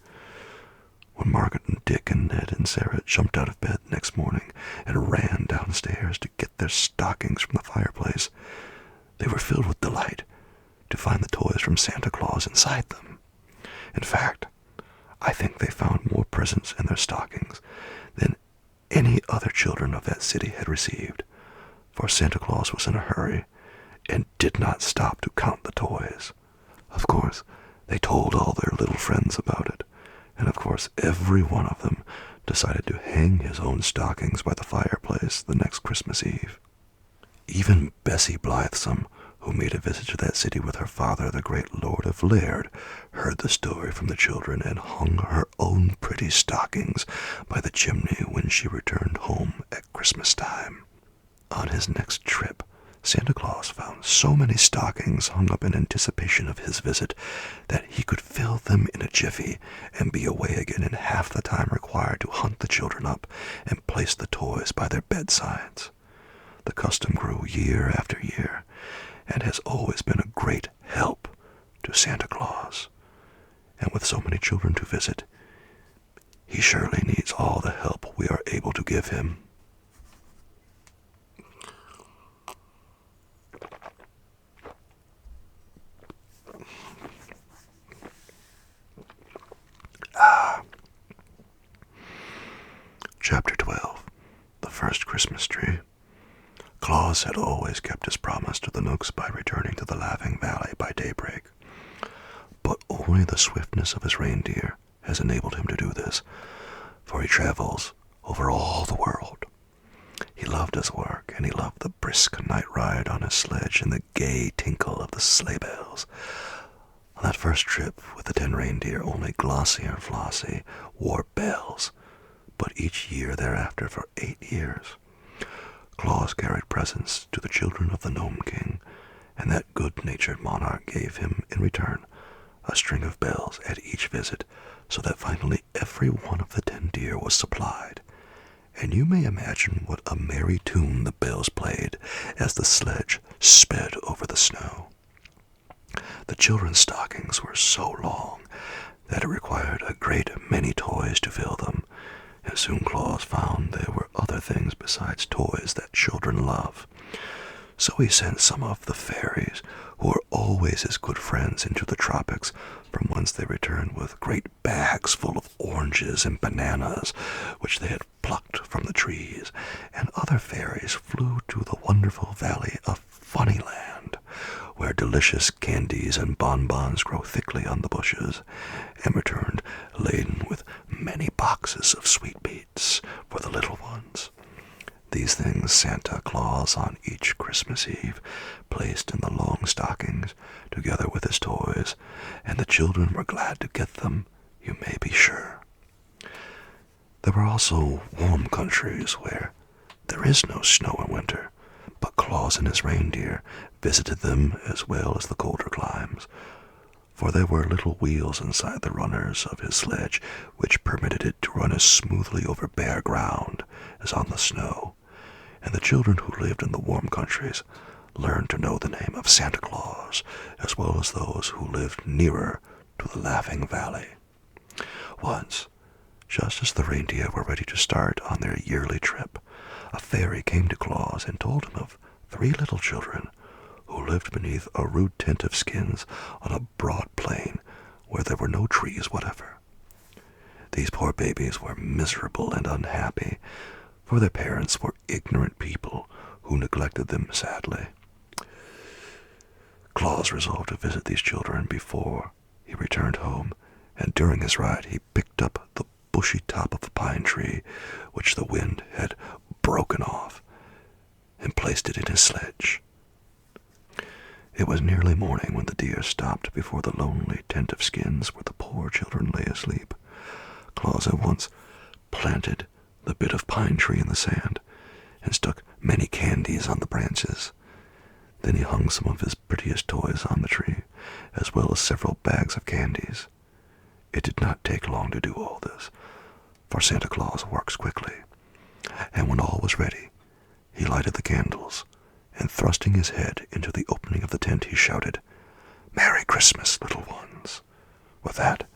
When Margaret and Dick and Ned and Sarah jumped out of bed next morning and ran downstairs to get their stockings from the fireplace, they were filled with delight to find the toys from Santa Claus inside them. In fact, I think they found more presents in their stockings than any other children of that city had received, for Santa Claus was in a hurry and did not stop to count the toys. Of course, they told all their little friends about it, and of course every one of them decided to hang his own stockings by the fireplace the next Christmas Eve. Even Bessie Blithesome, who made a visit to that city with her father, the great Lord of Laird, heard the story from the children and hung her own pretty stockings by the chimney when she returned home at Christmas time. On his next trip, Santa Claus found so many stockings hung up in anticipation of his visit that he could fill them in a jiffy and be away again in half the time required to hunt the children up and place the toys by their bedsides. The custom grew year after year, and has always been a great help to Santa Claus. And with so many children to visit, he surely needs all the help we are able to give him. Chapter 12. The First Christmas Tree. Claus had always kept his promise to the Knooks by returning to the Laughing Valley by daybreak. But only the swiftness of his reindeer has enabled him to do this, for he travels over all the world. He loved his work, and he loved the brisk night ride on his sledge and the gay tinkle of the sleigh bells. On that first trip with the 10 reindeer, only Glossie and Flossie wore bells, but each year thereafter for 8 years, Claus carried presents to the children of the Gnome King, and that good-natured monarch gave him, in return, a string of bells at each visit, so that finally every one of the 10 deer was supplied. And you may imagine what a merry tune the bells played as the sledge sped over the snow. The children's stockings were so long that it required a great many toys to fill them, and soon Claus found there were other things besides toys that children love. So he sent some of the fairies, who are always his good friends, into the tropics, from whence they returned with great bags full of oranges and bananas, which they had plucked from the trees, and other fairies flew to the wonderful valley of Funnyland, where delicious candies and bonbons grow thickly on the bushes, and returned laden with many boxes of sweetmeats for the little ones. These things Santa Claus on each Christmas Eve placed in the long stockings, together with his toys, and the children were glad to get them, you may be sure. There were also warm countries where there is no snow in winter, but Claus and his reindeer visited them as well as the colder climes, for there were little wheels inside the runners of his sledge which permitted it to run as smoothly over bare ground as on the snow, and the children who lived in the warm countries learned to know the name of Santa Claus, as well as those who lived nearer to the Laughing Valley. Once, just as the reindeer were ready to start on their yearly trip, a fairy came to Claus and told him of 3 little children who lived beneath a rude tent of skins on a broad plain where there were no trees whatever. These poor babies were miserable and unhappy, for their parents were ignorant people who neglected them sadly. Claus resolved to visit these children before he returned home, and during his ride he picked up the bushy top of a pine tree which the wind had broken off and placed it in his sledge. It was nearly morning when the deer stopped before the lonely tent of skins where the poor children lay asleep. Claus at once planted the bit of pine tree in the sand and stuck many candies on the branches. Then he hung some of his prettiest toys on the tree, as well as several bags of candies. It did not take long to do all this, for Santa Claus works quickly, and when all was ready, he lighted the candles, and thrusting his head into the opening of the tent, he shouted, "Merry Christmas, little ones!" With that,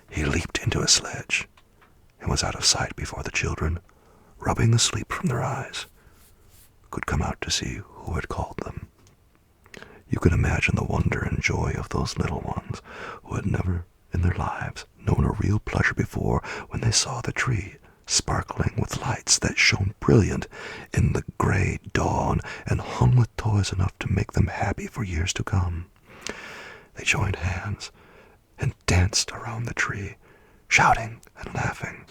he leaped into his sledge, and was out of sight before the children, rubbing the sleep from their eyes, could come out to see who had called them. You can imagine the wonder and joy of those little ones who had never in their lives known a real pleasure before when they saw the tree sparkling with lights that shone brilliant in the gray dawn and hung with toys enough to make them happy for years to come. They joined hands and danced around the tree, shouting and laughing,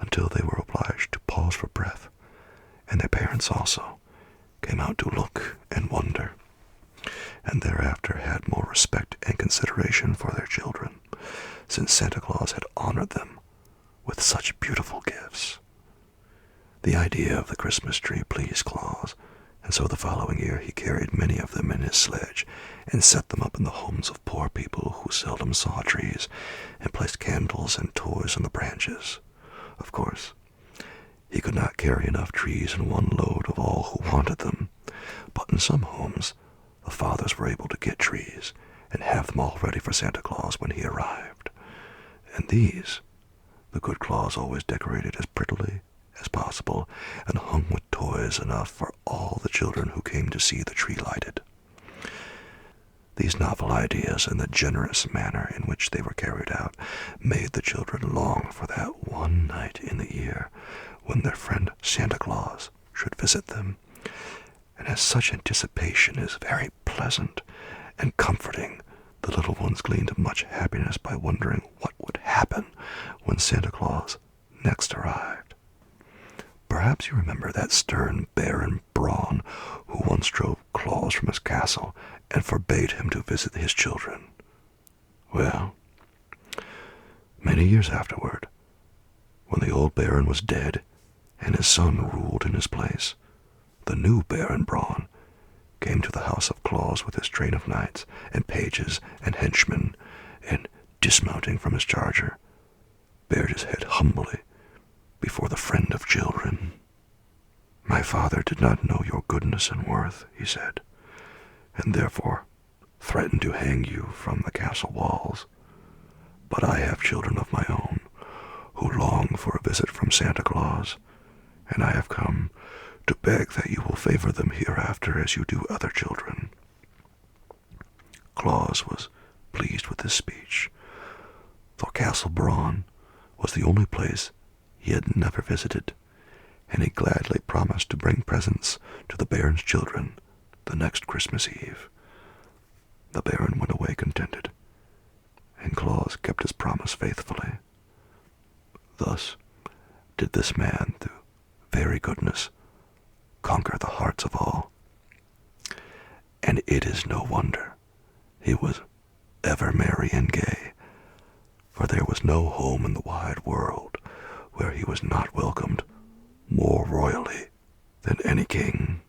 until they were obliged to pause for breath, and their parents also came out to look and wonder, and thereafter had more respect and consideration for their children, since Santa Claus had honored them with such beautiful gifts. The idea of the Christmas tree pleased Claus, and so the following year he carried many of them in his sledge and set them up in the homes of poor people who seldom saw trees, and placed candles and toys on the branches. Of course, he could not carry enough trees in one load of all who wanted them, but in some homes the fathers were able to get trees and have them all ready for Santa Claus when he arrived. And these the good Claus always decorated as prettily as possible and hung with toys enough for all the children who came to see the tree lighted. These novel ideas and the generous manner in which they were carried out made the children long for that one night in the year when their friend Santa Claus should visit them. And as such anticipation is very pleasant and comforting, the little ones gleaned much happiness by wondering what would happen when Santa Claus next arrived. Perhaps you remember that stern Baron Braun who once drove Claus from his castle and forbade him to visit his children. Well, many years afterward, when the old Baron was dead and his son ruled in his place, the new Baron Braun came to the house of Claus with his train of knights and pages and henchmen, and dismounting from his charger, bared his head humbly before the friend of children. "My father did not know your goodness and worth," he said, "and therefore threatened to hang you from the castle walls. But I have children of my own who long for a visit from Santa Claus, and I have come to beg that you will favor them hereafter as you do other children." Claus was pleased with this speech, for Castle Braun was the only place he had never visited, and he gladly promised to bring presents to the Baron's children the next Christmas Eve. The Baron went away contented, and Claus kept his promise faithfully. Thus did this man, through very goodness, conquer the hearts of all. And it is no wonder he was ever merry and gay, for there was no home in the wide world where he was not welcomed more royally than any king.